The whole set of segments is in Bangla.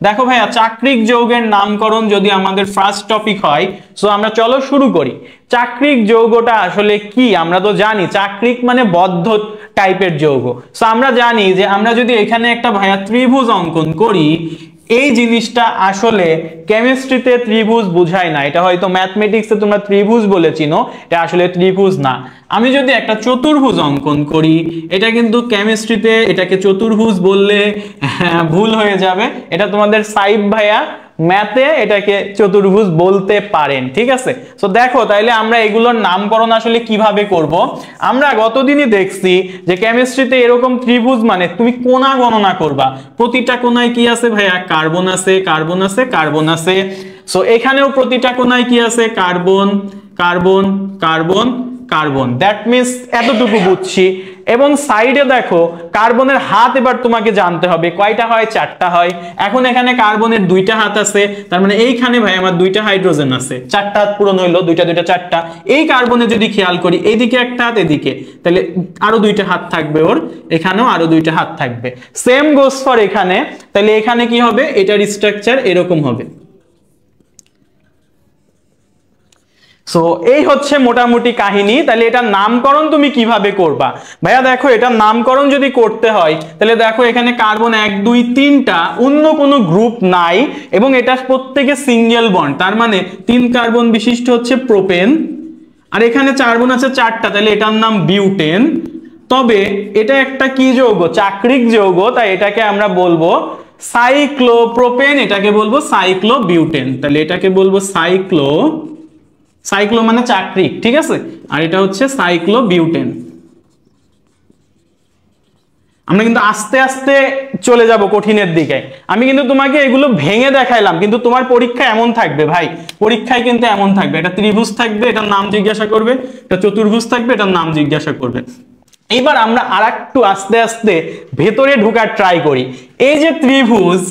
দেখো ভাইয়া চাক্রিক যৌগের নামকরণ যদি আমাদের ফার্স্ট টপিক হয়, সো আমরা চলো শুরু করি। চাক্রিক যৌগটা আসলে কি আমরা তো জানি, চাক্রিক মানে বদ্ধ টাইপের যৌগ। সো আমরা জানি যে আমরা যদি এখানে একটা ভাইয়া ত্রিভুজ অঙ্কন করি, এই জিনিসটা আসলে কেমিস্ট্রিতে ত্রিভুজ বুঝায় না, এটা হয়তো ম্যাথমেটিক্সে তোমরা ত্রিভুজ বলে চিনো, এটা আসলে ত্রিভুজ না। আমি যদি একটা চতুর্ভুজ অঙ্কন করি, এটা কিন্তু কেমিস্ট্রিতে এটাকে চতুর্ভুজ বললে ভুল হয়ে যাবে, এটা তোমাদের সাইব ভাইয়া ম্যাথে এটাকে চতুর্ভুজ বলতে পারেন, ঠিক আছে। সো দেখো তাইলে আমরা এগুলোর নামকরণ আসলে কিভাবে করব। আমরা গতদিনই দেখছি যে কেমিস্ট্রিতে এরকম ত্রিভুজ মানে তুমি কোণা গণনা করবা, প্রতিটা কোণায় কি আছে ভাইয়া, কার্বন আছে, কার্বন আছে, কার্বন আছে। সো এখানেও প্রতিটা কোণায় কি আছে, carbon carbon carbon carbon, that means এতটুকু বুঝছি। এবং সাইডে দেখো কার্বনের হাত এবার তোমাকে জানতে হবে কয়টা হয়, 4টা হয়। এখন এখানে কার্বনের 2টা হাত আছে, তার মানে এইখানে ভাই আমার 2টা হাইড্রোজেন আছে, 4টা হাত পূরণ হইলো, 2টা 2টা 4টা। এই কার্বনে যদি খেয়াল করি এইদিকে একটা হাত, এদিকে, তাহলে আরো 2টা হাত থাকবে ওর, এখানেও আরো 2টা হাত থাকবে। সেম গোস ফর এখানে, তাহলে এখানে কি হবে, এটার স্ট্রাকচার এরকম হবে। সো এই হচ্ছে মোটামুটি কাহিনী। তাহলে এটার নামকরণ তুমি কিভাবে করবা ভাইয়া, দেখো এটার নামকরণ যদি করতে হয় তাহলে দেখো এখানে কার্বন 1 2 3টা, অন্য কোনো গ্রুপ নাই এবং এটা প্রত্যেকে সিঙ্গেল বন্ড, তার মানে 3 কার্বন বিশিষ্ট হচ্ছে প্রোপেন। আর এখানে কার্বন আছে 4টা, তাহলে এটার নাম বিউটেন। তবে এটা একটা কি যৌগ, চাক্রিক যৌগ, তাই এটাকে আমরা বলবো সাইক্লোপ্রোপেন, এটাকে বলবো সাইক্লোবিউটেন। তাহলে এটাকে বলবো সাইক্লো মানে চাক্রিক, ঠিক আছে, আর এটা হচ্ছে সাইক্লোবিউটেন। আমরা কিন্তু আস্তে আস্তে চলে যাব কঠিনের দিকে। আমি কিন্তু তোমাকে এগুলো ভেঙে দেখাইলাম, কিন্তু তোমার পরীক্ষা এমন থাকবে ভাই, পরীক্ষায় কিন্তু এমন থাকবে, এটা ত্রিভুজ থাকবে, এটার নাম জিজ্ঞাসা করবে, এটা চতুর্ভুজ থাকবে, এটার নাম জিজ্ঞাসা করবে। এবার আমরা আরেকটু আস্তে আস্তে ভেতরে ঢোকার ট্রাই করি। এই যে ত্রিভুজ,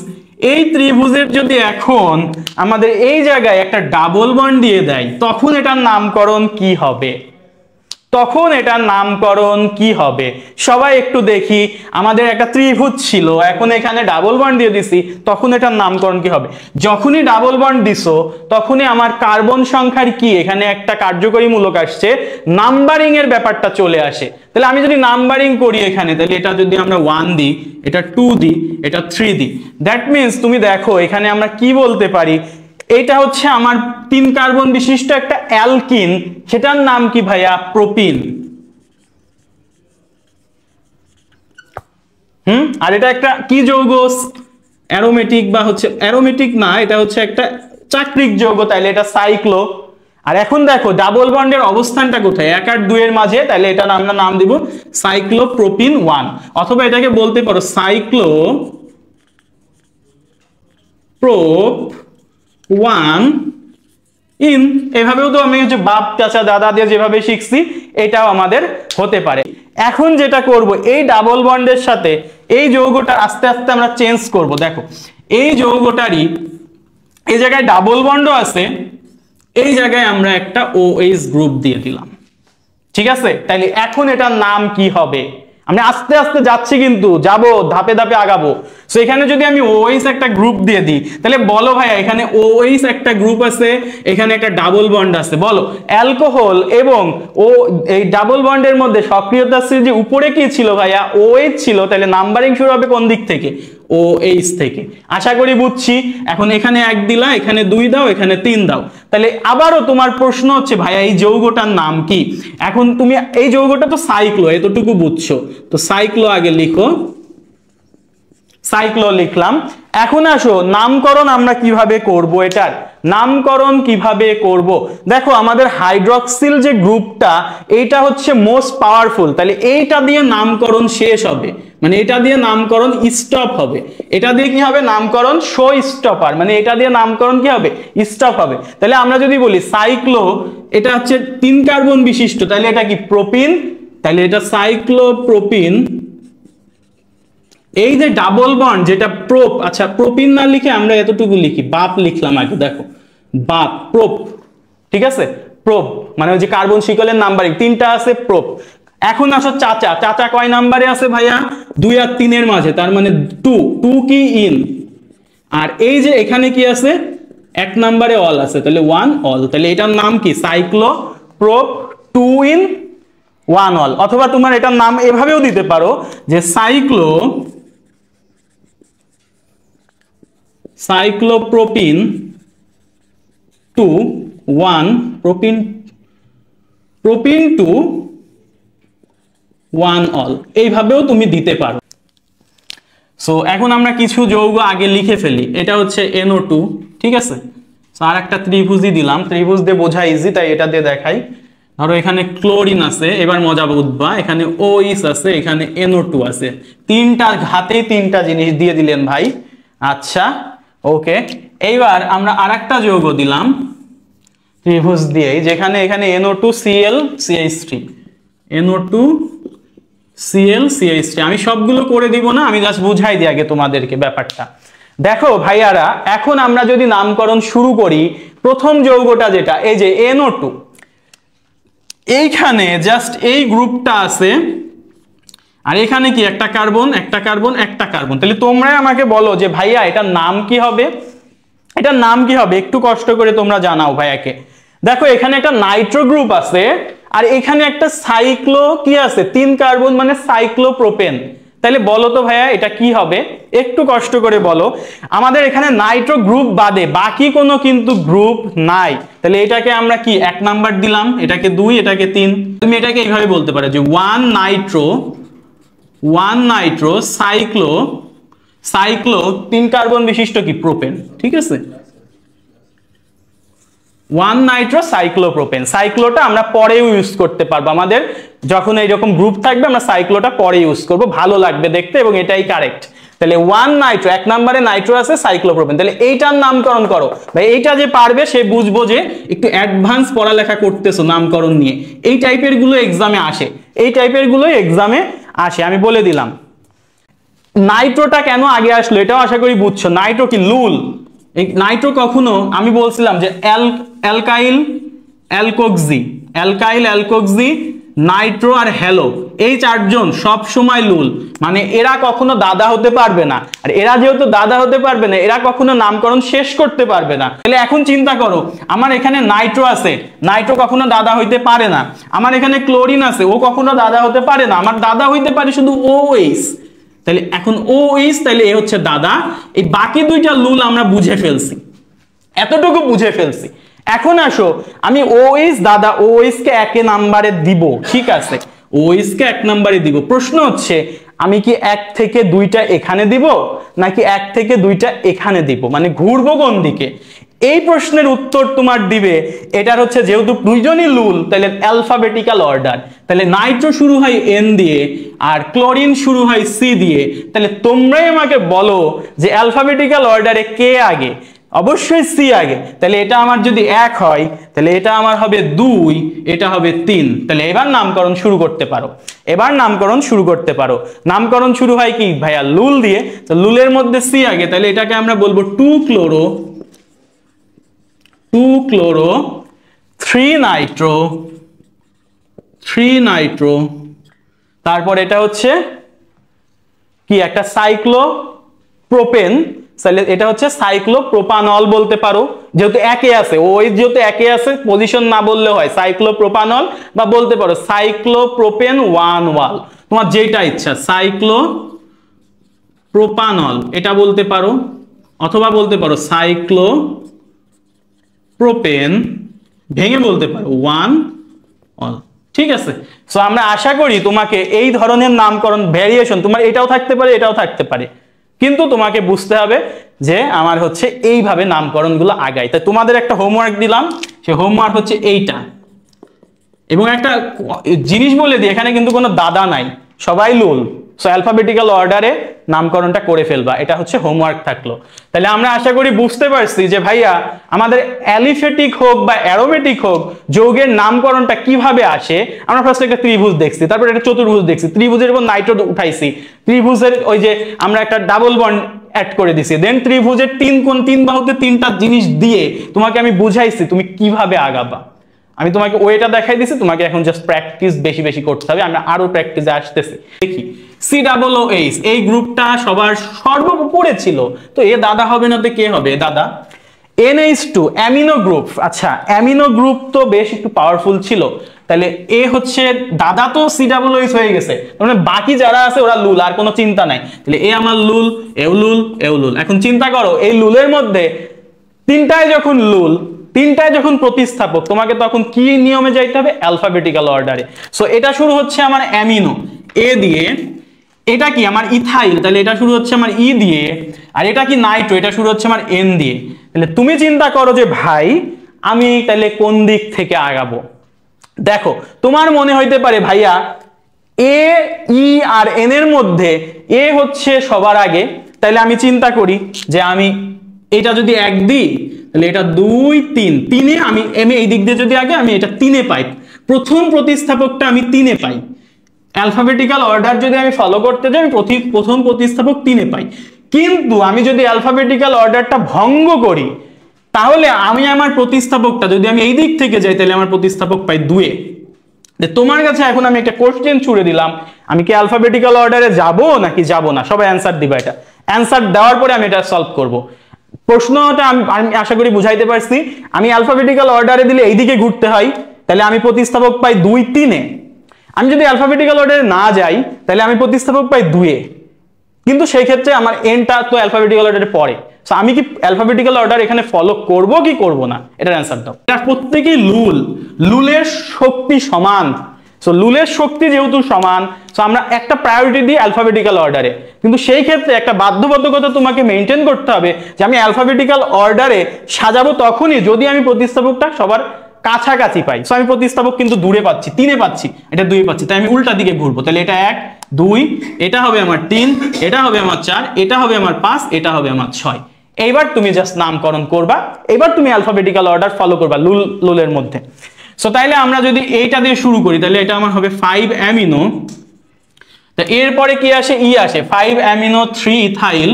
এই ত্রিভুজের যদি এখন আমাদের এই জায়গায় একটা ডাবল বন্ড দিয়ে দেয়, তখন এটার নামকরণ কি হবে, তখন এটার নামকরণ কি হবে? সবাই একটু দেখি, আমাদের একটা ত্রিভুজ ছিল, এখন এখানে ডাবল বন্ড দিয়ে দিছি, তখন এটার নামকরণ কি হবে? যখনই ডাবল বন্ড দিছো তখনই আমার কার্বন সংখ্যার কি এখানে একটা কার্যকরী মূলক আসছে, নাম্বারিং এর ব্যাপারটা চলে আসে। তাহলে আমি যদি নাম্বারিং করি এখানে, তাহলে এটা যদি আমরা 1 দিই, এটা 2 দিই, এটা 3 দিই, দ্যাট মিন্স তুমি দেখো এখানে আমরা কি বলতে পারি, এটা হচ্ছে আমার 3 কার্বন বিশিষ্ট একটা অ্যালকিন, সেটার নাম কি ভাইয়া, প্রোপিন। আর এটা একটা কি যৌগ, অ্যারোমেটিক, বা হচ্ছে অ্যারোমেটিক না, এটা হচ্ছে একটা চাক্রিক যৌগ, তাইলে এটা সাইক্লো। আর এখন দেখো ডাবল বন্ডের অবস্থানটা কোথায়, 1 আর 2 এর মাঝে, তাহলে এটা আমরা নাম দিব সাইক্লোপ্রোপিন 1, অথবা এটাকে বলতে পারো সাইক্লো প্রোপ 1 ইন। এভাবেও তো আমি হচ্ছে বাপ চাচা দাদা দিয়ে যেভাবে শিখছি এটাও আমাদের হতে পারে। এখন যেটা করব, এই ডাবল বন্ডের সাথে এই যৌগটা আস্তে আস্তে আমরা চেঞ্জ করব। দেখো এই যৌগটারই এই জায়গায় ডাবল বন্ডও আছে, এই জায়গায় আমরা একটা OH গ্রুপ দিয়ে দিলাম, ঠিক আছে। তাহলে এখন এটার নাম কি হবে? আমি আস্তে আস্তে যাচ্ছি, কিন্তু যাব ধাপে ধাপে আগাবো। সো এখানে যদি আমি OH একটা গ্রুপ দিয়ে দিই, তাহলে বলো ভাইয়া এখানে OH একটা গ্রুপ আছে, এখানে একটা ডাবল বন্ড আছে, বলো অ্যালকোহল এবং এই ডাবল বন্ডের মধ্যে সক্রিয়তা যে উপরে কি ছিল ভাইয়া, OH ছিল, তাহলে নাম্বারিং শুরু হবে কোন দিক থেকে, OH থেকে। আশা করি বুঝছি। এখন এখানে 1 দিলা, এখানে 2 দাও, এখানে 3 দাও, তাহলে আবারও তোমার প্রশ্ন হচ্ছে ভাইয়া এই যৌগটার নাম কি? এখন তুমি এই যৌগটা তো সাইক্লো, এতটুকু বুঝছো, তো সাইক্লো আগে লিখো, সাইক্লো লিখলাম। এখন আসো নামকরণ আমরা কিভাবে করব, এটার নামকরণ কিভাবে করব? দেখো আমাদের হাইড্রক্সিল যে গ্রুপটা, এইটা হচ্ছে মোস্ট পাওয়ারফুল, তাহলে এইটা দিয়ে নামকরণ শেষ হবে, মানে এটা দিয়ে নামকরণ স্টপ হবে। এটা দিয়ে কি হবে, নামকরণ শো স্টপার, মানে এটা দিয়ে নামকরণ কি হবে, স্টপ হবে। তাহলে আমরা যদি বলি সাইক্লো, এটা হচ্ছে 3 কার্বন বিশিষ্ট, তাহলে এটা কি প্রোপিন, তাহলে এটা সাইক্লোপ্রোপিন। এই যে ডাবল বন্ড যেটা প্রোপ, আচ্ছা প্রোপিন না লিখে আমরা এতটুকু লিখি, বাপ লিখলাম আগে, দেখো বাপ প্রোপ, ঠিক আছে, প্রোপ মানে ওই যে কার্বন শিকলের নাম্বারিং 3টা আছে, প্রোপ। এখন আসো চাচা, চাচা কয় নাম্বারে আছে ভাইয়া, 2 আর 3 এর মাঝে, তার মানে 2 কি ইন, আর এই যে এখানে কি আছে, 1 নম্বরে অল আছে, তাহলে 1 অল, তাহলে এটার নাম কি সাইক্লোপ্রোপ 2 in 1 অল। অথবা তোমার এটার নাম এভাবেও দিতে পারো যে সাইক্লোপ্রোপিন 2 1 প্রোপিন 2 1 অল, এইভাবেও তুমি দিতে পারো। সো এখন আমরা কিছু যৌগ আগে লিখে ফেলি। এটা হচ্ছে NO2, ঠিক আছে। আর একটা ত্রিভুজই দিলাম, ত্রিভুজ দিয়ে বোঝা ইজি, তাই এটা দিয়ে দেখাই। ধরো এখানে ক্লোরিন আছে, এবার মজা বুঝবা, এখানে OH আছে, এখানে NO2 আছে, তিনটা হাতেই তিনটা জিনিস দিয়ে দিলেন ভাই। আচ্ছা ওকে, এইবার আমরা আরেকটা যৌগ দিলাম ত্রিভুজ দিয়েই, যেখানে এখানে NO2Cl CH3, NO2Cl CH3। আমি সবগুলো করে দিব না, আমি জাস্ট বুঝাই দিই আগে তোমাদেরকে ব্যাপারটা। দেখো ভাইয়ারা, এখন আমরা যদি নামকরণ শুরু করি, প্রথম যৌগটা যেটা এই যে NO2, এইখানে জাস্ট এই গ্রুপটা আছে, আর এখানে কি একটা কার্বন একটা কার্বন একটা কার্বন। তাহলে তোমরাই আমাকে বলো যে ভাইয়া এটার নাম কি হবে, এটার নাম কি হবে, একটু কষ্ট করে তোমরা জানাও ভাইয়াকে। দেখো এখানে একটা নাইট্রো গ্রুপ আছে, আর এখানে একটা সাইক্লো কি আছে, 3 কার্বন, মানে সাইক্লোপ্রোপেন। তাহলে বলো তো ভাইয়া এটা কি হবে, একটু কষ্ট করে বলো। আমাদের এখানে নাইট্রো গ্রুপ বাদে বাকি কোনো কিন্তু গ্রুপ নাই, তাহলে এটাকে আমরা কি 1 নাম্বার দিলাম, এটাকে 2, এটাকে 3। তুমি এটাকে এইভাবে বলতে পারো যে 1 নাইট্রো সাইক্লো 3 কার্বন বিশিষ্ট কি প্রোপেন, ঠিক আছে। 1 নাইট্রো সাইক্লোপ্রোপেন, সাইক্লোটা আমরা পরেও ইউজ করতে পারবো, আমাদের যখন এইরকম গ্রুপ থাকবে আমরা সাইক্লোটা পরে ইউজ করব, ভালো লাগবে দেখতে, এবং এটাই কারেক্ট। তাহলে 1 নাইট্রো, 1 নম্বরে নাইট্রো আছে, সাইক্লোপ্রোপেন। তাহলে এইটার নামকরণ করো ভাই, এইটা যে পারবে সে বুঝবো যে একটু অ্যাডভান্স পড়ালেখা করতেছো নামকরণ নিয়ে। এই টাইপের গুলো এক্সামে আসে, এই টাইপের গুলোই এক্সামে আসে, আমি বলে দিলাম। নাইট্রোটা কেন আগে আসলো এটাও আশা করি বুঝছো। নাইট্রো কি লুল, এই নাইট্রো কখনো, আমি বলছিলাম যে অ্যালকাইল অ্যালকক্সি নাইট্রো আর হ্যালো, এই চারজন সব সময় লুল, মানে এরা কখনো দাদা হতে পারবে না। আর এরা যেহেতু দাদা হতে পারবে না, এরা কখনো নামকরণ শেষ করতে পারবে না। তাহলে এখন চিন্তা করো, আমার এখানে নাইট্রো আছে, নাইট্রো কখনো দাদা হইতে পারে না। আমার এখানে ক্লোরিন আছে, ও কখনো দাদা হতে পারে না। আমার দাদা হইতে পারে শুধু OH, তাহলে এখন OH, তাহলে এ হচ্ছে দাদা। এই বাকি দুইটা লুল আমরা বুঝে ফেলছি, এতটুকু বুঝে ফেলছি। এখন আসো, আমি OH দাদা, OH কে 1 নম্বরে দিব, ঠিক আছে, OH কে 1 নম্বরে দিব। প্রশ্ন হচ্ছে আমি কি 1 থেকে 2টা এখানে দিব, নাকি 1 থেকে 2টা এখানে দিব, মানে ঘুরবো কোন দিকে? এই প্রশ্নের উত্তর তোমার দিবে, এটার হচ্ছে যেহেতু দুইজনই লুল, তাহলে অ্যালফাবেটিক্যাল অর্ডার। তাহলে নাইট্রো শুরু হয় N দিয়ে, আর ক্লোরিন শুরু হয় C দিয়ে। তাহলে তোমরাই আমাকে বলো যে অ্যালফাবেটিক্যাল অর্ডারে কে আগে? অবশ্যই C আগে। তাহলে এটা আমার যদি 1 হয়, তাহলে এটা আমার হবে 2, এটা হবে 3। তাহলে এবার নামকরণ শুরু করতে পারো, এবার নামকরণ শুরু করতে পারো। নামকরণ শুরু হয় কি ভাইয়া, লুল দিয়ে। তো লুলের মধ্যে C আগে, তাহলে এটাকে আমরা বলবো 2 ক্লোরো 3 নাইট্রো। তারপর এটা হচ্ছে কি একটা সাইক্লোপ্রোপেন, তাহলে এটা হচ্ছে সাইক্লোপ্রোপানল বলতে পারো, যেহেতু একে আছে, ওই যেহেতু একে আছে, পজিশন না বললে হয় সাইক্লোপ্রোপানল, বা বলতে পারো সাইক্লোপ্রোপেন 1 ওয়াল, তোমার যেটা ইচ্ছা, সাইক্লোপ্রোপানল এটা বলতে পারো, অথবা বলতে পারো সাইক্লোপ্রোপেন, ভেঙে বলতে পারো 1 অল, ঠিক আছে। সো আমরা আশা করি তোমাকে এই ধরনের নামকরণ ভ্যারিয়েশন, তোমার এটাও থাকতে পারে, এটাও থাকতে পারে, কিন্তু তোমাকে বুঝতে হবে যে আমার হচ্ছে এইভাবে নামকরণগুলো আগায়। তাই তোমাদের একটা হোমওয়ার্ক দিলাম, সেই হোমওয়ার্ক হচ্ছে এইটা। এবং একটা জিনিস বলে দিই, এখানে কিন্তু কোনো দাদা নাই, সবাই লুল। সো অ্যালফাবেটিক্যাল অর্ডারে নামকরণটা করে ফেলবা, এটা হচ্ছে হোমওয়ার্ক থাকলো। তাহলে আমরা আশা করি বুঝতে পারছি যে ভাইয়া আমাদের অ্যালিফেটিক হোক বা অ্যারোমেটিক হোক, যৌগের নামকরণটা কিভাবে আসে। আমরা ফার্স্ট একটা ত্রিভুজ দেখছি, তারপর একটা চতুর্ভুজ দেখছি, ত্রিভুজের উপর নাইট্রো উঠাইছি, ত্রিভুজের ওই যে আমরা একটা ডাবল বন্ড অ্যাড করে দিছি, দেন ত্রিভুজের 3 কোণ 3 বাহুতে 3টা জিনিস দিয়ে তোমাকে আমি বুঝাইছি তুমি কিভাবে আগাবা। আমি তোমাকে ওয়েটা দেখাই দিছি, তোমাকে এখন জাস্ট প্র্যাকটিস বেশি বেশি করতে হবে। আমরা আরো প্র্যাকটিসে আসতেছি, দেখি COOH এই গ্রুপটা সবার সর্বোপরে ছিল, তো এ দাদা হবে না তো কে হবে দাদা? NH2 amino group. আচ্ছা অ্যামিনো গ্রুপ তো বেশ একটু পাওয়ারফুল ছিল, তাহলে এ হচ্ছে দাদা তো COOH হয়ে গেছে, মানে বাকি যারা আছে ওরা লুল, আর কোনো চিন্তা নাই। তাহলে এ আমার লুল, এও লুল, এও লুল। এখন চিন্তা করো এই লুলের মধ্যে তিনটায় যখন লুল, তিনটায় যখন প্রতিস্থাপক, তোমাকে তখন কি নিয়মে যাইতে হবে? অ্যালফাবেটিক্যাল অর্ডারে। সো এটা শুরু হচ্ছে আমার অ্যামিনো এ দিয়ে, এটা কি আমার ইথাইল, তাহলে এটা শুরু হচ্ছে আমার ই দিয়ে, আর এটা কি নাইট্রো, এটা শুরু হচ্ছে আমার এন দিয়ে। তাহলে তুমি চিন্তা করো যে ভাই আমি তাহলে কোন দিক থেকে আগাবো। দেখো তোমার মনে হইতে পারে ভাইয়া এ ই আর এন এর মধ্যে এ হচ্ছে সবার আগে, তাহলে আমি চিন্তা করি যে আমি এটা যদি 1 দিই তাহলে এটা 2 3, 3-এ আমি এই দিক দিয়ে যদি আগে আমি এটা 3-এ পাই, প্রথম প্রতিস্থাপকটা আমি 3-এ পাই। অ্যালফাবেটিক্যাল অর্ডার যদি আমি ফলো করতে যাই আমি প্রথম প্রতিস্থাপক 3-এ পাই, কিন্তু আমি যদি অ্যালফাবেটিক্যাল অর্ডারটা ভঙ্গ করি তাহলে আমি আমার প্রতিস্থাপকটা যদি আমি এই দিক থেকে যাই তাহলে আমার প্রতিস্থাপক পাই 2-এ। তোমার কাছে এখন আমি একটা কোশ্চেন ছুড়ে দিলাম, আমি কি অ্যালফাবেটিক্যাল অর্ডারে যাব নাকি যাব না? সবাই অ্যান্সার দিবা, এটা অ্যান্সার দেওয়ার পরে আমি এটা সলভ করব। প্রশ্নটা আমি আশা করি বুঝাইতে পারছি। আমি অ্যালফাবেটিক্যাল অর্ডারে দিলে এইদিকে ঘুরতে হয়, তাহলে আমি প্রতিস্থাপক পাই 2 3-এ। আমি যদি অ্যালফাবেটিক্যাল অর্ডারে না যাই তাহলে আমি প্রতিস্থাপক পাই 2-এ, কিন্তু সেই ক্ষেত্রে আমার এনটা তো অ্যালফাবেটিক্যাল অর্ডারে পড়ে। সো আমি কি অ্যালফাবেটিক্যাল অর্ডার এখানে ফলো করব কি করব না? এটার অ্যান্সার দাও। এটা প্রত্যেকই লুল, লুলের শক্তি সমান। সো লুলের শক্তি যেহেতু সমান, সো আমরা একটা প্রায়োরিটি দিই অ্যালফাবেটিক্যাল অর্ডারে, কিন্তু সেই ক্ষেত্রে একটা বাধ্যবাধকতা তোমাকে মেনটেন করতে হবে যে আমি অ্যালফাবেটিক্যাল অর্ডারে সাজাবো তখনই যদি আমি প্রতিস্থাপকটা সবার কাছাকাছি পাই। সো আমি প্রতিস্থাপক কিন্তু দূরে পাচ্ছি, 3-এ পাচ্ছি, এটা 2-এ পাচ্ছি, তাই আমি উল্টা দিকে ঘুরবো। তাহলে এটা 1 2, এটা হবে আমার 3, এটা হবে আমার 4, এটা হবে আমার 5, এটা হবে আমার 6। এইবার তুমি জাস্ট নামকরণ করবা, এবার তুমি অ্যালফাবেটিক্যাল অর্ডার ফলো করবা লুলের মধ্যে। সো তাইলে আমরা যদি এইটা দিয়ে শুরু করি তাহলে এটা আমার হবে 5 অ্যামিনো, তা এরপরে কি আসে? ই আসে, 5 অ্যামিনো 3 ইথাইল,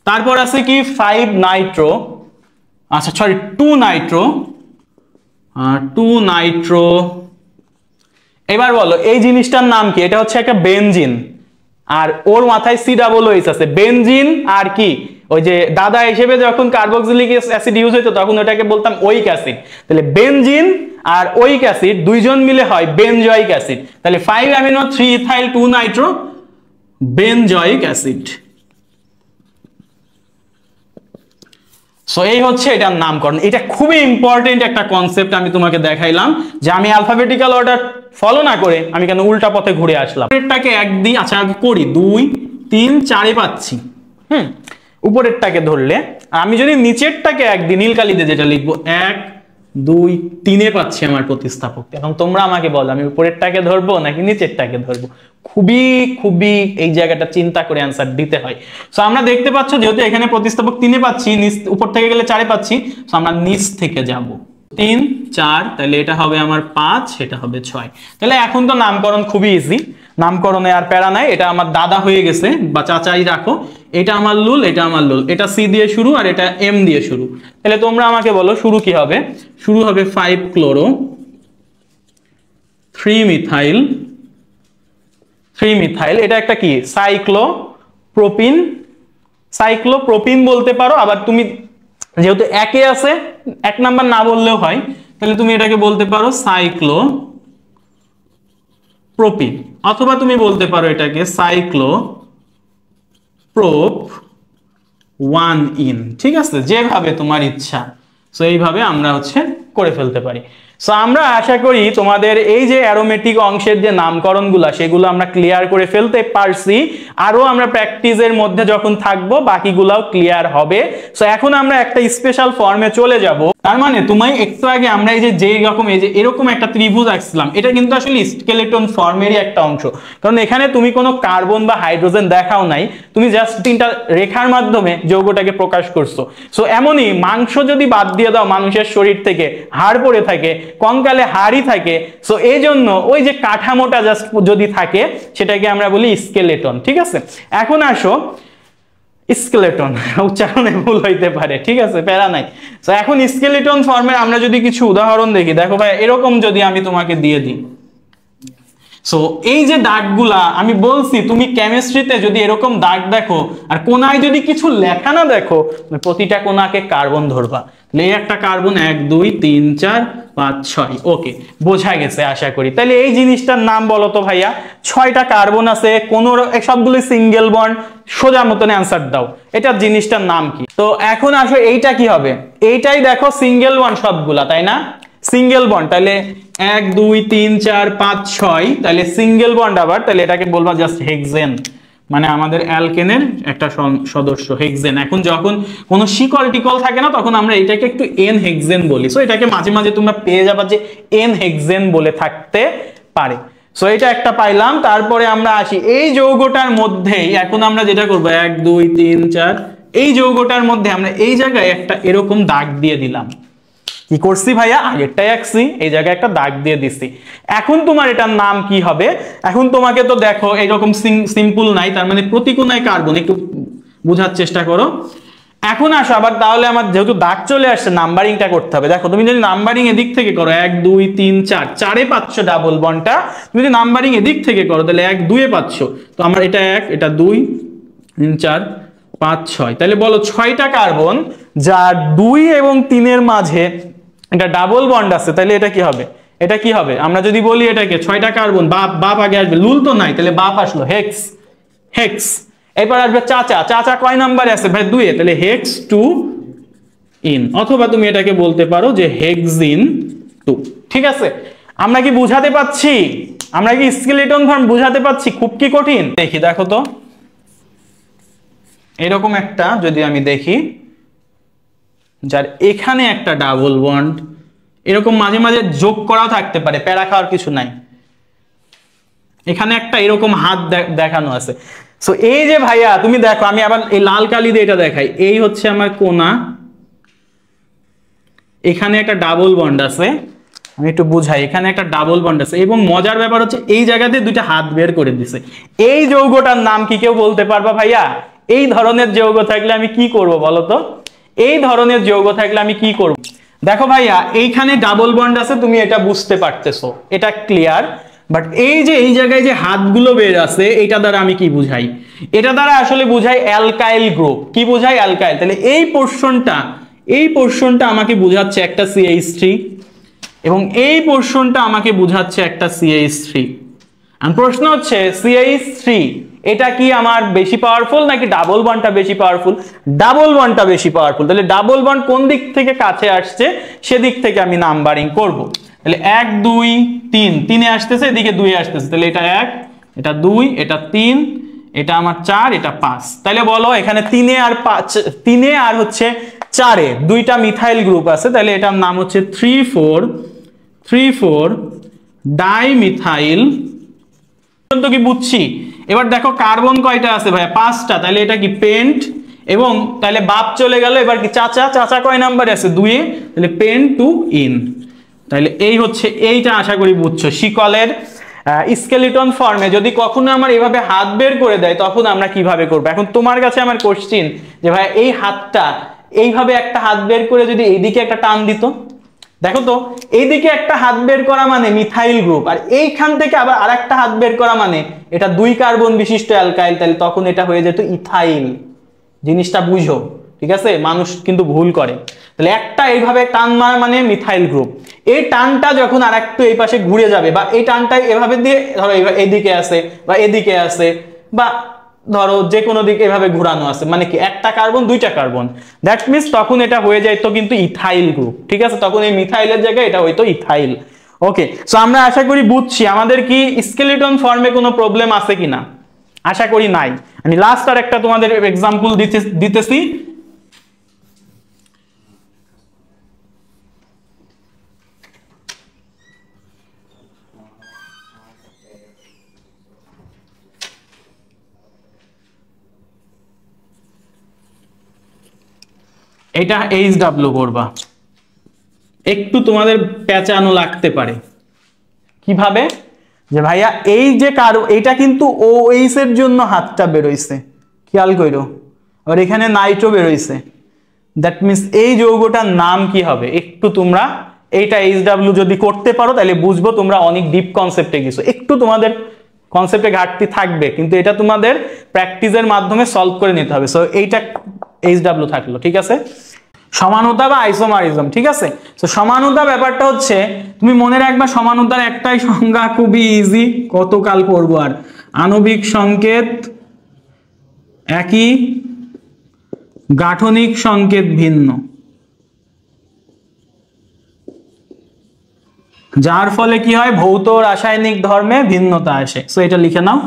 তারপর আছে কি 5 নাইট্রো, আচ্ছা সরি 2 নাইট্রো, 2 নাইট্রো। এবার বলো এই জিনিসটার নাম কি? এটা হচ্ছে একটা বেনজিন, আর ওর মাথায় COOH আছে। বেনজিন আর কি ওই যে দাদা হিসেবে যখন কার্বক্সিলিক অ্যাসিড ইউজ হইতো তখন ওটাকে বলতাম ওইক অ্যাসিড। তাহলে বেনজিন আর ওইক অ্যাসিড দুইজন মিলে হয় বেনজয়িক অ্যাসিড। তাহলে 5 amino 3 ethyl 2 Nitro benzoic acid. So এই হচ্ছে এটার নামকরণ। এটা খুবই ইম্পর্টেন্ট একটা কনসেপ্ট আমি তোমাকে দেখাইলাম যে আমি অ্যালফাবেটিক্যাল অর্ডার ফলো না করে আমি কেন উল্টা পথে ঘুরে আসলাম। উপরেরটাকে 1 দিই, আচ্ছা আমি করি 2 3 4-এ পাচ্ছি, উপরেরটাকে ধরলে। আমি যদি নিচেরটাকে 1 দিই, নীলকালি দিয়ে যেটা লিখবো 1 2 3-এ পাচ্ছি আমার প্রতিস্থাপক। এখন তোমরা আমাকে বলো আমি উপরেরটাকে ধরবো নাকি নিচেরটাকে ধরবো? খুবই খুবই এই জায়গাটা চিন্তা করে অ্যান্সার দিতে হয়। সো আমরা দেখতে পাচ্ছ যেহেতু এখানে প্রতিস্থাপক 3-এ পাচ্ছি, নিচ উপর থেকে গেলে 4-এ পাচ্ছি, সো আমরা নিচ থেকে যাব 3 4, তাহলে এটা হবে আমার 5, এটা হবে 6। তাহলে এখন তো নামকরণ খুবই ইজি, নামকরণে আর প্যারা নাই। এটা আমার দাদা হয়ে গেছে বা চাচাই রাখো, এটা আমার লুল, এটা আমার লুল, এটা সি দিয়ে শুরু আর এটা এম দিয়ে শুরু। তাহলে তোমরা আমাকে বলো শুরু কি হবে? শুরু হবে 5 ক্লোরো 3 মিথাইল 3 মিথাইল, এটা একটা কি সাইক্লোপ্রোপিন, সাইক্লোপ্রোপিন বলতে পারো। আবার তুমি যেহেতু 1-এ আছে 1 নাম্বার না বললেও হয়, তাহলে তুমি এটাকে বলতে পারো সাইক্লোপ্রোপিন, অথবা তুমি বলতে পারো এটাকে সাইক্লোপ্রোপ 1 ইন, ঠিক আছে, যেভাবে তোমার ইচ্ছা। সো এইভাবে আমরা হচ্ছে করে ফেলতে পারি। সো আমরা আশা করি তোমাদের এই যে অ্যারোমেটিক অংশের যে নামকরণগুলো সেগুলো আমরা ক্লিয়ার করে ফেলতে পারছি। আরো আমরা প্র্যাকটিসের মধ্যে যখন থাকবো বাকিগুলোও ক্লিয়ার হবে। সো এখন আমরা একটা স্পেশাল ফর্মে চলে যাব। তার মানে তুমি একটু আগে আমরা এই যে রকম এই যে এরকম একটা ত্রিভুজ আঁকছিলাম, এটা কিন্তু আসলে স্কেলেটন ফর্মেরই একটা অংশ, কারণ এখানে তুমি কোনো কার্বন বা হাইড্রোজেন দেখাও নাই, তুমি জাস্ট 3টা রেখার মাধ্যমে যৌগটাকে প্রকাশ করছো। সো এমনই মাংস যদি বাদ দিয়ে দাও মানুষের শরীর থেকে, হাড় পড়ে থাকে, কঙ্কালে হাড়ই থাকে, সো এই জন্য ওই যে কাঠামোটা জাস্ট যদি থাকে সেটাকে আমরা বলি স্কেলেটন, ঠিক আছে। এখন আসো স্কেলেটন, উচ্চারণে ভুল হইতে পারে, ঠিক আছে, প্যারা নাই। তো এখন স্কেলেটন ফর্মে আমরা যদি কিছু উদাহরণ দেখি, দেখো ভাই এরকম যদি আমি তোমাকে দিয়ে দিই, সো এই যে দাগগুলা আমি বলছি, তুমি কেমিস্ট্রিতে যদি এরকম দাগ দেখো আর কোনায় যদি কিছু লেখা না দেখো, প্রতিটা কোনাকে কার্বন ধরবা। এই একটা কার্বন, 1 2 3 4 5 6। ওকে, বোঝা গেছে আশা করি। তাহলে এই জিনিসটার নাম বলো তো ভাইয়া, 6টা কার্বন আছে, কোন সবগুলো সিঙ্গেল বন্ড, সোজা মতন অ্যান্সার দাও, এটার জিনিসটার নাম কি? তো এখন আসো এইটা কি হবে, এইটাই দেখো সিঙ্গেল বন্ড সবগুলা, তাই না? সিঙ্গেল বন্ড, তাহলে 1 2 3 4 5 6, তাহলে সিঙ্গেল বন্ড আবার, তাহলে এটাকে বলবা জাস্ট হেক্সেন, মানে আমাদের অ্যালকেনের একটা সদস্য হেক্সেন। এখন যখন কোনো শিকল টিকল থাকে না, তখন আমরা এটাকে একটু এন হেক্সেন বলি। সো এটাকে মাঝে মাঝে তোমরা পেয়ে যাবা যে এন হেক্সেন বলে থাকতে পারে। সো এটা একটা পাইলাম। তারপরে আমরা আসি এই যৌগটার মধ্যেই, এখন আমরা যেটা করবো 1 2 3 4, এই যৌগটার মধ্যে আমরা এই জায়গায় একটা এরকম দাগ দিয়ে দিলাম। কি করছি ভাইয়া, আগেরটাই আঁকছি, এই জায়গায় একটা দাগ দিয়ে দিছি। এখন তোমার এটার নাম কি হবে? এখন তোমাকে তো দেখো এইরকম সিম্পল নাই, তার মানে প্রতি কোণায় কার্বন, একটু বোঝার চেষ্টা করো। এখন আসো আবার, তাহলে আমার যেহেতু দাগ চলে আসছে, নাম্বারিংটা করতে হবে। দেখো তুমি যদি নাম্বারিং এদিক থেকে করো 1 2 3 4, 4-এ পাচ্ছ ডাবল বন্ডটা। তুমি যদি নাম্বারিং এদিক থেকে করো তাহলে 1 2-এ পাচ্ছ। তো আমার এটা 1, এটা 2 3 4 5 6, তাহলে বলো 6টা কার্বন যার 2 এবং 3-এর মাঝে এটা ডাবল বন্ড আছে, তাহলে এটা কি হবে? এটা কি হবে? আমরা যদি বলি এটাকে 6টা কার্বন, বাপ আগে আসবে, লুল তো নাই, তাহলে বাপ আসলো হেক্স, হেক্স। এরপর আসবে চাচা, চাচা কয় নাম্বারে আছে ভাই? 2-এ, তাহলে হেক্স 2 ইন, অথবা তুমি এটাকে বলতে পারো যে হেক্সিন 2। ঠিক আছে, আমরা কি বুঝাতে পাচ্ছি? আমরা কি স্কেলেটন ফর্ম বুঝাতে পাচ্ছি? খুব কি কঠিন? দেখি, দেখো তো এরকম একটা যদি আমি দেখি যার এখানে একটা ডাবল বন্ড, এরকম মাঝে মাঝে যোগ করা থাকতে পারে, প্যারা খাওয়ার কিছু নাই। এখানে একটা এরকম হাত দেখানো আছে। সো এই যে ভাইয়া তুমি দেখো, আমি আবার এই লাল কালি দিয়ে এটা দেখাই, এই হচ্ছে আমার কোনা, এখানে একটা ডাবল বন্ড আছে, আমি একটু বুঝাই, এখানে একটা ডাবল বন্ড আছে, এবং মজার ব্যাপার হচ্ছে এই জায়গাতে দুইটা হাত বের করে দিছে। এই যৌগটার নাম কি কেউ বলতে পারবা ভাইয়া? এই ধরনের যৌগ থাকলে আমি কি করব বলো তো? এই ধরনের যৌগ থাকলে আমি কি করব? দেখো ভাইয়া, এইখানে ডাবল বন্ড আছে, তুমি এটা বুঝতে পারতেছো, এটা ক্লিয়ার। বাট এই যে এই জায়গায় যে হাতগুলো বের আছে, এটা দ্বারা আমি কি বুঝাই? এটা দ্বারা আসলে বুঝাই অ্যালকাইল গ্রুপ। কি বুঝাই? অ্যালকাইল। তাহলে এই পোরশনটা আমাকে বুঝাচ্ছে একটা CH3, এবং এই পোরশনটা আমাকে বুঝাচ্ছে একটা CH3। আর প্রশ্ন হচ্ছে CH3 এটা কি আমার বেশি পাওয়ারফুল নাকি ডাবল বন্ডটা বেশি পাওয়ারফুল? ডাবল বন্ডটা বেশি পাওয়ারফুল। তাহলে ডাবল বন্ড কোন দিক থেকে কাছে আসছে সেদিক থেকে আমি নাম্বারিং করব। তাহলে 1 2 3, 3-এ আসতেছে, এদিকে 2-এ আসতেছে, তাহলে এটা 1, এটা 2, এটা 3, এটা আমার 4, এটা 5। তাহলে বলো এখানে 3-এ আর 5, 3-এ আর হচ্ছে 4-এ দুইটা মিথাইল গ্রুপ আছে, তাহলে এটার নাম হচ্ছে 3,4 ডাইমিথাইল। তো কি বুঝছি? এবার দেখো কার্বন কয়টা আছে ভাই? 5টা, তাহলে এটা কি পেন্ট, এবং তাহলে বাপ চলে গেল, এবার কি চাচা, চাচা কয় নাম্বারে আছে? 2-এ, তাহলে পেন্ট 2 ইন। তাহলে এই হচ্ছে, এইটা আশা করি বুঝছো। শিকলের স্কেলিটন ফর্মে যদি কখনো আমার এভাবে হাত বের করে দেয়, তখন আমরা কিভাবে করবো? এখন তোমার কাছে আমার কোশ্চিন যে ভাই এই হাতটা এইভাবে একটা হাত বের করে যদি এইদিকে একটা টান দিত, দেখো তো এইদিকে একটা হাত বের করা মানে মিথাইল গ্রুপ, আর এইখান থেকে আবার আরেকটা হাত বের করা মানে এটা 2 কার্বন বিশিষ্ট অ্যালকাইল, তাহলে তখন এটা হয়ে যেত ইথাইল। জিনিসটা বুঝো, ঠিক আছে? মানুষ কিন্তু ভুল করে। তাহলে একটা এইভাবে টান মারা মানে মিথাইল গ্রুপ, এই টানটা যখন আরেকটু এই পাশে ঘুরে যাবে, বা এই টানটা এভাবে দিয়ে ধরো এদিকে আছে বা এদিকে আছে, বা ধরো যে কোনো দিকে এভাবে ঘোরানো আছে, মানে কি একটা কার্বন 2টা কার্বন, দ্যাট মিনস তখন এটা হয়ে যাইতো কিন্তু ইথাইল গ্রুপ। ঠিক আছে, তখন এই মিথাইলের জায়গায় এটা হইতো ইথাইল। ওকে, সো আমরা আশা করি বুঝছি আমাদের কি স্কেলিটন ফর্মে কোনো প্রবলেম আছে কিনা। আশা করি নাই। আমি লাস্ট আর একটা তোমাদের এক্সাম্পল দিতেছি। এটা HW করবা, একটু তোমাদের পেঁচানো লাগতে পারে। কিভাবে? যে ভাইয়া এই যে এটা কিন্তু OH এর জন্য হাতটা বেরোইছে, খেয়াল করো, আর এখানে নাইট্রো বেরোইছে। দ্যাট মিনস এই যৌগটার নাম কি হবে? একটু তোমরা এইটা HW যদি করতে পারো তাহলে বুঝবো তোমরা অনেক ডিপ কনসেপ্টে গেছো। একটু তোমাদের কনসেপ্টে ঘাটতি থাকবে, কিন্তু এটা তোমাদের প্র্যাকটিসের মাধ্যমে সলভ করে নিতে হবে। সো এইটা HW থাকলো, ঠিক আছে। সমানুতা বা আইসোমারিজম, ঠিক আছে। তো সমানুতা ব্যাপারটা হচ্ছে তুমি মনে রাখবা, সমানুতার একটাই সংজ্ঞা, খুবই ইজি, কতকাল পড়বো আর, আণবিক সংকেত একই, গাঠনিক সংকেত ভিন্ন, যার ফলে কি হয়, ভৌত রাসায়নিক ধর্মে ভিন্নতা আসে। সো এটা লিখে নাও,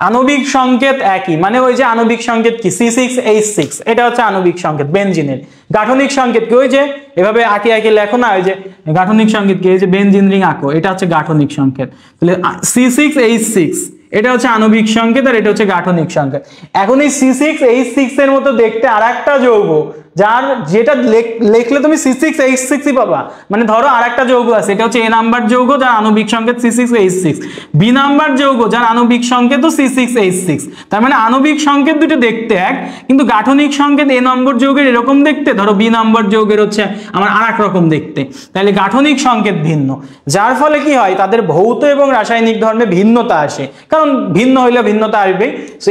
আণবিক সংকেত একই মানে ওই যে আণবিক সংকেত কি C6H6, এটা হচ্ছে আণবিক সংকেত বেনজিনের। গাঠনিক সংকেত কি, ওই যে এভাবে আঁকি আঁকি লেখো না, ওই যে গাঠনিক সংকেত কি, এই যে বেনজিন রিং আঁকো, এটা হচ্ছে গাঠনিক সংকেত। তাহলে C6H6 এটা হচ্ছে আণবিক সংকেত আর এটা হচ্ছে গাঠনিক সংকেত। এখন এই C6H6 এর মতো দেখতে আরেকটা যৌগ, যার যেটা লিখলে তুমি C6H6 পাবা, মানে ধরো আরেকটা যৌগ আছে, এটা হচ্ছে A নাম্বার যৌগ যার আণবিক সংকেত C6H6, B নাম্বার যৌগ যার আণবিক সংকেত C6H6। তার মানে আণবিক সংকেত দুটো দেখতে এক, কিন্তু গাঠনিক সংকেত A নম্বর যৌগের এরকম দেখতে, ধরো B নাম্বার যৌগের হচ্ছে আমার আরেক রকম দেখতে, তাহলে গাঠনিক সংকেত ভিন্ন, যার ফলে কি হয় তাদের ভৌত এবং রাসায়নিক ধর্মে ভিন্নতা আসে, কারণ ভিন্ন হইলে ভিন্নতা আসবে। সো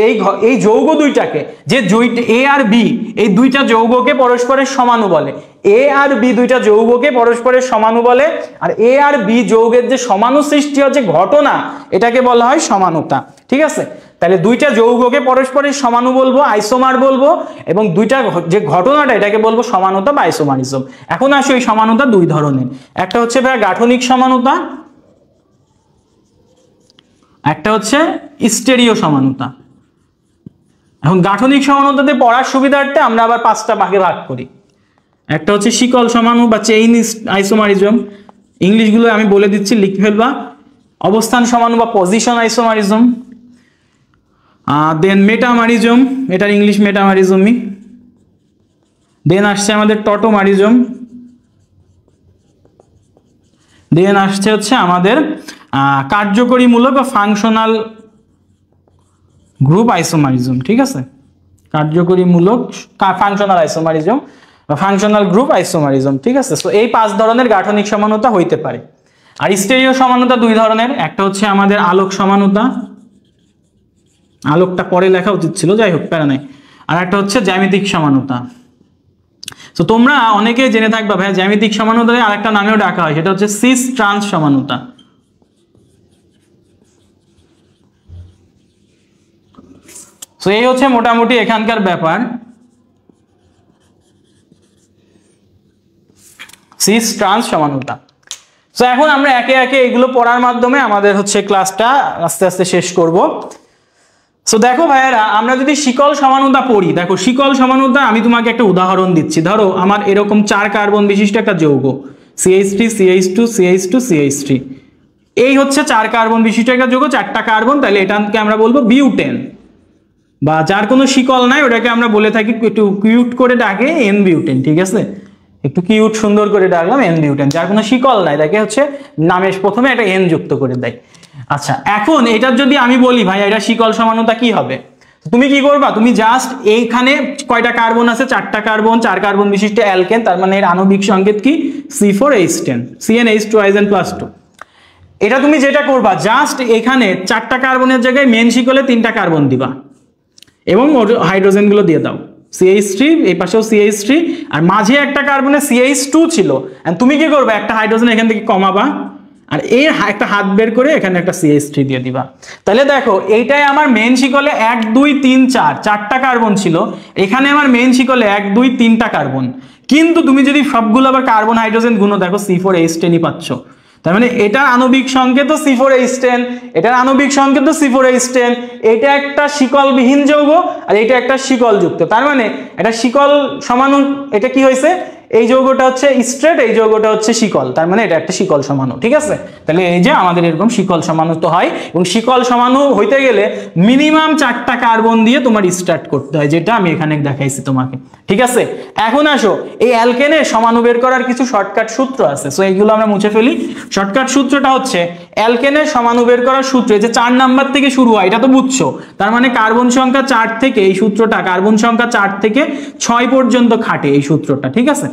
এই যৌগ দুইটাকে, যে A আর B এই দুইটা যৌগকে পরস্পরের সমাণু বলে, A আর B দুইটা যৌগকে পরস্পরের সমাণু বলে, আর A আর B যৌগের যে সমাণু সৃষ্টি হচ্ছে ঘটনা, এটাকে বলা হয় সমানুতা, ঠিক আছে। তাহলে দুইটা যৌগকে পরস্পরের সমাণু বলবো, আইসোমার বলবো, এবং দুইটা যে ঘটনাটা এটাকে বলবো সমানুতা বা আইসোমারিজম। এখন আসো এই সমানুতা দুই ধরনের, একটা হচ্ছে ভাই গাঠনিক সমানুতা, একটা হচ্ছে স্টেরিও সমানুতা। এখন গাঠনিক সমানুতাতে পড়ার সুবিধার্থে আমরা আবার 5টা ভাগে ভাগ করি। একটা হচ্ছে শিকল সমাণু বা চেইন আইসোমারিজম, ইংলিশগুলো আমি বলে দিচ্ছি, লিখে ফেলবা। অবস্থান সমাণু বা পজিশন আইসোমারিজম, দেন মেটামারিজম, এটার ইংলিশ মেটামারিজমই। দেন আসছে আমাদের টটোমারিজম, দেন আসছে হচ্ছে আমাদের কার্যকরীমূলক বা ফাংশনাল গ্রুপ আইসোমারিজম, ঠিক আছে। কার্যকরীমূলক ফাংশনাল আইসোমারিজম বা ফাংশনাল গ্রুপ আইসোমারিজম, ঠিক আছে। সো এই 5 ধরনের গাঠনিক সমানুতা হইতে পারে। আর স্টেরিও সমানুতা দুই ধরনের, একটা হচ্ছে আমাদের আলোক সমানুতা, আলোকটা পরে লেখা উচিত ছিল, যাই হোক প্যারা নাই। আর একটা হচ্ছে জ্যামিতিক সমানুতা। তো তোমরা অনেকে জেনে থাকবা ভাই জ্যামিতিক সমানুতাকে আরেকটা নামেও ডাকা হয়, সেটা হচ্ছে সিস ট্রান্স সমানুতা। সো এই হচ্ছে মোটামুটি এখানকার ব্যাপার, সিস ট্রান্স সমানুতা। সো এখন আমরা একে একে এগুলো পড়ার মাধ্যমে আমাদের হচ্ছে ক্লাসটা আস্তে আস্তে শেষ করব। সো দেখো ভাইয়েরা, আমরা যদি শিকল সমানুতা পড়ি, দেখো শিকল সমানুতা আমি তোমাকে একটা উদাহরণ দিচ্ছি। ধরো আমার এরকম 4 কার্বন বিশিষ্ট একটা যৌগ CH3 CH2 CH2 CH3, এই হচ্ছে 4 কার্বন বিশিষ্ট একটা যৌগ, 4টা কার্বন, তাহলে এটাকে আমরা বলবো বিউটেন, বা যার কোনো শিকল নাই ওটাকে আমরা বলে থাকি, একটু কিউট করে ডাকে N বিউটেন, ঠিক আছে। একটু কিউট সুন্দর করে ডাকলাম N বিউটেন। যার কোনো শিকল নাই তাকে হচ্ছে নামের প্রথমে একটা N যুক্ত করে দেয়। আচ্ছা, এখন এটার যদি আমি বলি ভাই এটা শিকল সমানুতা কি হবে, তুমি কি করবা, তুমি জাস্ট এইখানে কয়টা কার্বন আছে, 4টা কার্বন, 4 কার্বন বিশিষ্ট অ্যালকেন, তার মানে এর আণবিক সংকেত কি C4H10 CnH2 এটা তুমি যেটা করবা, জাস্ট এখানে 4টা কার্বনের জায়গায় মেন শিকলে 3টা কার্বন দিবা এবং হাইড্রোজেন গুলো দিয়ে দাও, CH3 এই পাশেও CH3, আর মাঝে একটা কার্বনে CH2 ছিল, তুমি কি করবে, একটা হাইড্রোজেন এখান থেকে কমাবা, আর এই একটা হাত বের করে এখানে একটা CH3 দিয়ে দিবা। তাহলে দেখো এইটাই আমার মেন শিকলে 1 2 3 4 4টা কার্বন ছিল, এখানে আমার মেন শিকলে 1 2 3টা কার্বন, কিন্তু তুমি যদি সবগুলো আবার কার্বন হাইড্রোজেন গুণ দেখো C4H10ই পাচ্ছ। তার মানে এটার আণবিক সংকেত C4H10, এটার আণবিক সংকেত C4H10, এটা একটা শিকলবিহীন যৌগ আর এটা একটা শিকল যুক্ত। তার মানে এটা শিকল সমাণু, এটা কি হয়েছে, এই যৌগটা হচ্ছে স্ট্রেট, এই যৌগটা হচ্ছে শিকল, তার মানে এটা একটা শিকল সমাণু, ঠিক আছে। তাহলে এই যে আমাদের এরকম শিকল সমাণু তো হয়, এবং শিকল সমাণু হইতে গেলে মিনিমাম 4টা কার্বন দিয়ে তোমার স্টার্ট করতে হয়, যেটা আমি এখানে দেখাইছি তোমাকে, ঠিক আছে। এখন আসো এই অ্যালকেনের সমাণু বের করার কিছু শর্টকাট সূত্র আছে, সো এইগুলো আমরা মুছে ফেলি। শর্টকাট সূত্রটা হচ্ছে অ্যালকেনের সমাণু বের করার সূত্র এই যে 4 নাম্বার থেকে শুরু হয়, এটা তো বুঝছো। তার মানে কার্বন সংখ্যা 4 থেকে এই সূত্রটা, কার্বন সংখ্যা 4 থেকে 6 পর্যন্ত খাটে এই সূত্রটা, ঠিক আছে।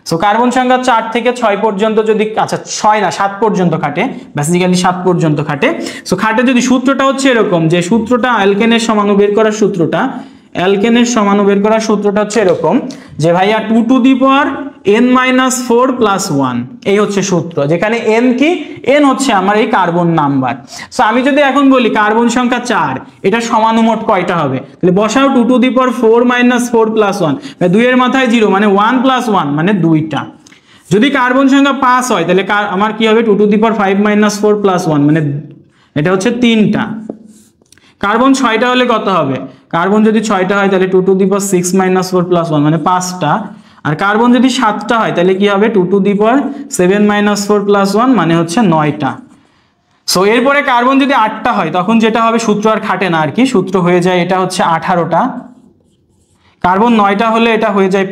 সো কার্বন সংখ্যা 4 থেকে 6 পর্যন্ত যদি, আচ্ছা 6 না 7 পর্যন্ত খাটে, বেসিক্যালি 7 পর্যন্ত খাটে। সো খাটে যদি সূত্রটা হচ্ছে এরকম, যে সূত্রটা অ্যালকেনের সমাণু বের করার সূত্রটা, অ্যালকেনের সমাণু বের করার সূত্রটা হচ্ছে এরকম যে ভাইয়া 2 to the power n-4 plus 1, এই হচ্ছে সূত্র, যেখানে n কি, n হচ্ছে আমার এই কার্বন নাম্বার। সো আমি যদি এখন বলি কার্বন সংখ্যা 4, এটা সমাণু মোট কয়টা হবে, তাহলে বসাও 2 টু দি পাওয়ার 4-4 প্লাস 1, 2 এর মাথায় 0 মানে 1 প্লাস 1 মানে 2টা। যদি কার্বন সংখ্যা 5 হয় তাহলে আমার কি হবে, 2 টু দি পাওয়ার 5-4 প্লাস 1 মানে এটা হচ্ছে 3টা। কার্বন 6টা হলে কত হবে, কার্বন যদি 6টা হয় তাহলে 2 টু দি পাওয়ার 6-4 প্লাস 1 মানে 5টা। আর কার্বন যদি 7টা হয় তাহলে কি হবে, 2 টু দি পাওয়ার 7-4 প্লাস 1 মানে হচ্ছে 9টা। সো এরপরে কার্বন যদি 8টা হয় তখন যেটা হবে, সূত্র আর খাটে না আর কি, সূত্র হয়ে যায় এটা হচ্ছে 18টা। কার্বন 9টা হলে এটা হয়ে যায়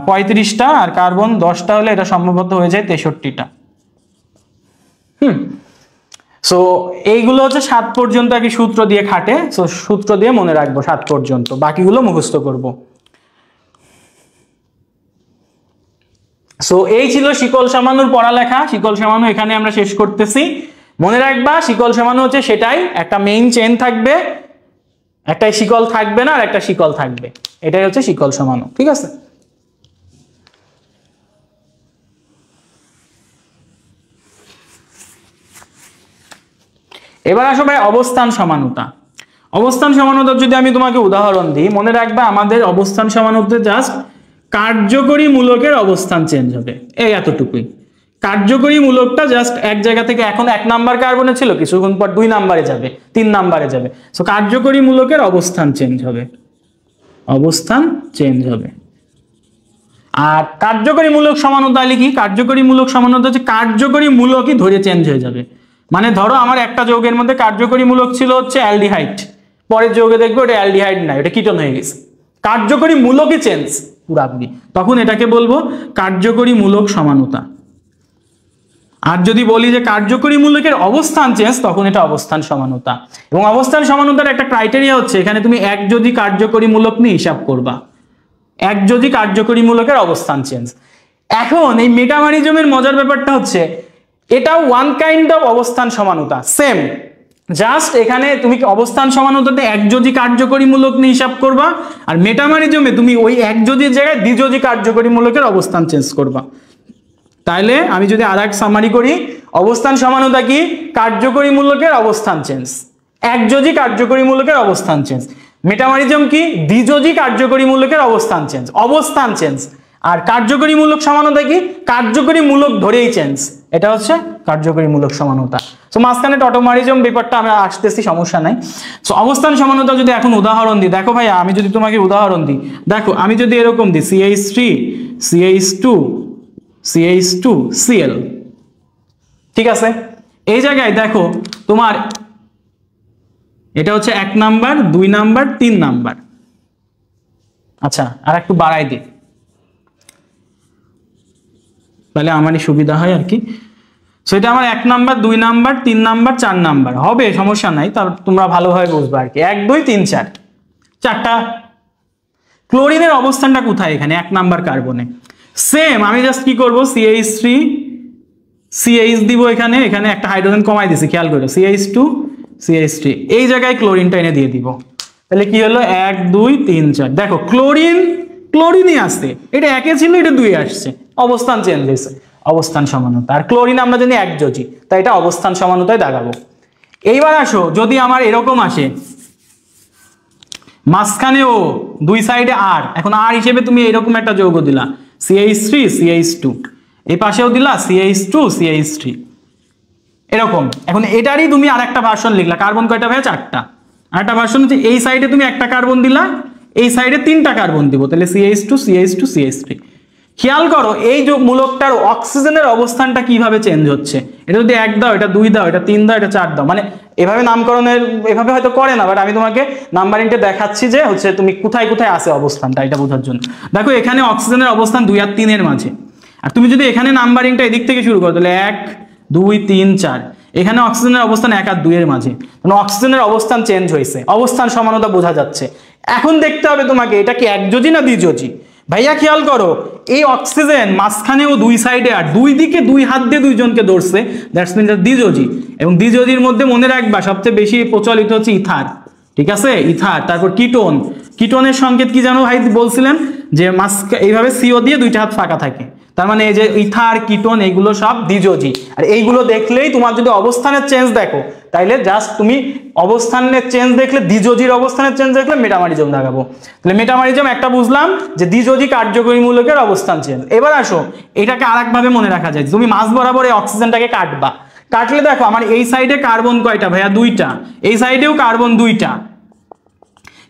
35টা, আর কার্বন 10টা হলে এটা সম্ভবত হয়ে যায় 63টা। সো এইগুলো হচ্ছে 7 পর্যন্ত আর কি সূত্র দিয়ে খাটে। সো সূত্র দিয়ে মনে রাখবো 7 পর্যন্ত, বাকিগুলো মুখস্থ করব। সো এই ছিল শিকল সমাণুর পড়ালেখা। শিকল সমাণু এখানে আমরা শেষ করতেছি। মনে রাখবা শিকল সমাণু হচ্ছে সেটাই, একটা মেইন চেইন থাকবে, একটা শিকল থাকবে না আর একটা শিকল থাকবে, এটাই হচ্ছে শিকল সমাণু, ঠিক আছে। এবার আসো ভাই অবস্থান সমানুতা। অবস্থান সমানুতার যদি আমি তোমাকে উদাহরণ দিই, মনে রাখবা আমাদের অবস্থান সমানুতাতে জাস্ট কার্যকরী মূলকের অবস্থান চেঞ্জ হবে, এই এতটুকুই। কার্যকরী মূলকটা জাস্ট এক জায়গা থেকে, এখন 1 নাম্বার কার্বনে ছিল, কিছুক্ষণ পর 2 নাম্বারে যাবে, 3 নাম্বারে যাবে। সো কার্যকরী মূলকের অবস্থান চেঞ্জ হবে, অবস্থান চেঞ্জ হবে। আর কার্যকরী মূলক সমানুতা কি, কার্যকরী মূলক সমানুতা হচ্ছে কার্যকরী মূলকই ধরে চেঞ্জ হয়ে যাবে। মানে ধরো আমার একটা যৌগের মধ্যে কার্যকরী মূলক ছিল হচ্ছে অ্যালডিহাইড, পরের যৌগে দেখবো এটা অ্যালডিহাইড না, এটা কিটোন হয়ে গেছে, কার্যকরী মূলকই চেঞ্জ পুরাপুরি, তখন এটাকে বলবো কার্যকরী মূলক সমানুতা। আর যদি বলি যে কার্যকরী মূলকের অবস্থান চেঞ্জ, তখন এটা অবস্থান সমানুতা। এবং অবস্থান সমানুতার একটা ক্রাইটেরিয়া হচ্ছে, এখানে তুমি একযোজি কার্যকরী মূলক নিয়ে হিসাব করবা, একযোজি কার্যকরী মূলকের অবস্থান চেঞ্জ। এখন এই মেটামারিজমের মজার ব্যাপারটা হচ্ছে, এটাও ওয়ান কাইন্ড অফ অবস্থান সমানুতা, সেম, জাস্ট এখানে তুমি অবস্থান সমানুতাতে একযোজি কার্যকরী মূলক নিয়ে হিসাব করবা, আর মেটামারিজমে তুমি ওই একযোজির জায়গায় দ্বিযোজি কার্যকরী মূলকের অবস্থান চেঞ্জ করবা। তাইলে আমি যদি আরেক সামারি করি, অবস্থান সমানুতা কি, কার্যকরী মূলকের অবস্থান চেঞ্জ, একযোজি কার্যকরী মূলকের অবস্থান চেঞ্জ। মেটামারিজম কি, দ্বিযোজি কার্যকরী মূলকের অবস্থান চেঞ্জ, অবস্থান চেঞ্জ। আর কার্যকরী মূলক সমানুতা কি, কার্যকরী মূলক ধরেই চেঞ্জ, এটা হচ্ছে কার্যকরী মূলক সমানুতা। সো মাঝখানে টটোমারিজম ব্যাপারটা আমরা আসতেছি, সমস্যা নাই। সো অবস্থান সমানুতা যদি এখন উদাহরণ দিই, দেখো ভাইয়া আমি যদি তোমাকে উদাহরণ দিই, দেখো আমি যদি এরকম দিই CH3 CH2 CH2 Cl, ঠিক আছে। এই জায়গায় দেখো তোমার এটা হচ্ছে 1 নাম্বার 2 নাম্বার 3 নাম্বার, আচ্ছা আর একটু বাড়াই দিই তাহলে আমারই সুবিধা হয় আর কি। সো এটা আমার 1 নাম্বার 2 নাম্বার 3 নাম্বার 4 নাম্বার হবে, সমস্যা নাই, তার তোমরা ভালোভাবে বুঝবা আর কি। 1 2 3 4, 4টা। ক্লোরিনের অবস্থানটা কোথায়, এখানে 1 নাম্বার কার্বনে। সেম আমি জাস্ট কি করব, CH3 CH দিব, এখানে এখানে একটা হাইড্রোজেন কমাই দিছি, খেয়াল করো, CH2 CH3, এই জায়গায় ক্লোরিনটা এনে দিয়ে দিব, তাহলে কি হলো 1 2 3 4। দেখো ক্লোরিনই আসছে, এটা 1 এ ছিল এটা 2 এ আসছে, অবস্থান চেঞ্জ হয়েছে, অবস্থান সমানুতা। আর ক্লোরিন আমরা জানি একযোজি, তাই এটা অবস্থান সমানুতায় দাগাবো। এইবার আসো যদি আমার এরকম আসে, মাঝখানে ও, দুই সাইডে আর, এখন আর হিসেবে তুমি এরকম একটা যৌগ দিলা CH3 CH2, এই পাশেও দিলা CH2 CH3, এরকম। এখন এটারই তুমি আর একটা ভার্সন লিখলা, কার্বন কয়টা ভাই, 4টা। আর একটা ভার্সন হচ্ছে এই সাইডে তুমি একটা কার্বন দিলা, এই সাইডে 3টা কার্বন দিব, তাহলে CH2 CH2 CH3। খেয়াল করো এই যে মূলকটার অক্সিজেনের অবস্থানটা কিভাবে চেঞ্জ হচ্ছে, এটা যদি 1 দাও, এটা 2 দাও, এটা 3 দাও, এটা 4 দাও, মানে এভাবে নামকরণের এভাবে হয়তো করে না, বাট আমি তোমাকে নাম্বারিংটা দেখাচ্ছি যে হচ্ছে তুমি কোথায় কোথায় আছে অবস্থানটা, এটা বোঝার জন্য। দেখো এখানে অক্সিজেনের অবস্থান 2 আর 3 এর মাঝে, আর তুমি যদি এখানে নাম্বারিংটা এদিক থেকে শুরু করো, তাহলে 1 2 3 4, এখানে অক্সিজেনের অবস্থান 1 আর 2 এর মাঝে, মানে অক্সিজেনের অবস্থান চেঞ্জ হয়েছে, অবস্থান সমানতা বোঝা যাচ্ছে। এখন দেখতে হবে তোমাকে এটা কি একযোজি না দ্বিযোজি। ভাইয়া খেয়াল করো, এই অক্সিজেন মাঝখানেও দুই সাইডে আর দুই দিকে দুই হাত দিয়ে দুইজনকে ধরছে, দ্যাটস মিন দ্বিযোজি। এবং দ্বিযোজির মধ্যে মনে রাখবা সবচেয়ে বেশি প্রচলিত হচ্ছে ইথার, ঠিক আছে, ইথার। তারপর কিটোন, কিটোনের সংকেত কি জানো ভাই বলছিলেন যে এইভাবে সিও দিয়ে দুইটা হাত ফাঁকা থাকে, তার মানে এই যে ইথার কিটোন এগুলো সব দ্বিযোজি। আর এইগুলো দেখলেই তোমার যদি অবস্থানের চেঞ্জ দেখো তাইলে জাস্ট তুমি অবস্থানের চেঞ্জ দেখলে, দ্বিযোজির অবস্থানের চেঞ্জ দেখলে মেটামারিজম দেখাবো। তাহলে মেটামারিজম একটা বুঝলাম যে দ্বিযোজি কার্যকরী মূলকের অবস্থান চেঞ্জ। এবার আসো এটাকে আরেক ভাবে মনে রাখা যায়, তুমি মাঝ বরাবর এই অক্সিজেনটাকে কাটবা, কাটলে দেখো আমার এই সাইডে কার্বন কয়টা ভাইয়া, 2টা, এই সাইডেও কার্বন 2টা।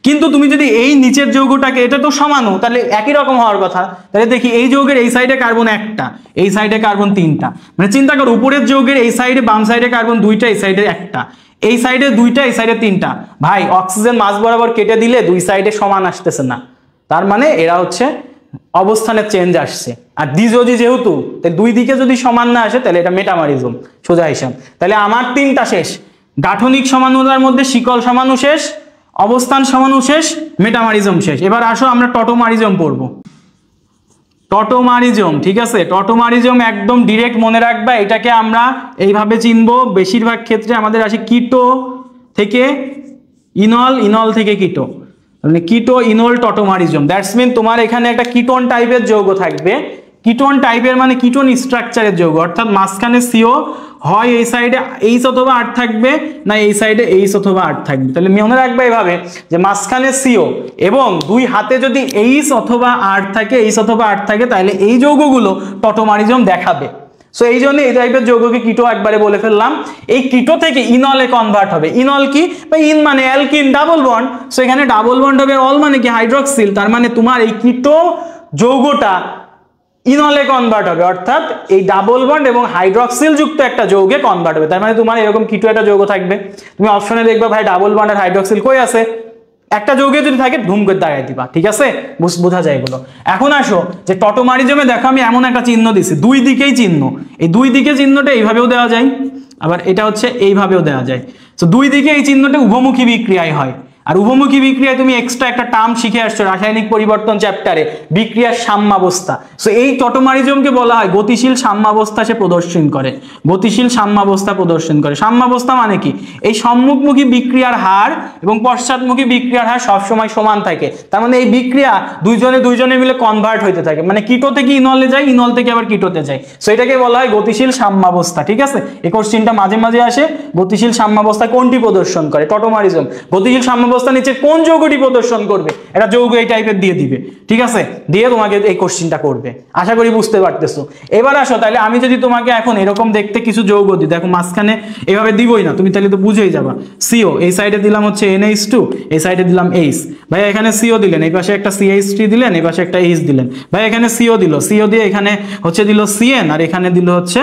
কিন্তু তুমি যদি এই নিচের যৌগটাকে, এটা তো সমানও, তাহলে একই রকম হওয়ার কথা। তাহলে দেখি এই যৌগের এই সাইডে কার্বন 1টা, এই সাইডে কার্বন 3টা, মানে চিন্তা করো উপরের যৌগের এই সাইডে বাম সাইডে কার্বন 2টা, এই সাইডে 1টা, এই সাইডে 2টা, এই সাইডে 3টা। ভাই অক্সিজেন মাঝ বরাবর কেটে দিলে দুই সাইডে সমান আসতেছে না, তার মানে এরা হচ্ছে অবস্থানের চেঞ্জ আসছে। আর দ্বিযোজি যেহেতু, তাই দুই দিকে যদি সমান না আসে তাহলে এটা মেটামারিজম, সোজা হিসাব। তাহলে আমার 3টা শেষ, গাঠনিক সমানুতার মধ্যে শিকল সমানু শেষ, অবস্থান সমানু শেষ, মেটামারিজম শেষ। এবার আসো আমরা টটোমারিজম পড়বো। টটোমারিজম, ঠিক আছে, টটোমারিজম একদম ডিরেক্ট মনে রাখবা, এটাকে আমরা এইভাবে চিনবো। বেশিরভাগ ক্ষেত্রে আমাদের আসে কিটো থেকে ইনল, ইনল থেকে কিটো, মানে কিটো ইনল টটোমারিজম। দ্যাটস মিন তোমার এখানে একটা কিটোন টাইপের যৌগ থাকবে, কিটোন টাইপের মানে কিটোন স্ট্রাকচারের যৌগ, অর্থাৎ মাঝখানে সিও হয় এই সাইডে এইচ অথবা আর থাকবে, না এই সাইডে এইচ অথবা আর থাকবে। তাহলে মনে রাখবে এইভাবে যে মাঝখানে সিও এবং দুই হাতে যদি এইচ অথবা আর থাকে, এইচ অথবা আর থাকে, তাহলে এই যৌগগুলো টটোমারিজম দেখাবে। সো এই জন্য এই টাইপের যৌগকে কিটো একবারে বলে ফেললাম। এই কিটো থেকে ইনলে কনভার্ট হবে। ইনল কি, বা ইন মানে অ্যালকিন, ডাবল বন্ড। সো এখানে ডাবল বন্ড হবে, অল মানে কি হাইড্রক্সিল, তার মানে তোমার এই কিটো যৌগটা ইনলে কনভার্ট হবে, অর্থাৎ এই ডাবল বন্ড এবং হাইড্রক্সিল যুক্ত একটা যৌগে কনভার্ট হবে। তার মানে তোমার এরকম কিটো একটা যৌগ থাকবে, তুমি অপশনে দেখবা ভাই ডাবল বন্ড আর হাইড্রক্সিল কই আছে, একটা যৌগে যদি থাকে ধুম করে দাঁড়ায় দিবা, ঠিক আছে, বোঝা যায় এগুলো। এখন আসো যে টটোমারিজমে দেখো আমি এমন একটা চিহ্ন দিছি, দুই দিকেই চিহ্ন, এই দুই দিকে চিহ্নটা এইভাবেও দেওয়া যায়, আবার এটা হচ্ছে এইভাবেও দেওয়া যায়। তো দুই দিকে এই চিহ্নটা উভমুখী বিক্রিয়ায় হয়। আর উভমুখী বিক্রিয়ায় তুমি এক্সট্রা একটা টার্ম শিখে আসছো রাসায়নিক পরিবর্তন চ্যাপ্টারে, বিক্রিয়ার সাম্যাবস্থা। সো এই টটোমারিজমকে বলা হয় গতিশীল সাম্যাবস্থা সে প্রদর্শন করে, গতিশীল সাম্যাবস্থা প্রদর্শন করে। সাম্যাবস্থা মানে কি, এই সম্মুখমুখী বিক্রিয়ার হার এবং পশ্চাৎমুখী বিক্রিয়ার হার সবসময় সমান থাকে, তার মানে এই বিক্রিয়া দুইজনে মিলে কনভার্ট হইতে থাকে, মানে কিটো থেকে ইনলে যায়, ইনল থেকে আবার কিটোতে যায়। সো এটাকে বলা হয় গতিশীল সাম্যাবস্থা, ঠিক আছে। এই কোশ্চেনটা মাঝে মাঝে আসে, গতিশীল সাম্যাবস্থা কোনটি প্রদর্শন করে, টটোমারিজম। গতিশীল সাম্যাবস্থা নিচে কোন যৌগটি প্রদর্শন করবে, এটা যৌগ এই টাইপের দিয়ে দিবে, ঠিক আছে, দিয়ে তোমাকে এই কোশ্চেনটা করবে। আশা করি বুঝতে পারতেছো। এবার আসো, তাহলে আমি যদি তোমাকে এখন এরকম দেখতে কিছু যৌগ দিই, দেখো মাঝখানে এভাবে দিবই না তুমি, তাহলে তো বুঝেই যাবা। সিও, এই সাইডে দিলাম হচ্ছে NH2, এই সাইডে দিলাম এইচ। ভাই এখানে সিও দিলেন, এই পাশে একটা CH3 দিলেন, এই পাশে একটা এইচ দিলেন। ভাই এখানে সিও দিল, সিও দিয়ে এখানে হচ্ছে দিল CN, আর এখানে দিল হচ্ছে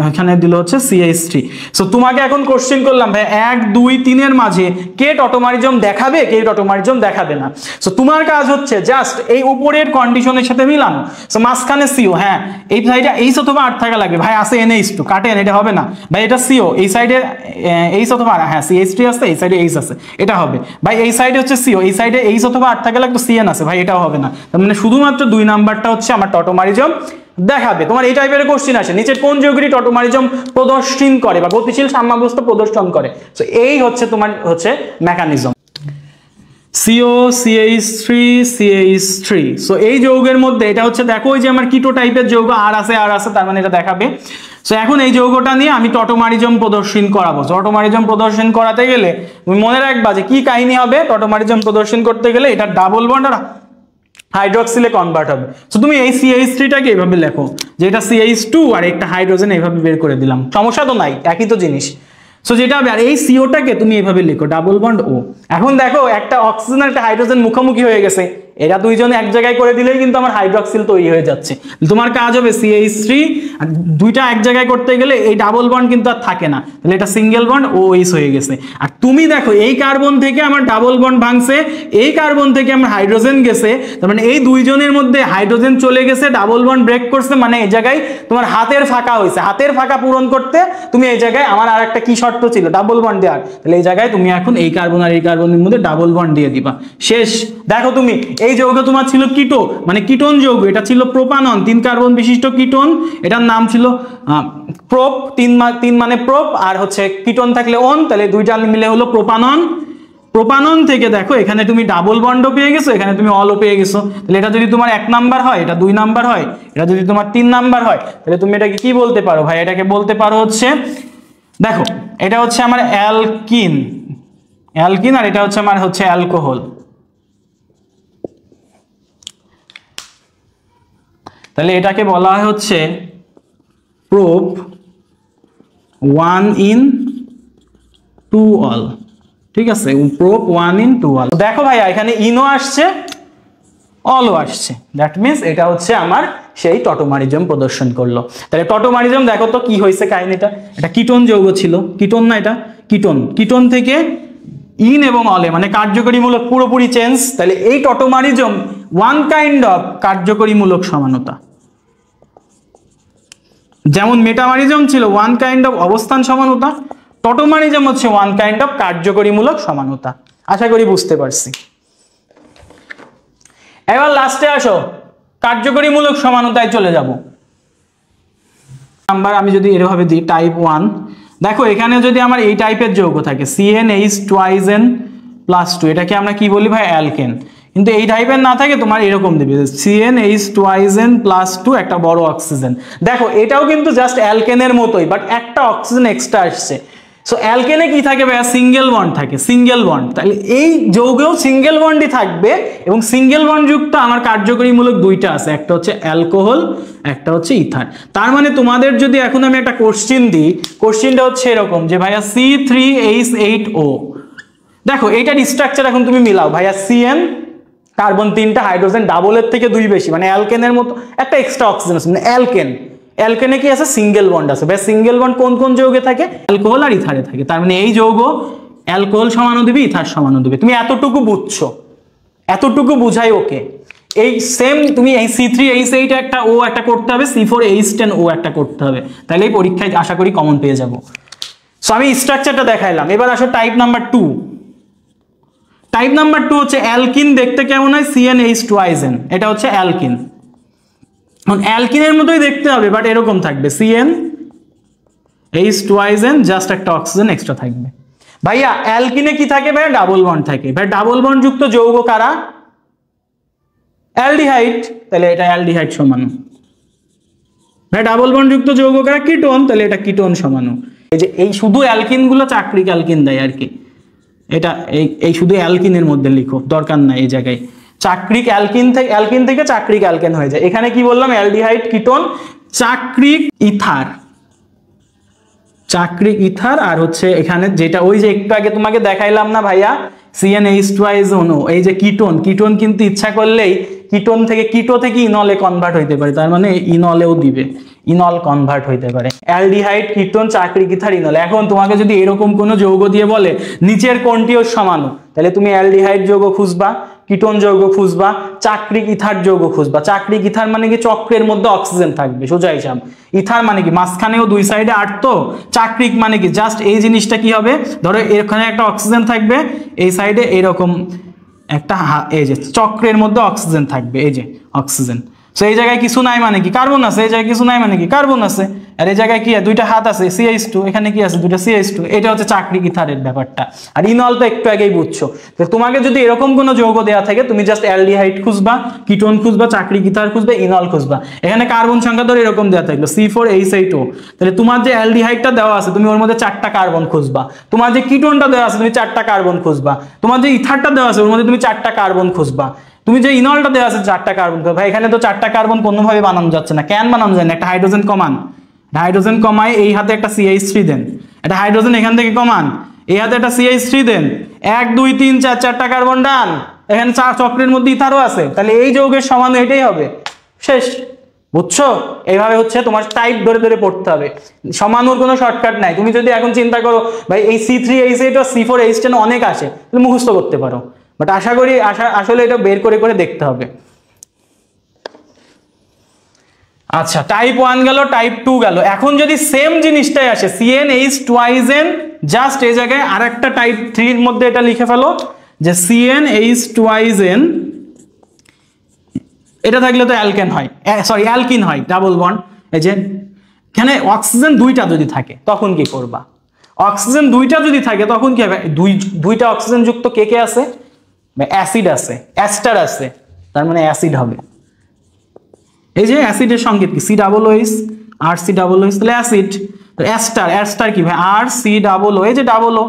এখানে দিল হচ্ছে CH3। সো তোমাকে এখন কোশ্চেন করলাম ভাই 1 2 3 এর মাঝে কে টটোমারিজম দেখাবে, কে টটোমারিজম দেখাবে না। সো তোমার কাজ হচ্ছে জাস্ট এই উপরের কন্ডিশনের সাথে মিলানো। সো মাঝখানে সিও, হ্যাঁ এই সাইডে এইচ অথবা আর থাকা লাগবে, ভাই আছে NH2, কাটেন, এটা হবে না ভাই, এটা সিও, এই সাইডে এইচ অথবা আর, হ্যাঁ CH3 আছে, এই সাইডে এইচ আছে, এটা হবে। ভাই এই সাইডে হচ্ছে সিও, এই সাইডে এইচ অথবা আর থাকা লাগবে, CN আছে, ভাই এটাও হবে না। তার মানে শুধুমাত্র 2 নাম্বারটা হচ্ছে আমার টটোমারিজম দেখাবে। তোমার এই টাইপের কোশ্চেন আসে, নিচের কোন যৌগটি টটোমারিজম প্রদর্শন করে বা গতিশীল সাম্যাবস্থা প্রদর্শন করে। সো এই হচ্ছে তোমার হচ্ছে mechanism. CO CH3 CH3। So এই যৌগের মধ্যে এটা হচ্ছে দেখো ওই যে আমার কিটো টাইপের যৌগ আর আছে, তার মানে এটা দেখাবে। সো এখন এই যৌগটা নিয়ে আমি টটোমারিজম প্রদর্শন করাবো। টটোমারিজম প্রদর্শন করাতে গেলে তুমি মনে রাখবা যে কি কাহিনী হবে, টটোমারিজম প্রদর্শন করতে গেলে এটা ডাবল বন্ড আর হাইড্রক্সিলে কনভার্ট হবে। সো তুমি এই CH3টাকে এইভাবে লেখো যে এটা CH2 আর একটা হাইড্রোজেন এইভাবে বের করে দিলাম, সমস্যা তো নাই, একই তো জিনিস। সো যেটা হবে, আর এই সিওটাকে তুমি এইভাবে লিখো ডাবল বন্ড ও। এখন দেখো একটা অক্সিজেন আর একটা হাইড্রোজেন মুখোমুখি হয়ে গেছে, এরা দুইজন এক জায়গায় করে দিলেই কিন্তু আমার হাইড্রক্সিল তৈরি হয়ে যাচ্ছে। তোমার কাজ হবে CH3, আর দুইটা এক জায়গায় করতে গেলে এই ডাবল বন্ড কিন্তু আর থাকে না, তাহলে এটা সিঙ্গেল বন্ড OH হয়ে গেছে। আর তুমি দেখো এই কার্বন থেকে আমার ডাবল বন্ড ভাঙছে, এই কার্বন থেকে আমার হাইড্রোজেন গেছে, তার মানে এই দুইজনের মধ্যে হাইড্রোজেন চলে গেছে, ডাবল বন্ড ব্রেক করছে, মানে এই জায়গায় তোমার হাতের ফাঁকা হয়েছে। হাতের ফাঁকা পূরণ করতে তুমি এই জায়গায়, আমার আর একটা কি শর্ত ছিল, ডাবল বন্ড দেওয়ার, তাহলে এই জায়গায় তুমি এখন এই কার্বন আর এই কার্বনের মধ্যে ডাবল বন্ড দিয়ে দিবা, শেষ। দেখো তুমি এই যৌগ তোমার ছিল কিটো, মানে কিটোন যৌগ, এটা ছিল প্রোপানন, 3 কার্বন বিশিষ্ট কিটোন, এটার নাম ছিল প্রোপ, 3 মানে প্রোপ, আর হচ্ছে কিটোন থাকলে অন, তাহলে দুইটা মিলে হলো প্রোপানন। প্রোপানন থেকে দেখো এখানে তুমি ডাবল বন্ডও পেয়ে গেছো, এখানে তুমি অলও পেয়ে গেছো, তাহলে এটা যদি তোমার 1 নাম্বার হয়, এটা 2 নাম্বার হয়, এটা যদি তোমার 3 নাম্বার হয়, তাহলে তুমি এটাকে কি বলতে পারো ভাই? এটাকে বলতে পারো হচ্ছে, দেখো এটা হচ্ছে আমার অ্যালকিন, অ্যালকিন, আর এটা হচ্ছে আমার হচ্ছে অ্যালকোহল। তাহলে এটাকে বলা হয় হচ্ছে প্রোপ 1in2ol, ঠিক আছে, প্রোপ 1in2ol। দেখো ভাইয়া এখানে ইনও আসছে, অলও আসছে, দ্যাট মিনস এটা হচ্ছে আমার সেই টটোমারিজম প্রদর্শন করলো। তাহলে টটোমারিজম দেখো তো কি হয়েছে কাহিনীটা, এটা কিটোন যৌগ ছিল, কিটোন না এটা কিটোন, কিটোন থেকে ইন এবং অলে মানে কার্যকরীমূলক পুরোপুরি চেঞ্জ। তাহলে এই টটোমারিজম ওয়ান কাইন্ড অফ কার্যকরীমূলক সমানতা, যেমন মেটামারিজম ছিল ওয়ান কাইন্ড অফ অবস্থান সমানতা, টটোমারিজম হচ্ছে ওয়ান কাইন্ড অফ কার্যকরীমূলক সমানতা। আশা করি বুঝতে পারছি। এবার লাস্টে আসো, কার্যকরীমূলক সমানতায় চলে যাব। নাম্বার আমি যদি এরভাবে দিই টাইপ 1, দেখো এখানে যদি আমার এই টাইপের যৌগ থাকে CnH2n+2, এটাকে আমরা কি বলি ভাই? অ্যালকেন। কিন্তু এই টাইপের না থাকে তোমার এরকম দিবে CnH2n+2 একটা বড় অক্সিজেন। দেখো এটাও কিন্তু জাস্ট অ্যালকেনের মতোই, বাট একটা অক্সিজেন এক্সট্রা আসছে। সো অ্যালকেনে কি থাকে ভাইয়া? সিঙ্গেল বন্ড থাকে, সিঙ্গেল বন্ড। তাহলে এই যৌগেও সিঙ্গেল বন্ডই থাকবে, এবং সিঙ্গেল বন্ড যুক্ত আমার কার্যকরীমূলক দুইটা আছে, একটা হচ্ছে অ্যালকোহল, একটা হচ্ছে ইথার। তার মানে তোমাদের যদি এখন আমি একটা কোশ্চিন দিই, কোশ্চিনটা হচ্ছে এরকম যে ভাইয়া C3H8O, দেখো এইটার স্ট্রাকচার এখন তুমি মিলাও ভাইয়া, CN কার্বন 3টা, হাইড্রোজেন ডাবলের থেকে 2 বেশি, মানে অ্যালকেনের মতো একটা এক্সট্রা অক্সিজেন আছে, মানে অ্যালকেন। অ্যালকেনে কি আছে? সিঙ্গেল বন্ড আছে। ভাই সিঙ্গেল বন্ড কোন কোন যৌগে থাকে? অ্যালকোহল আর ইথারে থাকে। তার মানে এই যৌগ অ্যালকোহল সমানও দিবে, ইথার সমানও দিবে। তুমি এতটুকু বুঝছো, এতটুকু বুঝাই ওকে। এই সেম তুমি এই C3H8 একটা ও একটা করতে হবে, C4H10O একটা করতে হবে, তাহলে এই পরীক্ষায় আশা করি কমন পেয়ে যাব। সো আমি স্ট্রাকচারটা দেখাইলাম। এবার আসো টাইপ নাম্বার 2। টাইপ নাম্বার 2 হচ্ছে অ্যালকিন, দেখতে কেমন হয়? CnH2n, এটা হচ্ছে অ্যালকিন। অ্যালকিনের মতোই দেখতে হবে, বাট এরকম থাকবে CnH2n, জাস্ট একটা অক্সিজেন এক্সট্রা থাকবে। ভাইয়া অ্যালকিনে কি থাকে ভাই? ডাবল বন্ড থাকে। ভাই ডাবল বন্ড যুক্ত যৌগ কারা? অ্যালডিহাইড, তাহলে এটা অ্যালডিহাইড সমান। ভাই ডাবল বন্ড যুক্ত যৌগ কারা? কিটোন, তাহলে এটা কিটোন সমান। এই যে এই শুধু অ্যালকিন গুলো চাকরিক অ্যালকিন দেয় আর কি, এটা এই শুধু অ্যালকিনের মধ্যে লিখো, দরকার নাই এই জায়গায়। চাকরিক অ্যালকিন থেকে চাকরিক অ্যালকেন হয়ে যায়। এখানে কি বললাম? অ্যালডিহাইড, কিটোন, চাকরিক ইথার, চাকরিক ইথার, আর হচ্ছে এখানে যেটা ওই যে একটু আগে তোমাকে দেখাইলাম না ভাইয়া, CnH2n, এই যে কিটোন, কিটোন কিন্তু ইচ্ছা করলেই কিটোন থেকে কিটো থেকে ইনলে কনভার্ট হইতে পারে, তার মানে ইনলেও দিবে, ইনল কনভার্ট হইতে পারে। অ্যালডিহাইড, কিটোন, চাকরিক ইথার, ইনল। এখন তোমাকে যদি এরকম কোনো যৌগ দিয়ে বলে নিচের কোনটিও সমান, তাহলে তুমি অ্যালডিহাইড যৌগ খুঁজবা, কিটোন যৌগ খুঁজবা, চাকরিক ইথার যৌগ খুঁজবা। চাকরিক ইথার মানে কি? চক্রের মধ্যে অক্সিজেন থাকবে, সোজা হিসাব। ইথার মানে কি? মাঝখানেও 2 সাইডে 8 তো। চাকরিক মানে কি? জাস্ট এই জিনিসটা কি হবে, ধরো এখানে একটা অক্সিজেন থাকবে, এই সাইডে এরকম একটা এই যে চক্রের মধ্যে অক্সিজেন থাকবে, এই যে অক্সিজেন। সো এই জায়গায় কিছু নাই মানে কি? কার্বন আছে। এই জায়গায় কিছু নাই মানে কি? কার্বন আছে। আর এই জায়গায় কি? 2টা হাত আছে, CH2। এখানে কি আছে? 2টা CH2। এটা হচ্ছে চাকরিক ইথারের ব্যাপারটা। আর ইনল তো একটু আগেই বুঝছো। তো তোমাকে যদি এরকম কোনো যৌগ দেওয়া থাকে, তুমি জাস্ট অ্যালডিহাইড খুঁজবা, কিটোন খুঁজবা, চাকরিক ইথার খুঁজবা, ইনল খুঁজবা। এখানে কার্বন সংখ্যা ধরে এরকম দেওয়া থাকলো C4H8O, তাহলে তোমার যে অ্যালডিহাইডটা দেওয়া আছে তুমি ওর মধ্যে 4টা কার্বন খুঁজবা। তোমার যে কিটোনটা দেওয়া আছে তুমি 4টা কার্বন খুঁজবা। তোমার যে ইথারটা দেওয়া আছে ওর মধ্যে তুমি 4টা কার্বন খুঁজবা। তুমি যে ইনলটা দেওয়া আছে 4টা কার্বন, ভাই এখানে তো 4টা কার্বন কোনোভাবে বানানো যাচ্ছে না। কেন বানানো যায় না? একটা হাইড্রোজেন কমান, হাইড্রোজেন কমায় এই হাতে একটা CH3 দেন, একটা হাইড্রোজেন এখান থেকে কমান, এই হাতে একটা CH3 দেন, 1 2 3 4 4টা কার্বন ডান। এখানে চক্রের মধ্যে ইথারও আছে, তাহলে এই যৌগের সমান এটাই হবে, শেষ। বুঝছো? এইভাবে হচ্ছে তোমার টাইপ ধরে ধরে পড়তে হবে, সমানুর কোনো শর্টকাট নাই। তুমি যদি এখন চিন্তা করো ভাই এই C3H8 ও C4H10 অনেক আসে, তুমি মুখস্থ করতে পারো, বাট আশা করি আসলে এটা বের করে করে দেখতে হবে। আচ্ছা, টাইপ 1 গেল, টাইপ 2 গেল। এখন যদি সেম জিনিসটাই আসে CnH2n, জাস্ট এই জায়গায় আরেকটা টাইপ 3 এর মধ্যে এটা লিখে ফেলো যে CnH2n, এটা থাকলে তো অ্যালকেন হয়, সরি অ্যালকিন হয়, ডাবল বন্ড। এই যে এখানে অক্সিজেন দুইটা যদি থাকে তখন কি করবা? অক্সিজেন দুইটা যদি থাকে তখন কি হবে? দুইটা অক্সিজেন যুক্ত কে কে আছে? অ্যাসিড আছে, অ্যাস্টার আছে, তার মানে অ্যাসিড হবে। এই যে অ্যাসিডের সংকেত কি? COOH, RCOOH, তাহলে অ্যাসিড। অ্যাস্টার, অ্যাস্টার কি ভাই? RCOO, এই যে ডাবল ও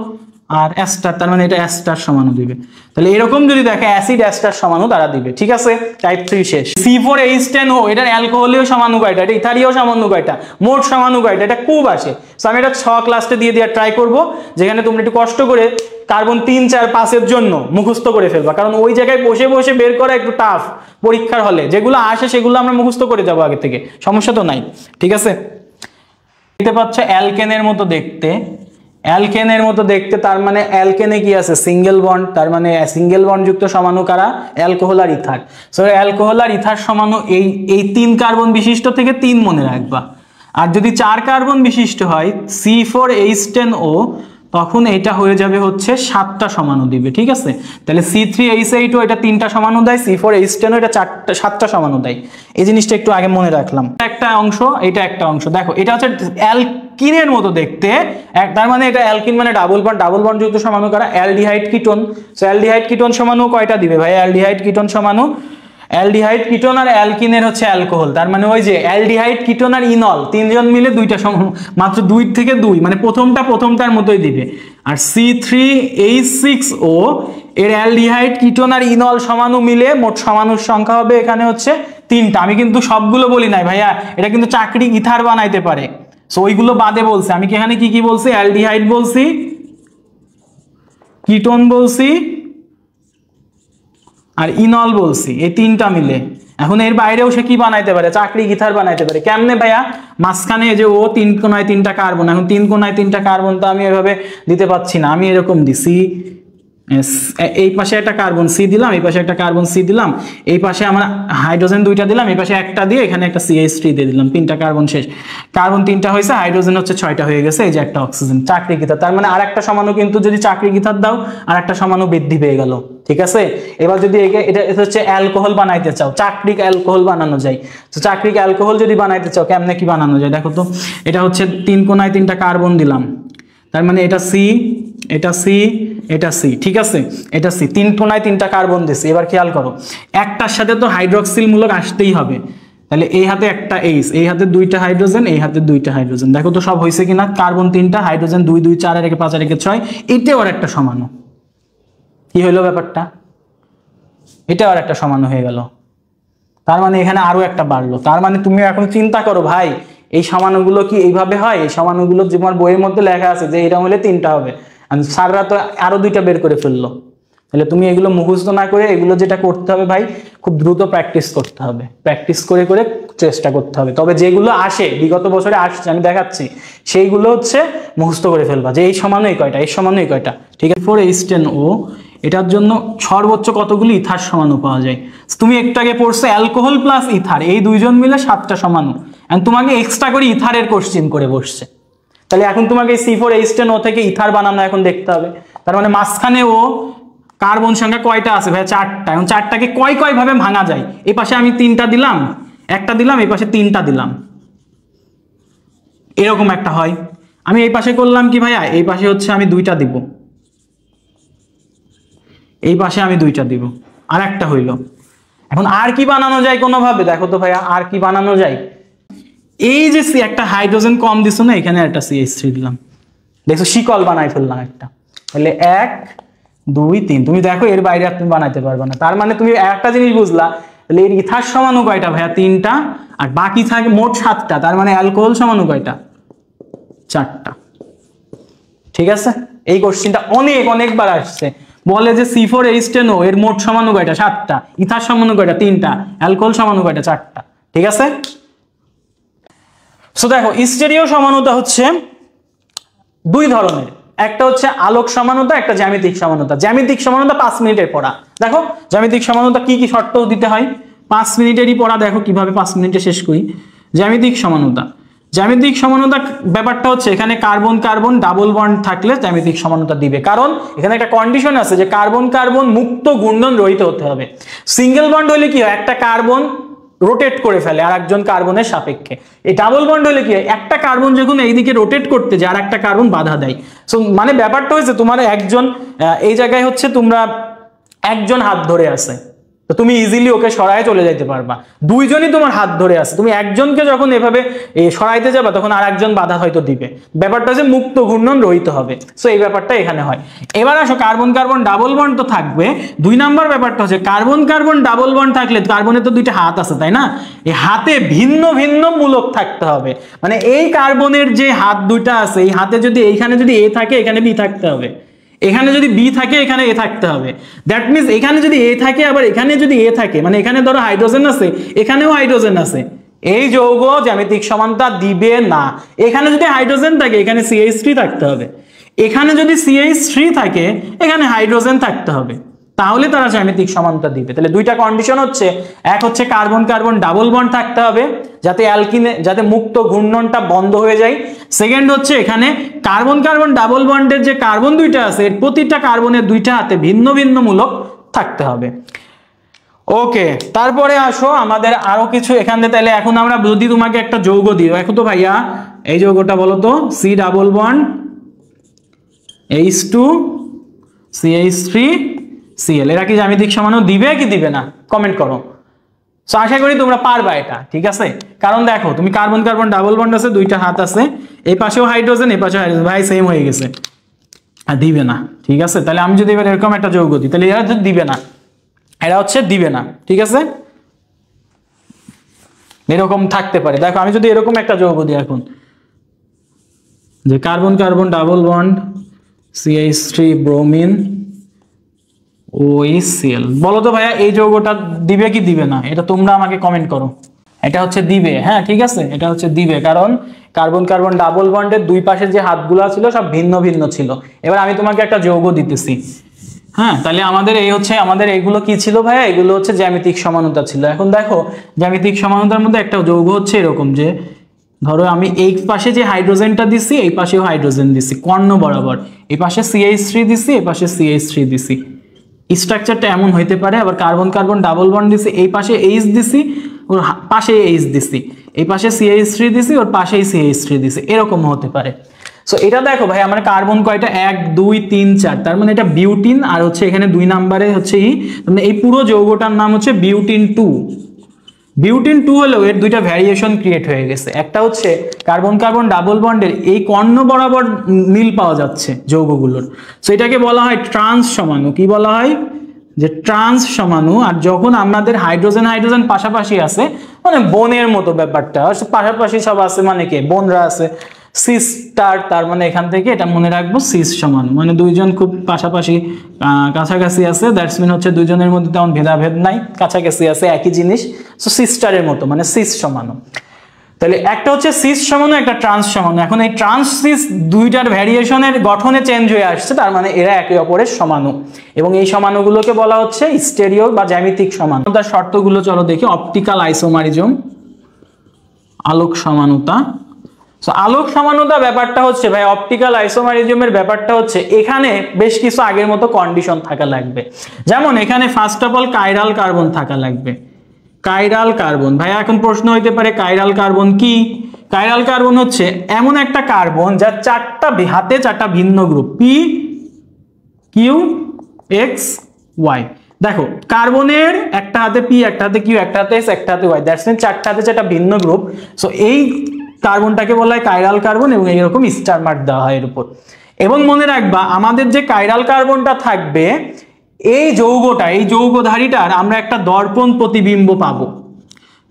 আর অ্যাস্টার, তার মানে এটা অ্যাস্টার সমানু দিবে। তাহলে এরকম যদি দেখে অ্যাসিড অ্যাস্টার সমানু তারা দিবে। ঠিক আছে, টাইপ 3 শেষ। C4H10O, এটার অ্যালকোহলীয় সমানু কয়টা? এটা ইথারীয় সমানু কয়টা? মোট সমানু কয়টা? এটা খুব আসে। সো আমি এটা 6 ক্লাসে দিয়ে দেওয়ার ট্রাই করব, যেখানে তোমরা একটু কষ্ট করে কার্বন 3, 4, 5 এর জন্য মুখস্থ করে ফেলবা, কারণ ওই জায়গায় বসে বসে বের করা একটু টাফ পরীক্ষার হলে। যেগুলো আসে সেগুলো আমরা মুখস্থ করে যাবো আগে থেকে, সমস্যা তো নাই। ঠিক আছে, দেখতে পাচ্ছ অ্যালকেনের মতো দেখতে, অ্যালকেনের মতো দেখতে, তার মানে অ্যালকেনে কি আছে? সিঙ্গেল বন্ড, তার মানে সিঙ্গেল বন্ড যুক্ত সমাণু কারা? অ্যালকোহল আর ইথার। সো অ্যালকোহল আর ইথার সমাণু এই 3 কার্বন বিশিষ্ট থেকে 3 মনে রাখবা। আর যদি 4 কার্বন বিশিষ্ট হয় C4H10O, তখন এটা হয়ে যাবে হচ্ছে 7টা সমাণু দিবে। ঠিক আছে, তাহলে C3H8 এটা 3টা সমাণু দেয়, C4H10 এটা 7টা সমাণু দেয়। এই জিনিসটা একটু আগে মনে রাখলাম। একটা অংশ, এটা একটা অংশ। দেখো এটা হচ্ছে অ্যালকিনের মতো দেখতে, তার মানে এটা অ্যালকিন মানে ডাবল বন্ড যুক্ত সমাণু কারা? Aldehyde ketone. So aldehyde ketone সমাণু কয়টা দিবে ভাই? অ্যালডিহাইড কিটোন সমাণু, অ্যালডিহাইড কিটোন আর অ্যালকিনের হচ্ছে অ্যালকোহল, তার মানে ওই যে অ্যালডিহাইড কিটোন আর ইনল তিনজন মিলে দুইটা মাত্র 2 থেকে 2, মানে প্রথমটার মতোই দিবে। আর C3H6O এর অ্যালডিহাইড কিটোন আর ইনল সমাণু মিলে মোট সমাণুর সংখ্যা হবে এখানে হচ্ছে 3টা। আমি কিন্তু সবগুলো বলি নাই ভাইয়া, এটা কিন্তু চাকরি ইথার বানাইতে পারে। সো ওইগুলো বাদে বলছে, আমি কি এখানে কি বলছি? অ্যালডিহাইড বলছি, কিটোন বলছি আর ইনল বলছি, এই 3টা মিলে। এখন এর বাইরেও সে কি বানাইতে পারে? চাকরি ইথার বানাইতে পারে। কেমনে ভাইয়া? মাঝখানে যে ও 3 কোণায় 3টা কার্বন, এখন 3 কোণায় 3টা কার্বন তো আমি এভাবে দিতে পাচ্ছি না, আমি এরকম দিছি, এই পাশে একটা কার্বন C দিলাম, এই পাশে একটা কার্বন C দিলাম, এই পাশে আমরা হাইড্রোজেন 2টা দিলাম, এই পাশে একটা দিয়ে এখানে একটা CH3 দিয়ে দিলাম, 3টা কার্বন শেষ। কার্বন 3টা হয়েছে, হাইড্রোজেন হচ্ছে 6টা হয়ে গেছে, এই যে একটা অক্সিজেন। চাকরি ইথার, তার মানে আরেকটা সমাণু কিন্তু যদি চাকরি ইথার দাও আরেকটা সমাণু বৃদ্ধি পেয়ে গেল। ঠিক আছে, এবার যদি এটা হচ্ছে অ্যালকোহল বানাইতে চাও, চাকরিক অ্যালকোহল বানানো যায়। তো চাকরিক অ্যালকোহল যদি বানাইতে চাও কেমনে কি বানানো যায় দেখো তো। এটা হচ্ছে 3 কোণায় 3টা কার্বন দিলাম, তার মানে এটা C, এটা C, এটা C। ঠিক আছে, এটা C, 3 কোণায় 3টা কার্বন দিছি। এবার খেয়াল করো, একটার সাথে তো হাইড্রক্সিল মূলক আসতেই হবে, তাহলে এই হাতে একটা H, এই হাতে 2টা হাইড্রোজেন, এই হাতে 2টা হাইড্রোজেন। দেখো তো সব হয়েছে কিনা? কার্বন 3টা, হাইড্রোজেন 2, 2, 4 আর 1, 5 আর 1, 6, এটাও আর একটা সমাণু। কি হইলো ব্যাপারটা? এটাও আর একটা সমাণু হয়ে গেল, তার মানে এখানে আরো একটা বাড়লো। তার মানে তুমি এখন চিন্তা করো ভাই, এই সমাণুগুলো কি এইভাবে হয়? এই সমাণুগুলো তোমার বইয়ের মধ্যে লেখা আছে যে এটা হলে 3টা হবে, স্যাররা তো আরো 2টা বের করে ফেললো। তাহলে তুমি এগুলো মুখস্থ না করে এগুলো যেটা করতে হবে ভাই, খুব দ্রুত প্র্যাকটিস করতে হবে, প্র্যাকটিস করে করে চেষ্টা করতে হবে। তবে যেগুলো আসে বিগত বছরে আসছে আমি দেখাচ্ছি, সেইগুলো হচ্ছে মুখস্থ করে ফেলবা, যে এই সমানুই কয়টা, এই সমানুই কয়টা। ঠিক আছে, C4H10O এটার জন্য সর্বোচ্চ কতগুলি ইথার সমাণু পাওয়া যায়? তুমি একটু আগে পড়ছো অ্যালকোহল প্লাস ইথার, এই দুইজন মিলে 7টা সমাণু। এখন তোমাকে এক্সট্রা করে ইথারের কোশ্চেন করে বসছে, তাহলে এখন তোমাকে C4H10O থেকে ইথার বানানো এখন দেখতে হবে। তার মানে মাঝখানে ও কার্বন সংখ্যা কয়টা আছে ভাই? 4টা। এখন 4টাকে কয় ভাবে ভাঙা যায়? এই পাশে আমি 3টা দিলাম, একটা দিলাম, এই পাশে 3টা দিলাম, এরকম একটা হয়। আমি এই পাশে করলাম কি ভাইয়া? এই পাশে হচ্ছে আমি 2টা দিব, এই পাশে আমি 2টা দিব, আর একটা হইল। এখন আর কি বানানো যায় কোনোভাবে? দেখো তো ভাইয়া, আর কি বানানো যায়? এই যে একটা হাইড্রোজেন কম দিছো না, এখানে একটা CH3 দিলাম, দেখছো শিকল বানাই ফেললাম একটা। তাহলে 1, 2, 3, তুমি দেখো এর বাইরে আর তুমি বানাইতে পারবে না। তার মানে তুমি একটা জিনিস বুঝলা, তাহলে এর ইথার সমাণু কয়টা ভাইয়া? 3টা, আর বাকি থাকে মোট 7টা। তার মানে অ্যালকোহল সমাণু কয়টা? 4টা। ঠিক আছে, এই কোশ্চেনটা অনেকবার আসছে, বলে যে C4H10 এর মোট সমাণু কয়টা? 7টা। ইথার সমাণু কয়টা? 3টা। অ্যালকোহল সমাণু কয়টা? 4টা। ঠিক আছে? সো দেখো স্টেরিও সমানুতা হচ্ছে দুই ধরনের, একটা হচ্ছে আলোক সমানুতা, একটা জ্যামিতিক সমানুতা। জ্যামিতিক সমানুতা 5 মিনিটের পড়া। দেখো জ্যামিতিক সমানুতা কি কি শর্ত দিতে হয়, 5 মিনিটেরই পড়া। দেখো কিভাবে 5 মিনিটে শেষ করি। জ্যামিতিক সমানুতা, জ্যামিতিক সমানুতা ব্যাপারটা হচ্ছে এখানে কার্বন কার্বন ডাবল বন্ড থাকলে জ্যামিতিক সমানুতা দিবে, কারণ এখানে একটা কন্ডিশন আছে যে কার্বন কার্বন মুক্ত ঘূর্ণন রহিত হতে হবে। সিঙ্গেল বন্ড হলে কি হয়, একটা কার্বন রোটেট করে ফেলে আর একজন কার্বনের সাপেক্ষে। এই ডাবল বন্ড হলে কি হয়, একটা কার্বন যখন এইদিকে রোটেট করতে যায় আর একটা কার্বন বাধা দেয়। সো মানে ব্যাপারটা হচ্ছে তোমার একজন এই জায়গায় হচ্ছে তোমরা একজন হাত ধরে আছে, তো তুমি ইজিলি ওকে সরায় চলে যাইতে পারবা। দুইজনই তোমার হাত ধরে আছে, তুমি একজনকে যখন এভাবে সরাইতে যাবা তখন আর একজন বাধা হয়তো দিবে। ব্যাপারটা হচ্ছে মুক্ত ঘূর্ণন রহিত হবে। সো এই ব্যাপারটা এখানে হয়। এবার আসো কার্বন কার্বন ডাবল বন্ড তো থাকবে। 2 নাম্বার ব্যাপারটা হচ্ছে কার্বন কার্বন ডাবল বন্ড থাকলে কার্বনের তো দুইটা হাত আছে, তাই না? এই হাতে ভিন্ন ভিন্ন মূলক থাকতে হবে। মানে এই কার্বনের যে হাত দুইটা আছে, এই হাতে যদি এইখানে যদি এ থাকে এখানে বি থাকতে হবে, এখানে যদি বি থাকে এখানে এ থাকতে হবে। দ্যাট মিনস এখানে যদি এ থাকে আবার এখানে যদি এ থাকে, মানে এখানে ধরো হাইড্রোজেন আছে এখানেও হাইড্রোজেন আছে, এই যৌগ জ্যামিতিক সমানতা দিবে না। এখানে যদি হাইড্রোজেন থাকে এখানে CH3 থাকতে হবে, এখানে যদি CH3 থাকে এখানে হাইড্রোজেন থাকতে হবে, তাহলে তারা জ্যামিতিক সমানতা দিবে। তাহলে দুইটা কন্ডিশন হচ্ছে, এক হচ্ছে কার্বন কার্বন ডাবল বন্ড থাকতে হবে যাতে অ্যালকিনে যাতে মুক্ত ঘূর্ণনটা বন্ধ হয়ে যায়। সেকেন্ড হচ্ছে এখানে কার্বন কার্বন ডাবল বন্ডের যে কার্বন দুইটা আছে এর প্রতিটা কার্বনের দুইটা হাতে ভিন্ন ভিন্ন মূলক থাকতে হবে। ওকে, তারপরে আসো আমাদের আরো কিছু এখানে। তাহলে এখন আমরা যদি তোমাকে একটা যৌগ দিই, এখন তো ভাইয়া এই যৌগটা বলো তো, C double bond H2 CH3 Cl, এরা কি জ্যামিতিক সমাণু দিবে কি দিবে না? কমেন্ট করো। সো আশা করি তোমরা পারবা এটা, ঠিক আছে? কারণ দেখো তুমি কার্বন কার্বন ডাবল বন্ড আছে, দুইটা হাত আছে, এই পাশেও হাইড্রোজেন এই পাশেও হাইড্রোজেন, ভাই সেম হয়ে গেছে, আর দিবে না। ঠিক আছে, তাহলে আমি যদি এবার এরকম একটা যৌগ দিই তাহলে এরা দিবে না, এরা হচ্ছে দিবে না। ঠিক আছে, এরকম থাকতে পারে। দেখো আমি যদি এরকম একটা যৌগ দিই এখন, যে carbon carbon double bond CH3 bromine OHCl, বলো তো ভাইয়া এই যৌগটা দিবে কি দিবে না? এটা তোমরা আমাকে কমেন্ট করো। এটা হচ্ছে দিবে, হ্যাঁ ঠিক আছে, এটা হচ্ছে দিবে, কারণ কার্বন কার্বন ডাবল বন্ডের দুই পাশে যে হাতগুলো ছিল সব ভিন্ন ভিন্ন ছিল। এবার আমি তোমাকে একটা যৌগ দিতেছি, হ্যাঁ, তাহলে আমাদের এই হচ্ছে আমাদের এইগুলো কি ছিল ভাইয়া? এগুলো হচ্ছে জ্যামিতিক সমানুতা ছিল। এখন দেখো জ্যামিতিক সমানুতার মধ্যে একটা যৌগ হচ্ছে এরকম, যে ধরো আমি এই পাশে যে হাইড্রোজেনটা দিছি এই পাশেও হাইড্রোজেন দিছি কর্ণ বরাবর, এই পাশে CH3 দিছি এই পাশে CH3 দিছি, স্ট্রাকচারটা এমন হইতে পারে। আবার কার্বন কার্বন ডাবল বন্ড দিছি, এই পাশে H দিছি ওর পাশে H দিছি, এই পাশে CH3 দিছি ওর পাশেই CH3 দিছি, এরকম হতে পারে। সো এটা দেখো ভাই আমার কার্বন কয়টা? 1 2 3 4, তার মানে এটা বিউটিন, আর হচ্ছে এখানে 2 নম্বরে হচ্ছে মানে এই পুরো যৌগটার নাম হচ্ছে বিউটিন 2। বিউটিন 2 হলেও এর দুইটা ভ্যারিয়েশন ক্রিয়েট হয়ে গেছে। একটা হচ্ছে কার্বন কার্বন ডাবল বন্ডের এই কর্ণ বরাবর মিল পাওয়া যাচ্ছে যৌগগুলোর, সো এটাকে বলা হয় ট্রান্স সমাণু। কি বলা হয়? যে ট্রান্স সমাণু। আর যখন আমাদের হাইড্রোজেন হাইড্রোজেন পাশাপাশি আছে, মানে বোনের মতো ব্যাপারটা, পাশাপাশি সব আছে মানে কি বোনরা আছে, সিস স্টার, তার মানে এখান থেকে এটা মনে রাখবো সিস সমাণু, মানে দুইজন খুব পাশাপাশি কাছাকাছি আছে, দ্যাটস মিন হচ্ছে দুইজনের মধ্যে তেমন ভেদাভেদ নাই, কাছাকাছি আছে একই জিনিস। সো সিস্টারের মতো মানে সিস সমাণু। তাহলে একটা হচ্ছে সিস সমাণু, একটা ট্রান্স সমাণু। এখন এই ট্রান্স সিস দুইটার ভ্যারিয়েশনের গঠনে চেঞ্জ হয়ে আসছে, তার মানে এরা একে অপরের সমাণু, এবং এই সমাণুগুলোকে বলা হচ্ছে স্টেরিও বা জ্যামিতিক সমাণু। তার শর্তগুলো চলো দেখি। অপটিক্যাল আইসোমারিজম, আলোক সমানুতা। সো আলোক সমানুতা ব্যাপারটা হচ্ছে ভাই, অপটিক্যাল আইসোমারিজমের ব্যাপারটা হচ্ছে এখানে বেশ কিছু আগের মতো কন্ডিশন থাকা লাগবে। যেমন এখানে first of all chiral carbon থাকা লাগবে। কাইরাল কার্বন, ভাই এখন প্রশ্ন হইতে পারে কাইরাল কার্বন কি? কাইরাল কার্বন হচ্ছে এমন একটা কার্বন যার চারটা হাতে চারটা ভিন্ন group, P Q X Y। দেখো কার্বনের একটা হাতে P, একটা হাতে Q, একটা হাতে S, একটা হাতে Y, দ্যাটস মিন চারটা হাতে চারটা ভিন্ন গ্রুপ। সো এই কার্বনটাকে বলা হয় কাইরাল কার্বন, এবং এইরকম স্টার মার্ক দেওয়া হয় এর উপর। এবং মনে রাখবা আমাদের যে কাইরাল কার্বনটা থাকবে এই যৌগটা, এই যৌগধারীটার আমরা একটা দর্পণ প্রতিবিম্ব পাবো।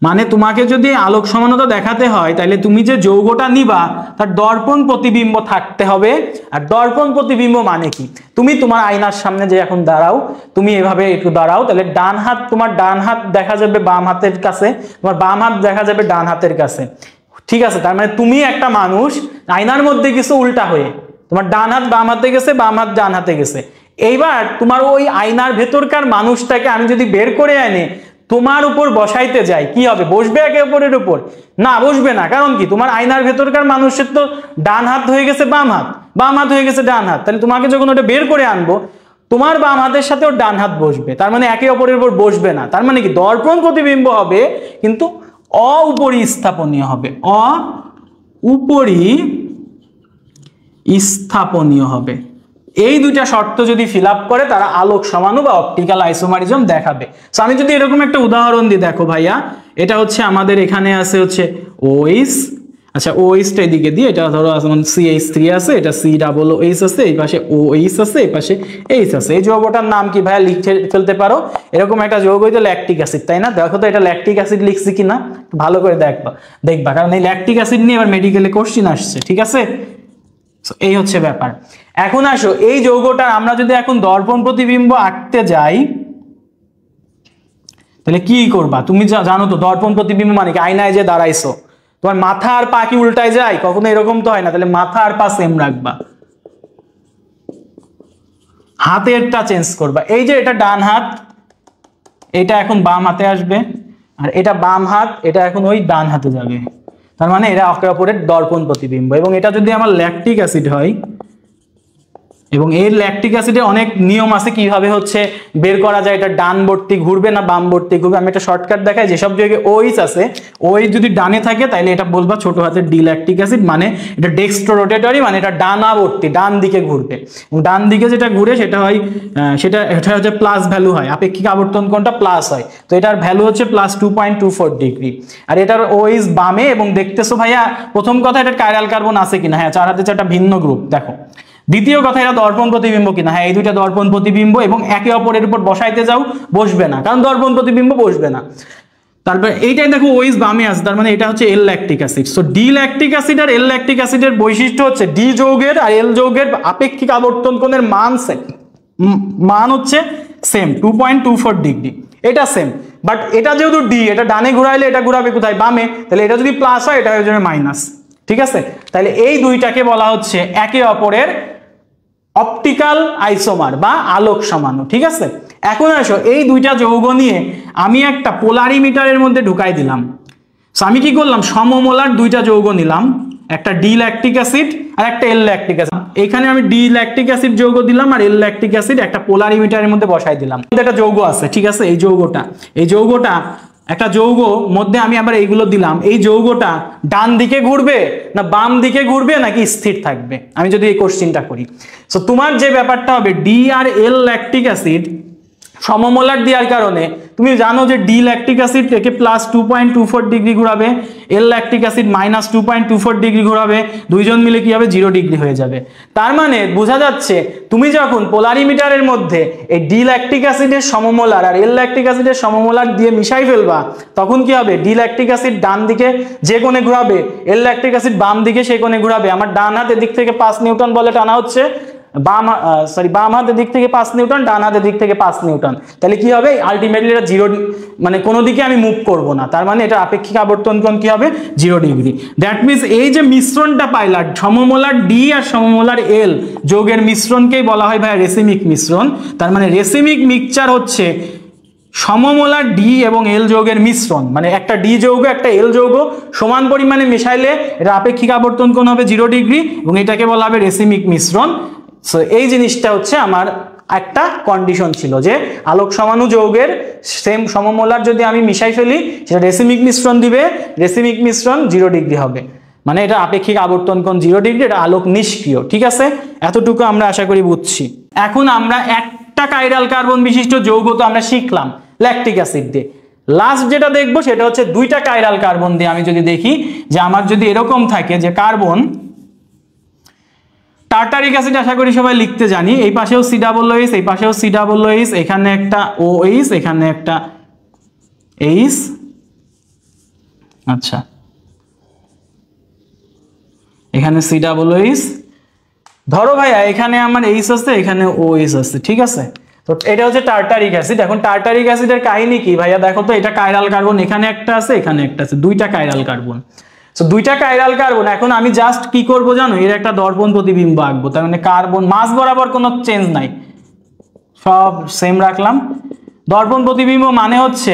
মানে তোমাকে যদি আলোক সমানতা দেখাতে হয় তাহলে তুমি যে যৌগটা নিবা তার দর্পণ প্রতিবিম্ব থাকতে হবে। আর দর্পণ প্রতিবিম্ব মানে কি, তুমি তোমার আয়নার সামনে যে এখন দাঁড়াও, তুমি এভাবে একটু দাঁড়াও, তাহলে ডান হাত, তোমার ডান হাত দেখা যাবে বাম হাতের কাছে, তোমার বাম হাত দেখা যাবে ডান হাতের কাছে, ঠিক আছে? তার মানে তুমি একটা মানুষ আয়নার মধ্যে কিছু উল্টা হয়ে, তোমার ডান হাত বাম হাতে গেছে, বাম হাত ডান হাতে গেছে। এইবার তোমার ওই আয়নার ভেতরকার মানুষটাকে আমি যদি বের করে আনি তোমার উপর বসাইতে যাই, কি হবে? বসবে একে অপরের উপর? না, বসবে না। কারণ কি, তোমার আয়নার ভেতরকার মানুষের তো ডান হাত হয়ে গেছে বাম হাত, বাম হাত হয়ে গেছে ডান হাত, তাহলে তোমাকে যখন ওটা বের করে আনবো তোমার বাম হাতের সাথে ওর ডান হাত বসবে, তার মানে একে অপরের উপর বসবে না। তার মানে কি, দর্পণ প্রতিবিম্ব হবে কিন্তু অউপরিস্থাপনীয় হবে, অউপরিস্থাপনীয় হবে। এই দুইটা শর্ত যদি ফিল আপ করে তারা আলোক সমাণু বা অপটিক্যাল আইসোমারিজম দেখাবে। সো আমি যদি এরকম একটা উদাহরণ দিই, দেখো ভাইয়া, এটা হচ্ছে আমাদের এখানে আছে হচ্ছে OH, আচ্ছা OH-টা এদিকে দিয়ে, এটা ধরো যেমন CH3 আছে, এটা COOH আছে, এই পাশে OH আছে, এই পাশে H আছে। এই যৌগটার নাম কি ভাইয়া লিখে ফেলতে পারো? এরকম একটা যৌগ তো ল্যাকটিক অ্যাসিড, তাই না? দেখো তো এটা ল্যাকটিক অ্যাসিড লিখছি কিনা, ভালো করে দেখবা, কারণ এই ল্যাকটিক অ্যাসিড নিয়ে এবার মেডিকেলে কোশ্চেন আসছে, ঠিক আছে? এই হচ্ছে ব্যাপার। এখন আসো, এই যৌগটা আমরা যদি এখন দর্পণ প্রতিবিম্ব আঁকতে যাই তাহলে কি করবা? তুমি জানো তো দর্পণ প্রতিবিম্ব মানে কি, আয়নায় যে দাঁড়াইছো তোমার মাথা আর পা কি উল্টায় যায়? কখনো এরকম তো হয় না। তাহলে মাথা আর পা সেম রাখবা, হাতেরটা চেঞ্জ করবা। এই যে এটা ডান হাত, এটা এখন বাম হাতে আসবে, আর এটা বাম হাত, এটা এখন ওই ডান হাতে যাবে। তার মানে এরা একে অপরের দর্পণ প্রতিবিম্ব। এবং এটা যদি আমার ল্যাকটিক অ্যাসিড হয়, এবং এর ল্যাকটিক অ্যাসিডে অনেক নিয়ম আছে কিভাবে হচ্ছে বের করা যায় এটা ডানবর্তী ঘুরবে না বামবর্তী ঘুরবে। আমি একটা শর্টকাট দেখাই, যেসব জায়গায় OH আছে, OH যদি ডানে থাকে তাহলে এটা বলবা ছোট হাতের ডি ল্যাকটিক অ্যাসিড, মানে এটা ডেক্সট্রো রোটেটরি, মানে এটা ডানাবর্তী, ডান দিকে ঘুরবে। এবং ডান দিকে যেটা ঘুরে সেটা হয় এটা হচ্ছে প্লাস ভ্যালু হয়, আপেক্ষিক আবর্তন কোণটা প্লাস হয়, তো এটার ভ্যালু হচ্ছে প্লাস 2.24 ডিগ্রি। আর এটার OH বামে। এবং দেখতেছো ভাইয়া, প্রথম কথা এটার কাইরাল কার্বন আছে কিনা, হ্যাঁ 4 হাতে 4টা ভিন্ন গ্রুপ, দেখো। দ্বিতীয় কথা, এটা দর্পণ প্রতিবিম্ব কিনা, হ্যাঁ এই দুইটা দর্পণ প্রতিবিম্ব। এবং একে অপরের উপর বসাইতে যাও, বসবে না, কারণ দর্পণ প্রতিবিম্ব বসবে না। তারপর এইটাই দেখো OH বামে আছে, তার মানে এটা হচ্ছে L lactic acid. So D lactic acid আর এল ল্যাকটিক অ্যাসিডের বৈশিষ্ট্য হচ্ছে ডি যৌগের আর এল যৌগের আপেক্ষিক আবর্তন কোণের মান হচ্ছে সেম 2.24 ডিগ্রি, এটা সেম। বাট এটা যেহেতু ডি, এটা ডানে ঘুরাইলে এটা ঘুরাবে কোথায়? বামে। তাহলে এটা যদি প্লাস হয় এটা হয়ে যাবে মাইনাস, ঠিক আছে? তাহলে এই দুইটাকে বলা হচ্ছে একে অপরের অপটিক্যাল আইসোমার বা আলোক সমাণু, ঠিক আছে? এখন আসো, এই দুইটা যৌগ নিয়ে আমি একটা পোলারিমিটারের মধ্যে ঢুকাই দিলাম। সো আমি কি করলাম, সমমোলার দুইটা যৌগ নিলাম, একটা ডি ল্যাকটিক অ্যাসিড আর একটা এল ল্যাকটিক অ্যাসিড। এখানে আমি ডি ল্যাকটিক অ্যাসিড যৌগ দিলাম আর এল ল্যাকটিক অ্যাসিড একটা পোলারিমিটারের মধ্যে বসাই দিলাম। একটা যৌগ আছে, ঠিক আছে? এই যৌগটা একটা যৌগ মধ্যে আমি আবার এইগুলো দিলাম। এই যৌগটা ডান দিকে ঘুরবে না বাম দিকে ঘুরবে নাকি স্থির থাকবে, আমি যদি এই কোশ্চেনটা করি। সো তোমার যে ব্যাপারটা হবে, ডি আর এল ল্যাকটিক অ্যাসিড সমমোলার দেওয়ার কারণে তুমি জানো যে ডি ল্যাকটিক অ্যাসিড একে প্লাস 2.24 ডিগ্রি ঘোরাবে, L lactic acid minus 2.24 degree ঘোরাবে, দুইজন মিলে কি হবে, 0 ডিগ্রি হয়ে যাবে। তার মানে বোঝা যাচ্ছে তুমি যখন পোলারিমিটারের মধ্যে এই ডি ল্যাকটিক অ্যাসিডের সমমোলার আর এল ল্যাকটিক অ্যাসিডের সমমোলার দিয়ে মিশাই ফেলবা, তখন কি হবে, ডি ল্যাকটিক অ্যাসিড ডান দিকে যে কোণে ঘোরাবে, এল ল্যাকটিক অ্যাসিড বাম দিকে সেই কোণে ঘোরাবে। আমার ডান হাতের দিক থেকে 5 নিউটন বলে টানা হচ্ছে, বাম হাতের দিক থেকে 5 নিউটন, ডান হাতের দিক থেকে 5 নিউটন। তাহলে কি হবে, আলটিমেটলি এটা 0, মানে কোনো দিকে আমি মুভ করব না। তার মানে এটা আপেক্ষিক আবর্তন কোণ কি হবে, 0 ডিগ্রি। দ্যাট মিনস এই যে মিশ্রণটা পাইলাম, সমমোলার ডি আর সমমোলার এল যৌগের মিশ্রণকেই বলা হয় ভাই রেসিমিক মিশ্রণ। তার মানে রেসিমিক মিক্সচার হচ্ছে সমমোলার ডি এবং এল যৌগের মিশ্রণ, মানে একটা ডি যৌগ একটা এল যৌগ সমান পরিমাণে মিশাইলে এটা আপেক্ষিক আবর্তন কোণ হবে 0 ডিগ্রি, এবং এটাকে বলা হবে রেসিমিক মিশ্রণ। সো এই জিনিসটা হচ্ছে আমার একটা কন্ডিশন ছিল যে আলোক সমাণু যৌগের সেম সমমোলার যদি আমি মিশাই ফেলি সেটা রেসিমিক মিশ্রণ দিবে, রেসিমিক মিশ্রণ 0 ডিগ্রি হবে, মানে এটা আপেক্ষিক আবর্তন কোণ 0 ডিগ্রি, এটা আলোক নিষ্ক্রিয়, ঠিক আছে? এতটুকু আমরা আশা করি বুঝছি। এখন আমরা একটা কাইরাল কার্বন বিশিষ্ট যৌগ তো আমরা শিখলাম ল্যাকটিক অ্যাসিড দিয়ে। লাস্ট যেটা দেখবো সেটা হচ্ছে দুইটা কাইরাল কার্বন দিয়ে আমি যদি দেখি যে আমার যদি এরকম থাকে যে কার্বন টার্টারিক অ্যাসিড, আশা করি সবাই লিখতে জানি, এই পাশেও COOH, এই পাশেও COOH, এখানে একটা OH, এখানে একটা H, আচ্ছা, এখানে সি ডাবল এইচ, ধরো ভাইয়া এখানে আমার এইচ আছে, এখানে ও এইচ আছে, ঠিক আছে। তো এটা হচ্ছে টার্টারিক অ্যাসিড। এখন টার্টারিক অ্যাসিডের কাহিনী কি ভাইয়া, দেখো তো, এটা কাইরাল কার্বন, এখানে একটা আছে, এখানে একটা আছে, দুইটা কাইরাল কার্বন। সো দুইটা কাইরাল কার্বন। এখন আমি জাস্ট কি করব জানো, এর একটা দর্পণ প্রতিবিম্ব আঁকবো। তার মানে কার্বন মাস বরাবর কোনো চেঞ্জ নাই, সব সেম রাখলাম। দর্পণ প্রতিবিম্ব মানে হচ্ছে,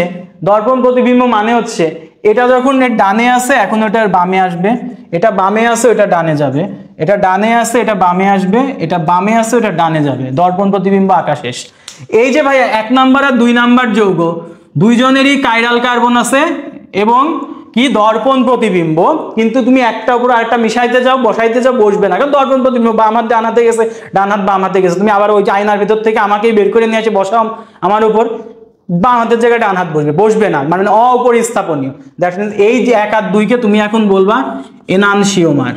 দর্পণ প্রতিবিম্ব মানে হচ্ছে এটা যখন এর ডানে আসে, এখন ওটার বামে আসবে, এটা বামে আসে, ওটা ডানে যাবে, এটা ডানে আসে, এটা বামে আসবে, এটা বামে আসে, ওটা ডানে যাবে। দর্পণ প্রতিবিম্ব আঁকা শেষ। এই যে ভাইয়া 1 নাম্বার আর 2 নাম্বার যৌগ, দুইজনেরই কাইরাল কার্বন আছে এবং কি দর্পণ প্রতিবিম্ব, কিন্তু তুমি একটা উপর আরেকটা মিশাইতে যাও, বসাইতে যাও, বসবে না, কারণ দর্পণ প্রতিবিম্ব বাম হাত ডান হাতে গেছে, ডান হাত বাম হাতে গেছে। তুমি আবার ওই আয়নার ভিতর থেকে আমাকেই বের করে নিয়ে এসে বসাও আমার উপর, বাম হাতের জায়গায় ডান হাত বসবে, বসবে না, মানে অপরিস্থাপনীয়। দ্যাট মিন্স এই যে 1 আর 2 কে তুমি এখন বলবা এনানসিওমার,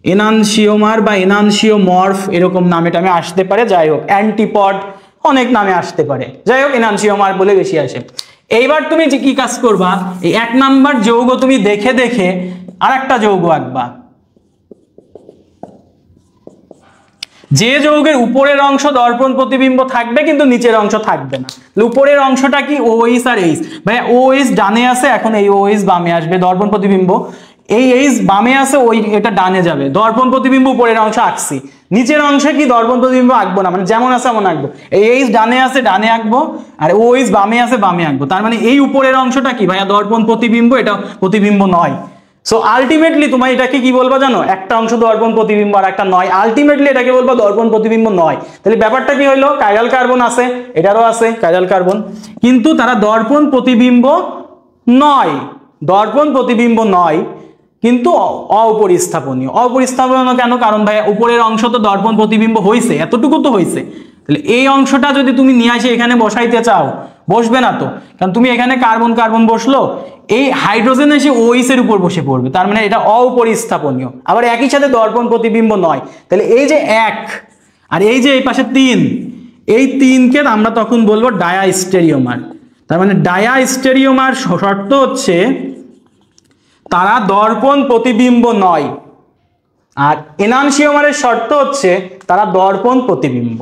এনানসিওমার বা এনানসিওমর্ফ, এরকম নামে টামে আসতে পারে, যাই হোক, অ্যান্টিপড, অনেক নামে আসতে পারে, যাই হোক, এনানসিওমার বলে বেশি আসে। এইবার তুমি যে কি কাজ করবা, এই 1 নাম্বার যৌগ তুমি দেখে দেখে আর একটা যৌগ আঁকবা, যে যৌগের উপরের অংশ দর্পণ প্রতিবিম্ব থাকবে কিন্তু নিচের অংশ থাকবে না। উপরের অংশটা কি OH আর H, ভাই OH ডানে আছে, এখন এই OH বামে আসবে, দর্পণ প্রতিবিম্ব, এই H বামে আছে, ওই এটা ডানে যাবে, দর্পণ প্রতিবিম্ব উপরের অংশ আঁকছি, নিচের অংশে কি দর্পণ প্রতিবিম্ব আঁকবো না, মানে যেমন আছে এমন আঁকবো। এই H ডানে আছে ডানে আঁকবো, আর OH বামে আছে বামে আঁকবো। তার মানে এই উপরের অংশটা কি ভাইয়া দর্পণ প্রতিবিম্ব, এটা প্রতিবিম্ব নয়। সো আলটিমেটলি তোমার এটাকে কি বলবা জানো, একটা অংশ দর্পণ প্রতিবিম্ব আর একটা নয়, আলটিমেটলি এটাকে বলবা দর্পণ প্রতিবিম্ব নয়। তাহলে ব্যাপারটা কি হইলো, কাইরাল কার্বন আছে, এটারও আছে কাইরাল কার্বন, কিন্তু তারা দর্পণ প্রতিবিম্ব নয়, দর্পণ প্রতিবিম্ব নয়, কিন্তু অপরিস্থাপনীয়। অপরিস্থাপনীয় কেন, কারণ ভাই উপরের অংশ তো দর্পণ প্রতিবিম্ব হইছে, এতটুকু তো হইছে। তাহলে এই অংশটা যদি তুমি নিয়ে আসে এখানে বসাইতে চাও, বসবে না তো, কারণ তুমি এখানে কার্বন কার্বন বসলো, এই হাইড্রোজেন এসে OH এর উপর বসে পড়বে, তার মানে এটা অপরিস্থাপনীয়, আবার একই সাথে দর্পণ প্রতিবিম্ব নয়। তাহলে এই যে 1 আর এই যে এই পাশে 3, এই 3কে আমরা তখন বলবো ডায়াস্টেরিওমার। তার মানে ডায়াস্টেরিওমার শর্ত হচ্ছে তারা দর্পণ প্রতিবিম্ব নয়, আর এনানসিওমারের শর্ত হচ্ছে তারা দর্পণ প্রতিবিম্ব।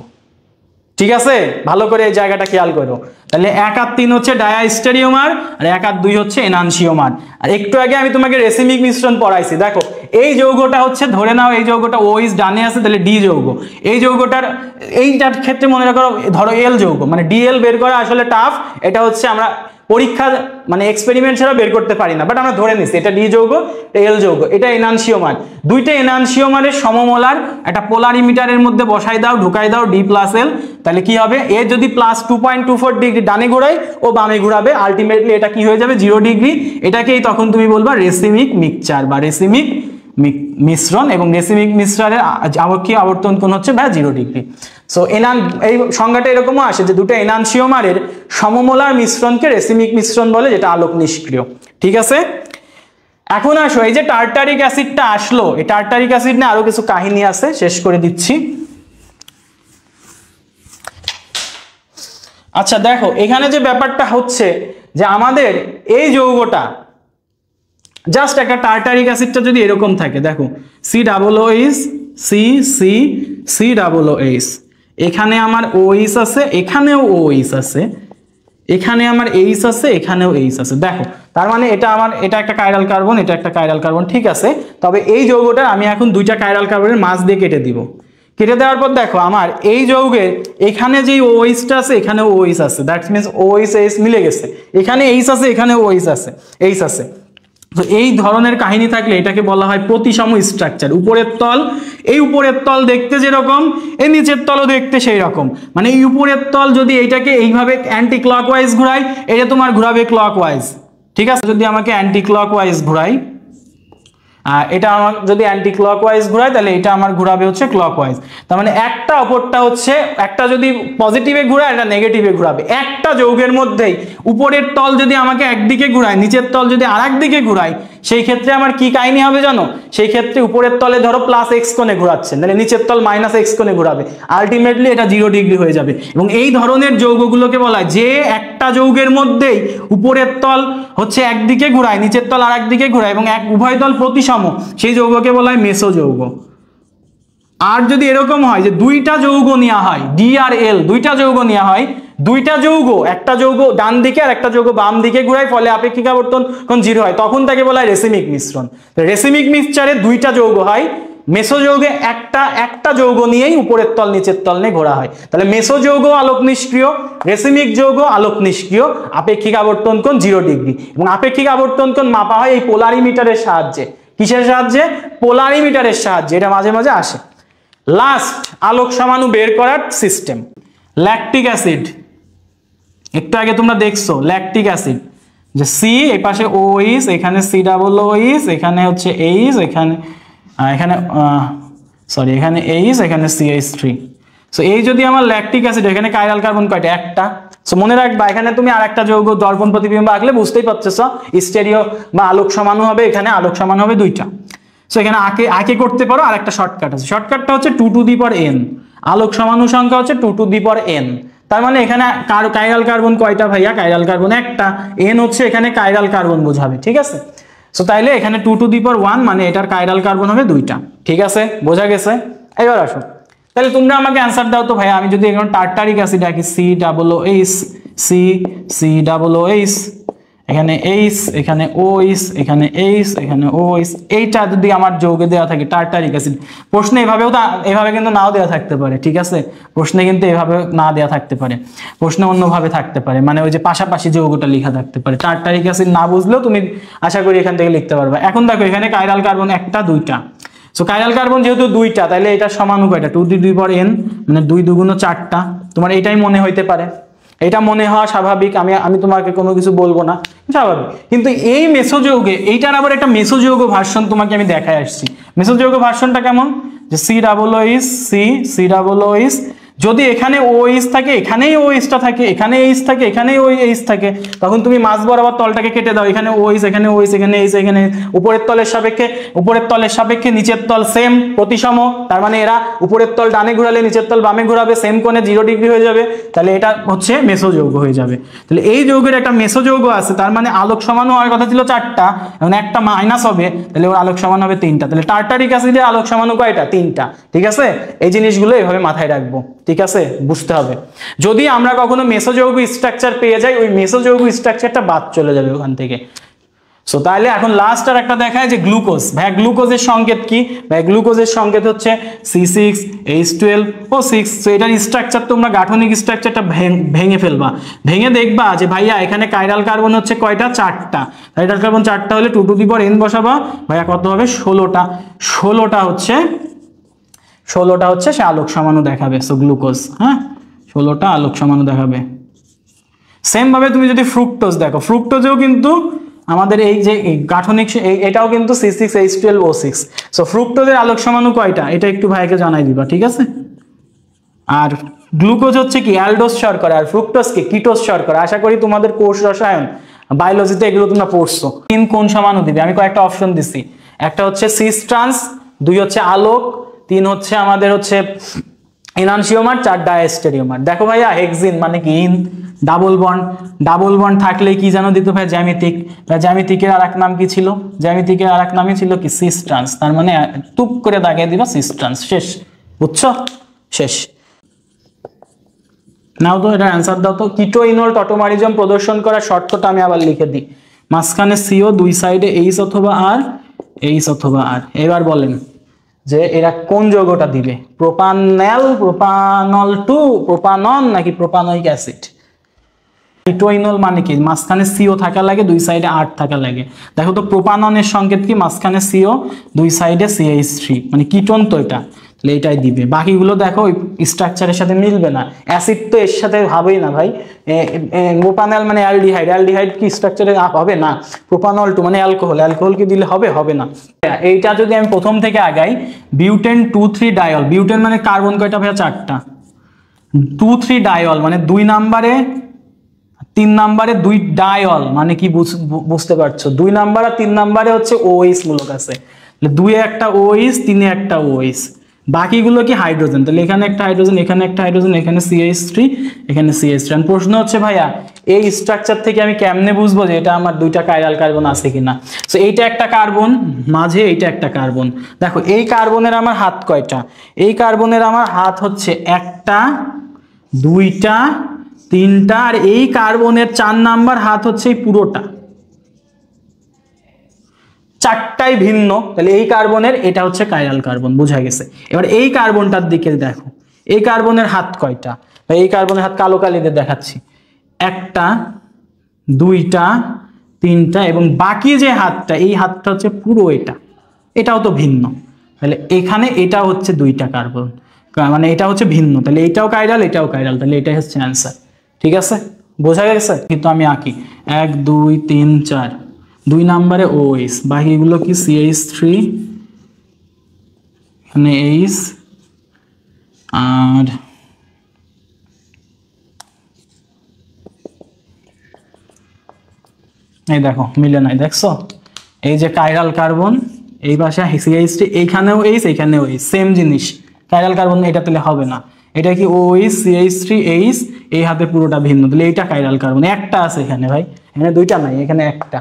ঠিক আছে, ভালো করে এই জায়গাটা খেয়াল করো। তাহলে 1 আর 3 হচ্ছে ডায়াস্টেরিওমার, আর 1 আর 2 হচ্ছে এনানসিওমার। আর একটু আগে আমি তোমাকে রেসিমিক মিশ্রণ পড়াইছি, দেখো এই যৌগটা হচ্ছে, ধরে নাও এই যৌগটা OH ডানে আছে, তাহলে ডি যৌগ। এই যৌগটার এইটার ক্ষেত্রে মনে রাখো, ধরো এল যৌগ, মানে ডিএল বের করা আসলে টাফ, এটা হচ্ছে আমরা পরীক্ষা মানে এক্সপেরিমেন্ট ছাড়া বের করতে পারি না, বাট আমরা ধরে নিচ্ছি এটা ডি যৌগ, এল যৌগ, এটা এনানসিওমার। দুইটা এনানসিওমারের সমমোলার একটা পোলারিমিটারের মধ্যে বসাই দাও, ঢুকাই দাও D+L, তাহলে কি হবে, এ যদি +2.24 ডিগ্রি ডানে ঘোরাই, ও বামে ঘোরাবে, আলটিমেটলি এটা কি হয়ে যাবে 0 ডিগ্রি। এটাকেই তখন তুমি বলবা রেসিমিক মিক্সচার বা রেসিমিক মিশ্রণ, এবং রেসিমিক মিশ্রণের আবর্তন কোণ হচ্ছে 0 ডিগ্রি। সো এই সংজ্ঞাটা এরকমও আসে যে দুটো এনানসিওমারের সমমোলার মিশ্রণকে রেসিমিক মিশ্রণ বলে, যেটা আলোক নিষ্ক্রিয়। ঠিক আছে, এখন আসো এই যে টার্টারিক অ্যাসিডটা আসলো, এই টার্টারিক অ্যাসিড নিয়ে আরো কিছু কাহিনী আছে, শেষ করে দিচ্ছি। আচ্ছা দেখো, এখানে যে ব্যাপারটা হচ্ছে যে আমাদের এই যৌগটা, জাস্ট একটা টার্টারিক অ্যাসিডটা যদি এরকম থাকে, দেখো COOH, COOH, এখানে আমার OH আছে, এখানেও OH আছে, এখানে আমার H আছে, এখানেও H আছে। দেখো তার মানে এটা আমার, এটা একটা কাইরাল কার্বন, এটা একটা কাইরাল কার্বন, ঠিক আছে। তবে এই যৌগটা আমি এখন দুইটা কাইরাল কার্বনের মাঝ দিয়ে কেটে দিব। কেটে দেওয়ার পর দেখো আমার এই যৌগের এখানে যে OH-টা আছে, এখানেও OH আছে, দ্যাট মিন্স OH H মিলে গেছে, এখানে H আছে, এখানেও OH আছে, H আছে। তো এই ধরনের কাহিনী থাকলে এটাকে বলা হয় প্রতিসম স্ট্রাকচার। উপরের তল, এই উপরের তল দেখতে যেরকম, এই নিচের তলও দেখতে সেই রকম, মানে এই উপরের তল যদি এইটাকে এইভাবে অ্যান্টি ক্লকওয়াইজ ঘুরাই, এটা তোমার ঘুরাবে ক্লকওয়াইজ। ঠিক আছে, যদি আমাকে অ্যান্টি ক্লকওয়াইজ ঘুরাই, এটা আমার যদি অ্যান্টি ক্লকওয়াইজ ঘুরায়, তাহলে এটা আমার ঘুরাবে হচ্ছে ক্লকওয়াইজ। তার মানে একটা অপরটা হচ্ছে, একটা যদি পজিটিভে ঘুরায়, এটা নেগেটিভে ঘুরাবে। একটা যৌগের মধ্যেই উপরের তল যদি আমাকে একদিকে ঘুরায়, নিচের তল যদি আর একদিকে ঘুরায়, সেই ক্ষেত্রে আমার কি কাহিনী হবে জানো, সেই ক্ষেত্রে উপরের তলে ধরো +x কোণে ঘোরাচ্ছেন, তাহলে নিচের তল -x কোণে ঘোরাবে, আলটিমেটলি এটা 0 ডিগ্রি হয়ে যাবে। এবং এই ধরনের যৌগগুলোকে বলা হয় যে একটা যৌগের মধ্যেই উপরের তল হচ্ছে একদিকে ঘোরায়, নিচের তল আর একদিকে ঘোরায় এবং উভয় তল প্রতিসম, সেই যৌগকে বলা হয় মেসো যৌগ। আর যদি এরকম হয় যে দুইটা যৌগ নেওয়া হয়, ডি আর এল দুইটা যৌগ নেওয়া হয়, দুইটা যৌগ, একটা যৌগ ডান দিকে আর একটা যৌগ বাম দিকে ঘুরায়, ফলে আপেক্ষিক আবর্তন কোণ 0 হয়, তখন তাকে বলা হয় রেসিমিক মিশ্রণ। রেসিমিক মিক্সচারে দুইটা যৌগ হয়, মেসো যৌগে একটা যৌগ নিয়েই উপরের তল নিচের তল নিয়ে ঘোরা হয়। তাহলে মেসো যৌগ আলোক নিষ্ক্রিয়, রেসিমিক যৌগ আলোক নিষ্ক্রিয়, আপেক্ষিক আবর্তন কোণ 0 ডিগ্রি। এবং আপেক্ষিক আবর্তন কোণ মাপা হয় এই পোলারিমিটারের সাহায্যে। কিসের সাহায্যে? পোলারিমিটারের সাহায্যে, এটা মাঝে মাঝে আসে। লাস্ট আলোক সমাণু বের করার সিস্টেম, ল্যাকটিক অ্যাসিড। একটু আগে তোমরা দেখছো ল্যাকটিক অ্যাসিড, যে সি এই পাশে OH, এখানে COOH, এখানে হচ্ছে H, এখানে সরি এখানে H, এখানে CH3। সো এই যদি আমার ল্যাকটিক অ্যাসিড, এখানে কাইরাল কার্বন কয়টা? একটা। সো মনে রাখবা এখানে তুমি আরেকটা যৌগ দর্পণ প্রতিবিম্ব আঁকলে বুঝতেই পারতেছো স্টেরিও বা আলোক সমাণু হবে, এখানে আলোক সমাণু হবে দুইটা। সো এখানে আঁকে করতে পারো। আর একটা শর্টকাট আছে, শর্টকাটটা হচ্ছে 2 টু দি পাওয়ার n, আলোক সমাণু সংখ্যা হচ্ছে 2 টু দি পাওয়ার n। তার মানে এখানে কাইরাল কার্বন কয়টা ভাইয়া? কাইরাল কার্বন একটা, n হচ্ছে এখানে কাইরাল কার্বন বোঝাবে, ঠিক আছে? সো তাইলে এখানে 2 টু দি পাওয়ার 1 মানে এটার কাইরাল কার্বন হবে দুইটা, ঠিক আছে? বোঝা গেছে? এবার আসো, তাহলে তোমরা আমাকে অ্যান্সার দাও তো ভাইয়া। আমি যদি এখন টার্টারিক অ্যাসিড আঁকি, COOH, COOH, এখানে H, এখানে OH, এখানে H, এখানে OH, এইটা যদি আমার যৌগে দেওয়া থাকে টার্টারিক অ্যাসিড, প্রশ্নে এভাবেও এভাবে কিন্তু নাও দেওয়া থাকতে পারে, ঠিক আছে? প্রশ্নে কিন্তু এভাবে না দেওয়া থাকতে পারে, প্রশ্নে অন্যভাবে থাকতে পারে, মানে ওই যে পাশাপাশি যৌগটা লেখা থাকতে পারে। টার্টারিক অ্যাসিড না বুঝলেও তুমি আশা করি এখান থেকে লিখতে পারবে। এখন দেখো এখানে কাইরাল কার্বন একটা, দুইটা। সো কাইরাল কার্বন যেহেতু দুইটা, তাহলে এটা সমাণু কয়টা? 2 টু দি পাওয়ার n, মানে 2 দুগুণ 4টা। তোমার এটাই মনে হইতে পারে, এটা মনে হওয়া স্বাভাবিক, আমি তোমাকে কোনো কিছু বলবো না, স্বাভাবিক। কিন্তু এই মেসোযৌগে এইটার আবার একটা মেসোযৌগ ভার্সন তোমাকে আমি দেখায় আসছি। মেসোযৌগ ভার্সনটা কেমন? যে COOH, COOH, যদি এখানে OH থাকে, এখানেই OH-টা থাকে, এখানে H থাকে, এখানেই OH থাকে, তখন তুমি মাঝ বরাবর তলটাকে কেটে দাও, এখানে OH, এখানে OH, এখানে H, এখানে উপরের তলের সাপেক্ষে নিচের তল সেম প্রতিসম। তার মানে এরা উপরের তল ডানে ঘোরালে নিচের তল বামে ঘোরাবে, সেম কোণে 0 ডিগ্রি হয়ে যাবে, তাহলে এটা হচ্ছে মেসোযৌগ হয়ে যাবে। তাহলে এই যৌগের একটা মেসোযৌগ আছে, তার মানে আলোক সমাণু হওয়ার কথা ছিল 4টা, এখন একটা মাইনাস হবে, তাহলে ওর আলোক সমাণু হবে 3টা। তাহলে টার্টারিক অ্যাসিডের আলোক সমাণু কয়টা? 3টা, ঠিক আছে? এই জিনিসগুলো এভাবে মাথায় রাখবো, ঠিক আছে? বুঝতে হবে। যদি আমরা কখনো মেসোযৌগ স্ট্রাকচার পেয়ে যাই, ওই মেসোযৌগ স্ট্রাকচারটা বাদ চলে যাবে ওখান থেকে। সো তাহলে এখন লাস্ট আর একটা দেখায় যে গ্লুকোজ। ভাই গ্লুকোজের সংকেত কি? ভাই গ্লুকোজের সংকেত হচ্ছে C6H12O6। সো এটার স্ট্রাকচার তোমরা গাঠনিক স্ট্রাকচারটা ভেঙে ফেলবা, ভেঙে দেখবা যে ভাইয়া এখানে কাইরাল কার্বন হচ্ছে কয়টা? 4টা। কাইরাল কার্বন 4টা হলে 2 টু দি পাওয়ার n বসাবা, ভাইয়া কত হবে? 16টা। 16টা হচ্ছে সে আলোক সমাণু দেখাবে। সো গ্লুকোজ, হ্যাঁ, 16টা আলোক সমাণু দেখাবে। সেম ভাবে তুমি যদি ফ্রুক্টোজ দেখো, ফ্রুক্টোজেও কিন্তু আমাদের এই যে গাঠনিক, এটাও কিন্তু C6H12O6। সো ফ্রুক্টোজের আলোক সমাণু কয়টা? এটা একটু ভাইকে জানাই দিবা, ঠিক আছে? আর গ্লুকোজ হচ্ছে কি? অ্যালডোজ শর্করা, আর ফ্রুক্টোজ কি? কিটোজ শর্করা। আশা করি তোমাদের কোষ রসায়ন বায়োলজিতে এগুলো তোমরা পড়ছো। কোন সমাণু দিবে? আমি কয়েকটা অপশন দিচ্ছি, একটা হচ্ছে সিস ট্রান্স, 2 হচ্ছে আলোক, 3 হচ্ছে আমাদের হচ্ছে এনানসিওমার, 4 ডায়াস্টেরিওমার। দেখো ভাইয়া হেক্সিন মানে কি? ইন। ডাবল বন্ড থাকলে কি জানো দিত ভাই? জ্যামিতিক। জ্যামিতিকের আর এক নাম কি ছিল? জ্যামিতিকের আর এক নামই ছিল কি? Cis trans. তার মানে টুপ করে দাগিয়ে দিবা সিস ট্রান্স, শেষ। বুঝছো? শেষ। নাও তো এটা অ্যান্সার দাও তো। কিটোইনল টটোমারিজম প্রদর্শন করার শর্তটা আমি আবার লিখে দিই। মাঝখানে CO, 2 সাইডে H অথবা R, H অথবা R। এবার বলেন যে এরা কোন যৌগটা দিবে? প্রোপানল, প্রোপানল 2, প্রোপানন নাকি প্রোপানোইক অ্যাসিড? কিটোইনল মানে কি? মাঝখানে CO থাকা লাগে, 2 সাইডে R থাকা লাগে। দেখো তো প্রোপাননের সংকেত কি? মাঝখানে CO, 2 সাইডে CH3, মানে কিটোন তো এটা, তাহলে এটাই দিবে। বাকিগুলো দেখো স্ট্রাকচারের সাথে মিলবে না, অ্যাসিড তো এর সাথে হবেই না ভাই। প্রোপানল মানে অ্যালডিহাইড কি স্ট্রাকচারে হবে না। প্রোপানল 2 মানে অ্যালকোহল কি দিলে হবে? হবে না। এইটা যদি আমি প্রথম থেকে আগাই, বিউটেন 2,3 ডায়ল। বিউটেন মানে কার্বন কয়টা ভাইয়া? 4টা। 2,3 ডায়ল মানে 2 নাম্বারে 3 নম্বরে 2 ডায়ল, মানে কি বুঝতে পারছো, 2 নাম্বার আর 3 নম্বরে হচ্ছে OH মূলক আছে, তাহলে 2 এ একটা OH, 3 এ একটা OH, বাকিগুলো কি হাইড্রোজেন, তাহলে এখানে একটা হাইড্রোজেন, এখানে একটা হাইড্রোজেন, এখানে CH3, এখানে CH3। প্রশ্ন হচ্ছে ভাইয়া এই স্ট্রাকচার থেকে আমি কেমনে বুঝবো যে এটা আমার 2টা কাইরাল কার্বন আছে কিনা। সো এইটা একটা কার্বন, মাঝে এইটা একটা কার্বন। দেখো এই কার্বনের আমার হাত কয়টা, এই কার্বনের আমার হাত হচ্ছে 1টা 2টা 3টা, আর এই কার্বনের 4 নাম্বার হাত হচ্ছে এই পুরোটা, 4টাই ভিন্ন, তাহলে এই কার্বনের এটা হচ্ছে কাইরাল কার্বন, বোঝা গেছে। এবার এই কার্বনটার দিকে দেখো, এই কার্বনের হাত কয়টা, বা এই কার্বনের হাত কালো কালিতে দেখাচ্ছি, 1টা 2টা 3টা, এবং বাকি যে হাতটা, এই হাতটা হচ্ছে পুরো এটা, এটাও তো ভিন্ন, তাহলে এখানে এটা হচ্ছে 2টা কার্বন, মানে এটা হচ্ছে ভিন্ন, তাহলে এটাও কাইরাল এটাও কাইরাল, তাহলে এটাই হচ্ছে অ্যান্সার। ঠিক আছে, বোঝা গেছে। কিন্তু আমি আঁকি 1 2 3 4, 2 নম্বরে OH, বাকিগুলো কি CH3, এখানে H, আর এই দেখো মিলে নাই, দেখছো, এই যে কাইরাল কার্বন, এই পাশে CH3, এইখানেও H এইখানেও H, সেম জিনিস, কাইরাল কার্বন এটা তাহলে হবে না, এটা কি OH CH3 H, এই হাতে পুরোটা ভিন্ন, তাহলে এইটা কাইরাল কার্বন, একটা আছে এখানে ভাই, এখানে 2টা নাই, এখানে একটা।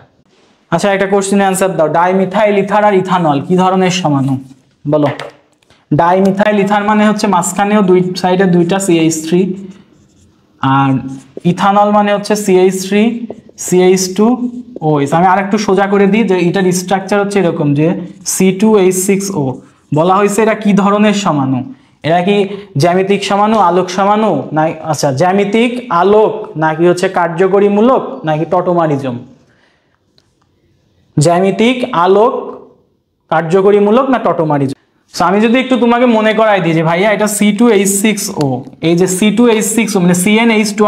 আচ্ছা একটা কোশ্চেনের অ্যান্সার দাও, ডাইমিথাইল ইথার আর ইথানল কি ধরনের সমাণু, বলো। ডাইমিথাইল ইথার মানে হচ্ছে মাঝখানেও 2 সাইডে 2টা CH3, আর ইথানল মানে হচ্ছে CH3 CH2 OH। আমি আরেকটু সোজা করে দিই যে এটার স্ট্রাকচার হচ্ছে এরকম, যে C2H6O। বলা হয়েছে এরা কি ধরনের সমাণু, এরা কি জ্যামিতিক সমাণু, আলোক সমাণু, না আচ্ছা জ্যামিতিক, আলোক, নাকি হচ্ছে কার্যকরী মূলক, নাকি টটোমারিজম। জ্যামিতিক, আলোক, কার্যকরীমূলক, না টটোমারিজম। সো আমি যদি একটু তোমাকে মনে করাই দিই যে ভাইয়া এটা C2H6O, এই যে C2H6O মানে CnH2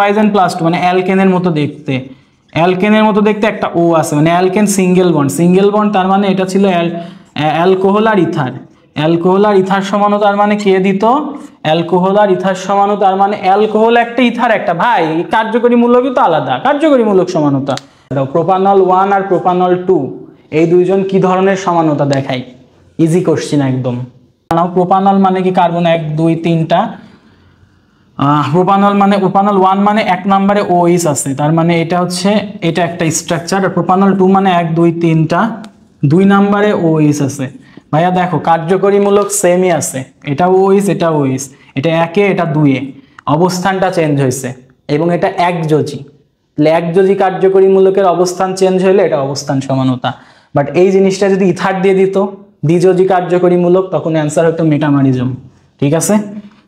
মানে অ্যালকেনের মতো দেখতে, অ্যালকেনের মতো দেখতে একটা O আছে, মানে alkane single bond, single bond, তার মানে এটা ছিল অ্যালকোহল আর ইথার, অ্যালকোহল আর ইথার সমাণু, তার মানে কে দিত, অ্যালকোহল আর ইথার সমাণু, তার মানে অ্যালকোহল একটা ইথার একটা, ভাই কার্যকরী মূলকই তো আলাদা, কার্যকরী মূলক সমানুতা। প্রোপানল 1 আর প্রোপানল 2, এই দুইজন কি ধরনের সমানুতা দেখাই, ইজি কোশ্চেন একদম। প্রোপানল মানে কি কার্বন 1 2 3টা, প্রোপানল 1 মানে 1 নম্বরে OH আছে, তার মানে এটা হচ্ছে এটা একটা স্ট্রাকচার, আর প্রোপানল 2 মানে 1 2 3টা 2 নম্বরে OH আছে। ভাইয়া দেখো কার্যকরীমূলক সেমই আছে, এটা OH এটা OH, এটা 1 এ এটা 2 এ, অবস্থানটা চেঞ্জ হয়েছে, এবং এটা একযোজি, তাহলে একযোজি কার্যকরী মূলকের অবস্থান চেঞ্জ হলে এটা অবস্থান সমানুতা। বাট এই জিনিসটা যদি ইথার দিয়ে দিত, দ্বিযোজি কার্যকরী মূলক, তখন অ্যান্সার হতো মেটামারিজম। ঠিক আছে,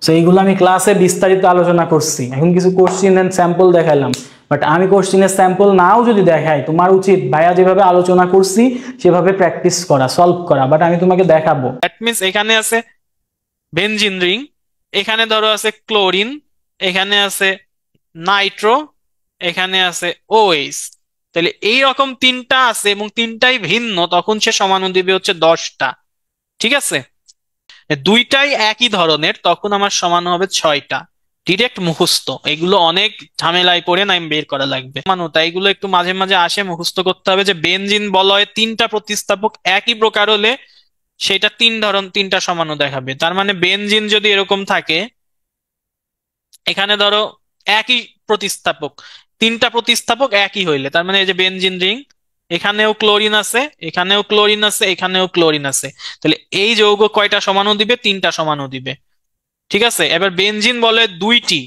সো এইগুলো আমি ক্লাসে বিস্তারিত আলোচনা করছি, এখন কিছু কোশ্চিন এন্ড স্যাম্পল দেখাইলাম। বাট আমি কোশ্চিনের স্যাম্পল নাও যদি দেখাই, তোমার উচিত ভাইয়া যেভাবে আলোচনা করছি সেভাবে প্র্যাকটিস করা, সলভ করা, বাট আমি তোমাকে দেখাবো। দ্যাট মিন্স এখানে আছে বেনজিন রিং, এখানে ধরো আছে ক্লোরিন, এখানে আছে নাইট্রো, এখানে আছে OH, তাহলে এই রকম 3টা আছে এবং 3টাই ভিন্ন, তখন সে সমাণু দিবে হচ্ছে 10টা। ঠিক আছে, 2টাই একই ধরনের, তখন আমার সমাণু হবে 6টা। ডিরেক্ট মুখস্থ, এগুলো অনেক ঝামেলায় পড়ে না বের করা লাগবে সমানুতা, এগুলো একটু মাঝে মাঝে আসে, মুখস্থ করতে হবে। যে বেনজিন বলয় 3টা প্রতিস্থাপক একই প্রকার হলে সেটা 3টা সমাণু দেখাবে, তার মানে বেনজিন যদি এরকম থাকে, এখানে ধরো একই প্রতিস্থাপক, 3টা প্রতিস্থাপক একই হইলে, তার মানে এই যে বেনজিন রিং, এখানেও ক্লোরিন আছে, এখানেও ক্লোরিন আছে, এখানেও ক্লোরিন আছে, তাহলে এই যৌগ কয়টা সমাণু দিবে, 3টা সমাণু দিবে। ঠিক আছে, এবার বেনজিন বলে 2টি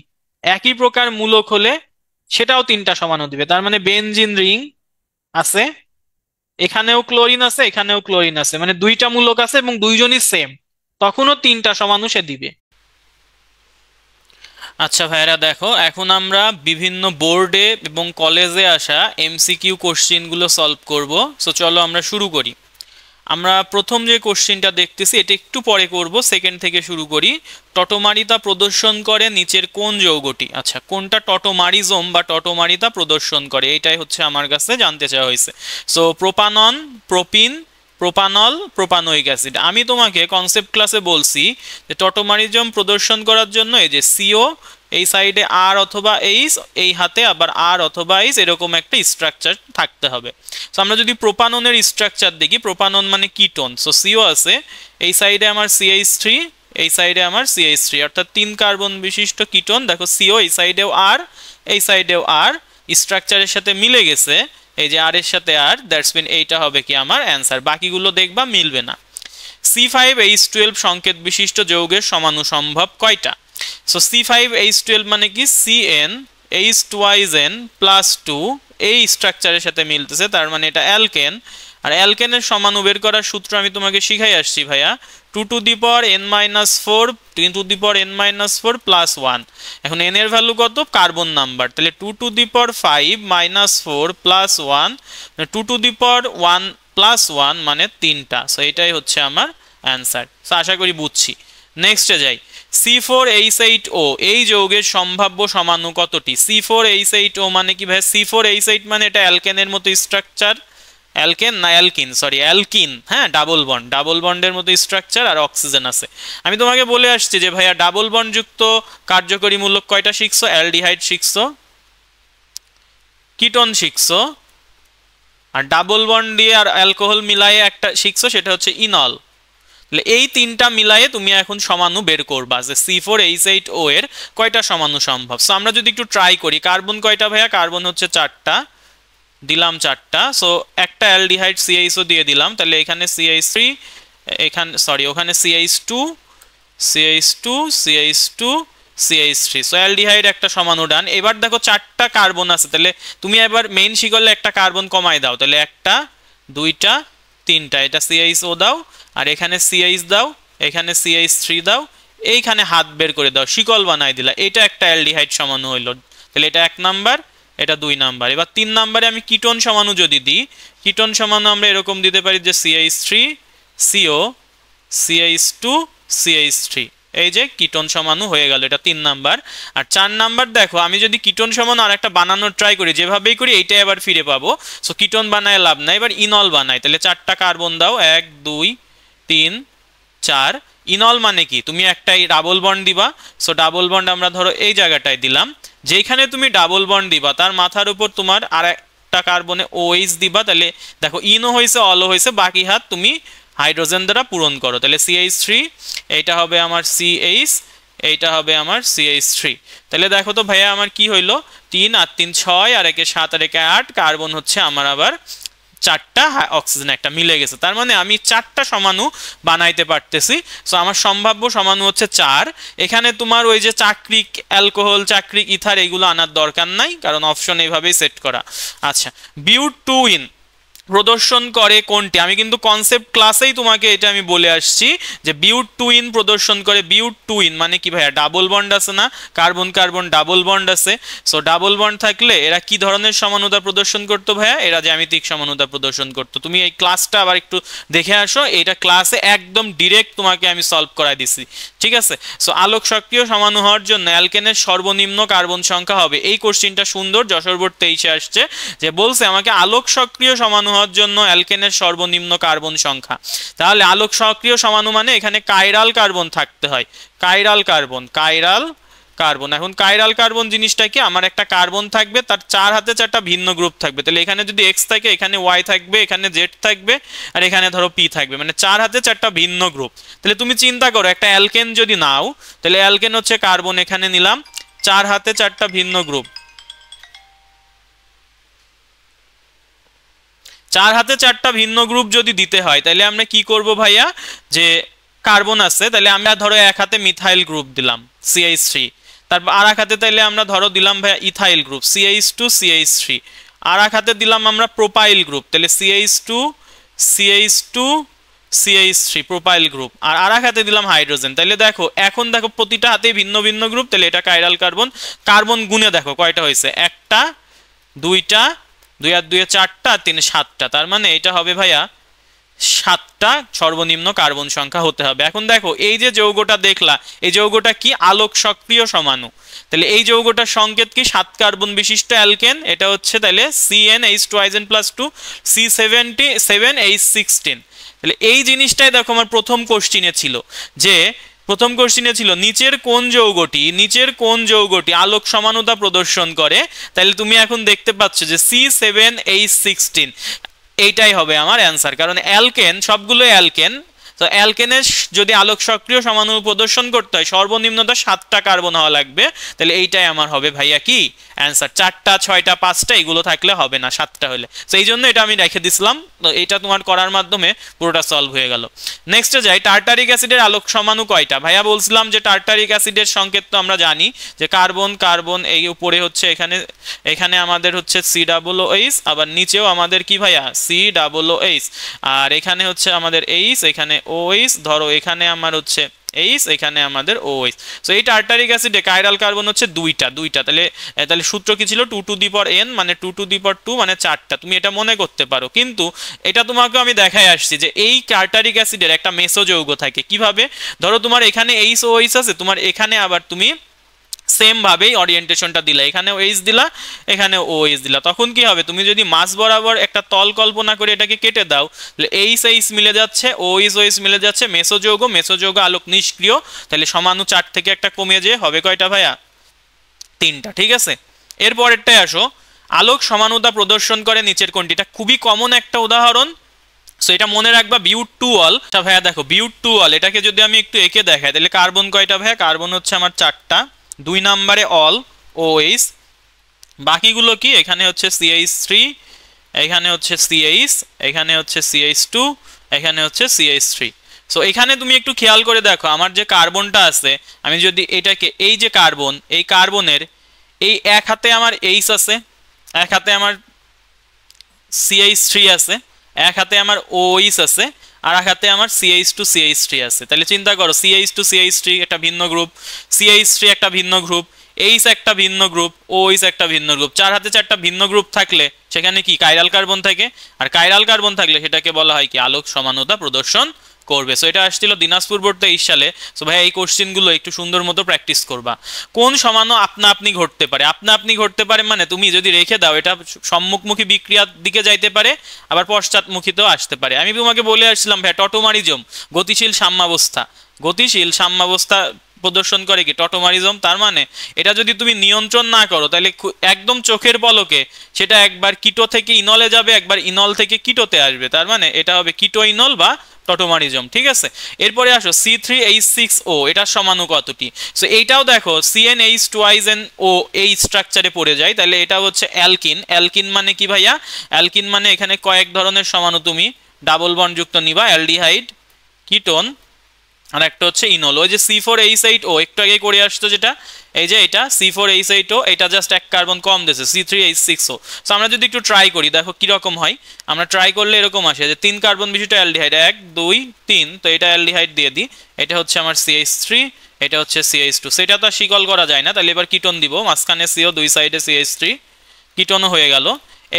একই প্রকার মূলক হলে সেটাও 3টা সমাণু দিবে, তার মানে বেনজিন রিং আছে, এখানেও ক্লোরিন আছে, এখানেও ক্লোরিন আছে, মানে 2টা মূলক আছে এবং দুইজনই সেম, তখনও 3টা সমাণু সে দিবে। আচ্ছা ভাইরা দেখো, এখন আমরা বিভিন্ন বোর্ডে এবং কলেজে আসা MCQ কোশ্চিনগুলো সলভ করব। সো চলো আমরা শুরু করি। আমরা প্রথম যে কোশ্চিনটা দেখতেছি এটা একটু পরে করব, সেকেন্ড থেকে শুরু করি। টটোমারিতা প্রদর্শন করে নিচের কোন যৌগটি, আচ্ছা কোনটা টটোমারিজম বা টটোমারিতা প্রদর্শন করে, এটাই হচ্ছে আমার কাছে জানতে চাওয়া হয়েছে। So propanone, propene, propanol, propanoic acid. আমি তোমাকে কনসেপ্ট ক্লাসে বলছি যে টটোমারিজম প্রদর্শন করার জন্য এই যে CO, এই সাইডে আর অথবা এইচ, এই হাতে আবার আর অথবা এইচ, এরকম একটা স্ট্রাকচার থাকতে হবে। সো আমরা যদি প্রোপাননের স্ট্রাকচার দেখি, প্রোপানন মানে কিটোন, সো সিও আছে, এই সাইডে আমার CH3, এই সাইডে আমার CH3, অর্থাৎ 3 কার্বন বিশিষ্ট কিটোন। দেখো সিও এই সাইডেও আর, এই সাইডেও আর, স্ট্রাকচারের সাথে মিলে গেছে, এই যে আর এর সাথে আর, দ্যাটস মিন এইটা হবে কি আমার অ্যান্সার। বাকিগুলো দেখবা মিলবে না। C5H12 সংকেত বিশিষ্ট যৌগের সমানুসম্ভব কয়টা? সো C5H12 মানে কি CnH2n প্লাস 2, এই স্ট্রাকচারের সাথে মিলতেছে, তার মানে এটা অ্যালকেন। আর অ্যালকেনের সমাণু বের করার সূত্র আমি তোমাকে শিখাই আসছি ভাইয়া, 2 to the power n-4, 3 to the power n-4 plus 1। এখন n এর ভ্যালু কত? কার্বন নাম্বার, তাহলে 2 to the power 5 -4 plus 1, 2 to the power 1 plus 1 মানে 3টা। সো এটাই হচ্ছে আমার অ্যান্সার। সো আশা করি বুঝছি। নেক্সটে যাই, C4H8O এই যৌগের সম্ভাব্য সমাণু কতটি? C4H8O মানে কি ভাই? C4H8 মানে এটা অ্যালকেনের মতো স্ট্রাকচার, অ্যালকেন না অ্যালকিন, সরি অ্যালকিন, হ্যাঁ, ডাবল বন্ডের মতো স্ট্রাকচার আর অক্সিজেন আছে। আমি তোমাকে বলে আসছি যে ভাইয়া ডাবল বন্ড যুক্ত কার্যকরী মূলক কয়টা শিখছো? অ্যালডিহাইড শিখছো, কিটোন শিখছো, আর ডাবল বন্ড দিয়ে আর অ্যালকোহল মিলায়ে একটা শিখছো, সেটা হচ্ছে ইনল। তাহলে এই তিনটা মিলায়ে তুমি এখন সমাণু বের করবা যে C4H8O এর কয়টা সমাণু সম্ভব। সো আমরা যদি একটু ট্রাই করি, কার্বন কয়টা ভাইয়া? কার্বন হচ্ছে 4টা, দিলাম 4টা। সো একটা অ্যালডিহাইড CHO দিয়ে দিলাম, তাহলে এখানে CH3, এখানে সরি ওখানে CH2, CH3। সো অ্যালডিহাইড একটা সমাণু ডান। এবার দেখো 4টা কার্বন আছে, তাহলে তুমি এবার মেইন শিকলে একটা কার্বন কমায় দাও, তাহলে 1টা 2টা 3টা, এটা CHO দাও, আর এখানে CH দাও, এখানে CH3 দাও, এইখানে হাত বের করে দাও, শিকল বানাই দিলা, এটা একটা অ্যালডিহাইড সমাণু হইল। তাহলে এটা 1 নাম্বার, এটা 2 নাম্বার। এবার 3 নাম্বারে আমি কিটোন সমাণু যদি দিই, কিটোন সমাণু আমরা এরকম দিতে পারি যে CH3 CO CH2 CH3, এই যে কিটোন সমাণু হয়ে গেল, এটা 3 নাম্বার। আর 4 নাম্বার দেখো, আমি যদি কিটোন সমাণু আর একটা বানানোর ট্রাই করি, যেভাবেই করি এইটাই আবার ফিরে পাবো। সো কিটোন বানায় লাভ নাই, এবার ইনল বানাই, তাহলে 4টা কার্বন দাও, 1 2 3 4। ইনল মানে কি? তুমি একটাই ডাবল বন্ড দিবা। সো ডাবল বন্ড আমরা ধরো এই জায়গাটায় দিলাম, যেখানে তুমি ডাবল বন্ড দিবা তার মাথার উপর তোমার আর একটা কার্বনে OH দিবা, তাহলে দেখো ইনও হয়েছে অলও হয়েছে, বাকি হাত তুমি হাইড্রোজেন দ্বারা পূরণ করো, তাহলে CH3, এইটা হবে আমার CH, এইটা হবে আমার CH3। তাহলে দেখো তো ভাইয়া আমার কি হইলো, 3 আর 3 6, আর একে 7 আর একে 8, কার্বন হচ্ছে আমার আবার 4টা, অক্সিজেন একটা মিলে গেছে, তার মানে আমি 4টা সমাণু বানাইতে পারতেছি। সো আমার সম্ভাব্য সমাণু হচ্ছে 4। এখানে তোমার ওই যে চাক্রিক অ্যালকোহল, চাক্রিক ইথার এগুলো আনার দরকার নাই, কারণ অপশন এইভাবেই সেট করা। আচ্ছা, বিউট-2-ইন প্রদর্শন করে কোনটি? আমি কিন্তু কনসেপ্ট ক্লাসেই তোমাকে এটা আমি বলে আসছি যে বিউট-2-ইন প্রদর্শন করে। বিউট-2-ইন মানে কি ভাইয়া? ডাবল বন্ড আছে না, কার্বন কার্বন ডাবল বন্ড আছে। সো ডাবল বন্ড থাকলে এরা কি ধরনের সমানুতা প্রদর্শন করতো ভাইয়া? এরা জ্যামিতিক সমানুতা প্রদর্শন করতো। তুমি এই ক্লাসটা আবার একটু দেখে আসো, এটা ক্লাসে একদম ডিরেক্ট তোমাকে আমি সলভ করাই দিছি, ঠিক আছে? সো আলোক সক্রিয় সমাণু হওয়ার জন্য অ্যালকেনের সর্বনিম্ন কার্বন সংখ্যা হবে। এই কোশ্চিনটা সুন্দর, যশোর বোর্ড 23-এ আসছে, যে বলছে আমাকে আলোক সক্রিয় সমাণু হওয়ার জন্য অ্যালকেনের সর্বনিম্ন কার্বন সংখ্যা। তাহলে আলোক সক্রিয় সমাণু মানে এখানে কাইরাল কার্বন থাকতে হয়, কাইরাল কার্বন। এখন কাইরাল কার্বন জিনিসটা কি? আমার একটা কার্বন থাকবে, তার 4 হাতে 4টা ভিন্ন গ্রুপ থাকবে। তাহলে এখানে যদি X থাকে, এখানে Y থাকবে, এখানে Z থাকবে, আর এখানে ধরো P থাকবে, মানে 4 হাতে 4টা ভিন্ন গ্রুপ। তাহলে তুমি চিন্তা করো, একটা অ্যালকেন যদি নাও, তাহলে অ্যালকেন হচ্ছে কার্বন, এখানে নিলাম 4 হাতে 4টা ভিন্ন গ্রুপ, 4 হাতে 4টা ভিন্ন গ্রুপ যদি দিতে হয়, তাহলে আমরা কি করব ভাইয়া? যে কার্বন আছে, তাহলে আমরা ধরো এক হাতে মিথাইল গ্রুপ দিলাম CH3, তারপর আর এক হাতে তাইলে আমরা ধরো দিলাম ভাইয়া ইথাইল গ্রুপ CH2 CH3, আর এক হাতে দিলাম আমরা প্রোপাইল গ্রুপ, তাহলে CH2 CH3 প্রোপাইল গ্রুপ, আর আর এক হাতে দিলাম হাইড্রোজেন। তাহলে দেখো, এখন দেখো প্রতিটা হাতে ভিন্ন ভিন্ন গ্রুপ, তাহলে এটা কাইরাল কার্বন। কার্বন গুণে দেখো কয়টা হয়েছে, 1টা 2টা, 2 আর 2 4টা, 3 7টা, তার মানে এটা হবে ভাইয়া 7টা সর্বনিম্ন কার্বন সংখ্যা হতে হবে। এখন দেখো এই যে যৌগটা দেখলা, এই যৌগটা কি? আলোক সক্রিয় সমাণু। তাহলে এই যৌগটার সংকেত কি? 7 কার্বন বিশিষ্ট অ্যালকেন, এটা হচ্ছে তাহলে CnH2n+2 C77H16। তাহলে এই জিনিসটাই দেখো আমার প্রথম কোশ্চিনে ছিল, যে প্রথম কোশ্চিনে ছিল নিচের কোন যৌগটি আলোক সমানুতা প্রদর্শন করে। তাহলে তুমি এখন দেখতে পাচ্ছ যে C7H16 এইটাই হবে আমার অ্যান্সার, কারণ অ্যালকেন সবগুলো অ্যালকেন। তো অ্যালকেনের যদি আলোক সক্রিয় সমানুতা প্রদর্শন করতে হয় সর্বনিম্নতা 7টা কার্বন হওয়া লাগবে। তাহলে এইটাই আমার হবে ভাইয়া কি অ্যান্সার। 4টা 6টা 5টা এগুলো থাকলে হবে না, 7টা হলে। সেই জন্য এটা আমি রেখে দিছিলাম। তো এটা তোমার করার মাধ্যমে পুরোটা সলভ হয়ে গেল। নেক্সটে যাই, টার্টারিক অ্যাসিডের আলোক সমাণু কয়টা? ভাইয়া বলছিলাম যে টার্টারিক অ্যাসিডের সংকেত তো আমরা জানি যে কার্বন কার্বন, এই উপরে হচ্ছে এখানে আমাদের হচ্ছে COOH, আবার নিচেও আমাদের কি ভাইয়া COOH, আর এখানে হচ্ছে আমাদের H, এখানে OH, ধরো এখানে আমার হচ্ছে H, এখানে আমাদের OH। সো এই টার্টারিক অ্যাসিডে কাইরাল কার্বন হচ্ছে দুইটা। তাহলে সূত্র কি ছিল? 2 টু দি পাওয়ার n, মানে 2 টু দি পাওয়ার 2 মানে 4টা। তুমি এটা মনে করতে পারো, কিন্তু এটা তোমাকে আমি দেখাই আসছি যে এই টার্টারিক অ্যাসিডের একটা মেসো যৌগ থাকে। কিভাবে? ধরো তোমার এখানে HOH আছে, তোমার এখানে আবার তুমি সেম ভাবেই ওরিয়েন্টেশনটা দিলা, এখানেও H দিলা, এখানেও OH দিলা। তখন কি হবে? তুমি যদি মাস বরাবর একটা তল কল্পনা করে এটাকে কেটে দাও, তাহলে H মিলে যাচ্ছে, OH মিলে যাচ্ছে, মেসোযৌগ আলোক নিষ্ক্রিয়। তাহলে সমাণু 4 থেকে একটা কমে যেয়ে হবে কয়টা ভাইয়া? 3টা। ঠিক আছে, এরপরেরটাই আসো। আলোক সমানুতা প্রদর্শন করে নিচের কোনটি? এটা খুবই কমন একটা উদাহরণ। সো এটা মনে রাখবা, বিউট-2-অল। ভাইয়া দেখো বিউট-2-অল, এটাকে যদি আমি একটু এঁকে দেখাই, তাহলে কার্বন কয়টা ভাইয়া? কার্বন হচ্ছে আমার 4টা, 2 নম্বরে অল OH, বাকিগুলো কি? এখানে হচ্ছে CH3, এখানে হচ্ছে CH, এখানে হচ্ছে CH2, এখানে হচ্ছে CH3। সো এখানে তুমি একটু খেয়াল করে দেখো, আমার যে কার্বনটা আছে, আমি যদি এটাকে, এই যে কার্বন, এই কার্বনের এই এক হাতে আমার H আছে, এক হাতে আমার CH3 আছে, এক হাতে আমার OH আছে, আর এক হাতে আমার CH2 CH3 আছে। তাহলে চিন্তা করো, CH2 CH3 একটা ভিন্ন গ্রুপ, CH3 একটা ভিন্ন গ্রুপ, H একটা ভিন্ন গ্রুপ, OH একটা ভিন্ন গ্রুপ। 4 হাতে 4টা ভিন্ন গ্রুপ থাকলে সেখানে কি কাইরাল কার্বন থাকে, আর কাইরাল কার্বন থাকলে সেটাকে বলা হয় কি আলোক সমানুতা প্রদর্শন করবে। সো এটা আসছিল দিনাজপুর বোর্ড 23 সালে। সো ভাই এই কোশ্চেনগুলো একটু সুন্দর মতো প্র্যাকটিস করবা। কোন সমাণু আপনা আপনি ঘটতে পারে মানে তুমি যদি রেখে দাও, এটা সম্মুখমুখী বিক্রিয়ার দিকে যাইতে পারে, আবার পশ্চাৎমুখীতেও আসতে পারে। আমি তোমাকে বলে আসছিলাম ভাই টটোমারিজম, গতিশীল সাম্যাবস্থা প্রদর্শন করে কি টটোমারিজম। তার মানে এটা যদি তুমি নিয়ন্ত্রণ না করো, তাহলে একদম চোখের পলকে সেটা একবার কিটো থেকে ইনলে যাবে, একবার ইনল থেকে কিটোতে আসবে। তার মানে এটা হবে কিটো ইনল বা টটোমারিজম। ঠিক আছে, এরপরে আসো C3H6O, এটার সমাণু কতটি? সো এইটাও দেখো CnH2NO এই স্ট্রাকচারে পড়ে যায়। তাহলে এটা হচ্ছে অ্যালকিন মানে কি ভাইয়া? অ্যালকিন মানে এখানে কয়েক ধরনের সমাণু তুমি ডাবল বন্ড যুক্ত নিবা, অ্যালডিহাইড, কিটোন, আর একটা হচ্ছে ইনল। ওই যে C4H8O একটু আগে করে আসতো, যেটা এই যে এটা C4H8O, এটা জাস্ট এক কার্বন কম দিয়েছে C3H6O। সো আমরা যদি একটু ট্রাই করি, দেখো কিরকম হয়। আমরা ট্রাই করলে এরকম আসে যে 3 কার্বন বিশিষ্ট অ্যালডিহাইড, 1 2 3। তো এটা অ্যালডিহাইড দিয়ে দিই, এটা হচ্ছে আমার CH3, এটা হচ্ছে CH2। সেটা তো শিকল করা যায় না, তাহলে এবার কিটোন দিব, মাঝখানে CO, দুই সাইডে CH3, কিটোনও হয়ে গেল।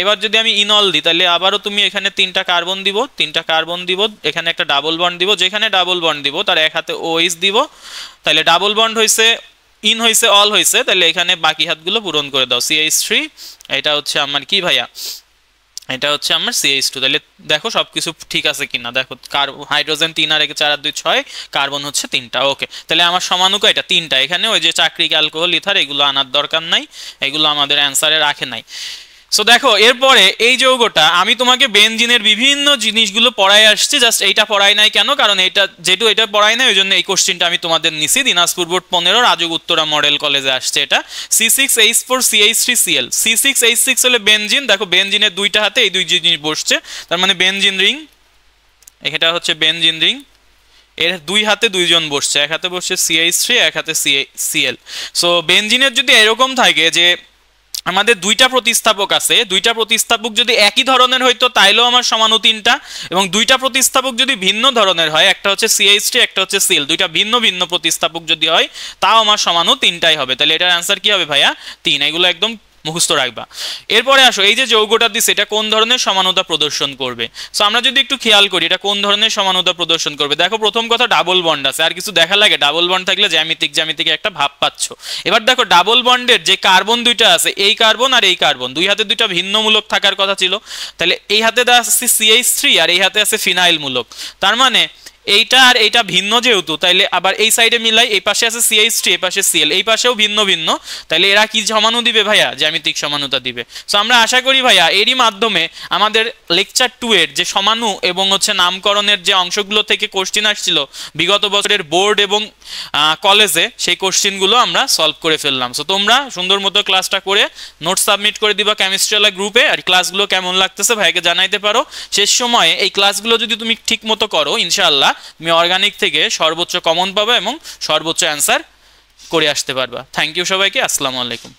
এবার যদি আমি ইনল দিই, তাহলে আবারও তুমি এখানে 3টা কার্বন দিব, এখানে একটা ডাবল বন্ড দিব, যেখানে ডাবল বন্ড দিব তার এক হাতে OH দিব। তাহলে ডাবল বন্ড হয়েছে, ইন হয়েছে, অল হয়েছে, তাহলে এখানে বাকি হাতগুলো পূরণ করে দাও। CH3, এটা হচ্ছে আমার কি ভাইয়া? এটা হচ্ছে আমার CH2। তাহলে দেখো সবকিছু ঠিক আছে কিনা, দেখো হাইড্রোজেন 3 আর 1 4 আর 2 6, কার্বন হচ্ছে 3টা। ওকে, তাহলে আমার সমাণু এটা 3টা। এখানে ওই যে চাকরিক অ্যালকোহল, ইথার, এগুলো আনার দরকার নাই, এগুলো আমাদের অ্যান্সারে রাখে নাই। সো দেখো এরপরে এই যৌগটা আমি তোমাকে বেনজিনের বিভিন্ন জিনিসগুলো পড়াই আসছি, জাস্ট এইটা পড়াই নাই কেন? কারণ যেহেতু এটা পড়াই নাই, ওই জন্য এই কোশ্চেনটা আমি তোমাদের নিছি। দিনাজপুর বোর্ড 15 রাজুক উত্তরা মডেল কলেজে আসছে এটা। C6H4CH3Cl, C6H6 হলে বেনজিন। দেখো বেনজিনের দুইটা হাতে এই দুই জিনিস বসছে, তার মানে বেনজিন রিং। এটা হচ্ছে বেনজিন রিং, এর দুই হাতে দুইজন বসছে, এক হাতে বসছে CH3, এক হাতে Cl। সো বেনজিনের যদি এরকম থাকে যে আমাদের দুইটা প্রতিস্থাপক আছে, দুইটা প্রতিস্থাপক যদি একই ধরনের হইতো তাইলেও আমার সমাণু 3টা, এবং দুইটা প্রতিস্থাপক যদি ভিন্ন ধরনের হয়, একটা হচ্ছে CH3, একটা হচ্ছে Cl, দুইটা ভিন্ন ভিন্ন প্রতিস্থাপক যদি হয় তাও আমার সমাণু 3টাই হবে। তাহলে এটার অ্যান্সার কি হবে ভাইয়া? 3। এগুলো একদম মুখস্থ রাখবা। এরপরে আসো, এই যে যৌগটা দিছে এটা কোন ধরনের সমানুতা প্রদর্শন করবে? সো আমরা যদি একটু খেয়াল করি এটা কোন ধরনের সমানুতা প্রদর্শন করবে, দেখো প্রথম কথা ডাবল বন্ড আছে, আর কিছু দেখা লাগে? ডাবল বন্ড থাকলে জ্যামিতিক একটা ভাব পাচ্ছ। এবার দেখো ডাবল বন্ডের যে কার্বন দুইটা আছে, এই কার্বন আর এই কার্বন, দুই হাতে দুইটা ভিন্ন মূলক থাকার কথা ছিল। তাহলে এই হাতে আছে CH3 আর এই হাতে আছে ফিনাইল মূলক। তার মানে এইটা আর এইটা ভিন্ন যেহেতু, তাইলে আবার এই সাইডে মিলাই, এই পাশে আছে CH3, এই পাশে Cl, এই পাশেও ভিন্ন ভিন্ন, তাইলে এরা কি সমাণু দিবে ভাইয়া? জ্যামিতিক সমানুতা দিবে। সো আমরা আশা করি ভাইয়া এরই মাধ্যমে আমাদের লেকচার 2 এর যে সমাণু এবং হচ্ছে নামকরণের যে অংশগুলো থেকে কোশ্চেন আসছিল বিগত বছরের বোর্ড এবং কলেজে, সেই কোশ্চেনগুলো আমরা সলভ করে ফেললাম। সো তোমরা সুন্দর মতো ক্লাসটা করে নোট সাবমিট করে দিবা কেমিস্ট্রিওয়ালা গ্রুপে। আর ক্লাসগুলো কেমন লাগতেছে ভাইকে জানাইতে পারো। শেষ সময়ে এই ক্লাসগুলো যদি তুমি ঠিক মতো করো, ইনশাআল্লাহ তুমি অর্গানিক থেকে সর্বোচ্চ কমন পাবে এবং সর্বোচ্চ অ্যান্সার করে আসতে পারবা। থ্যাংক ইউ সবাইকে, আসসালামু আলাইকুম।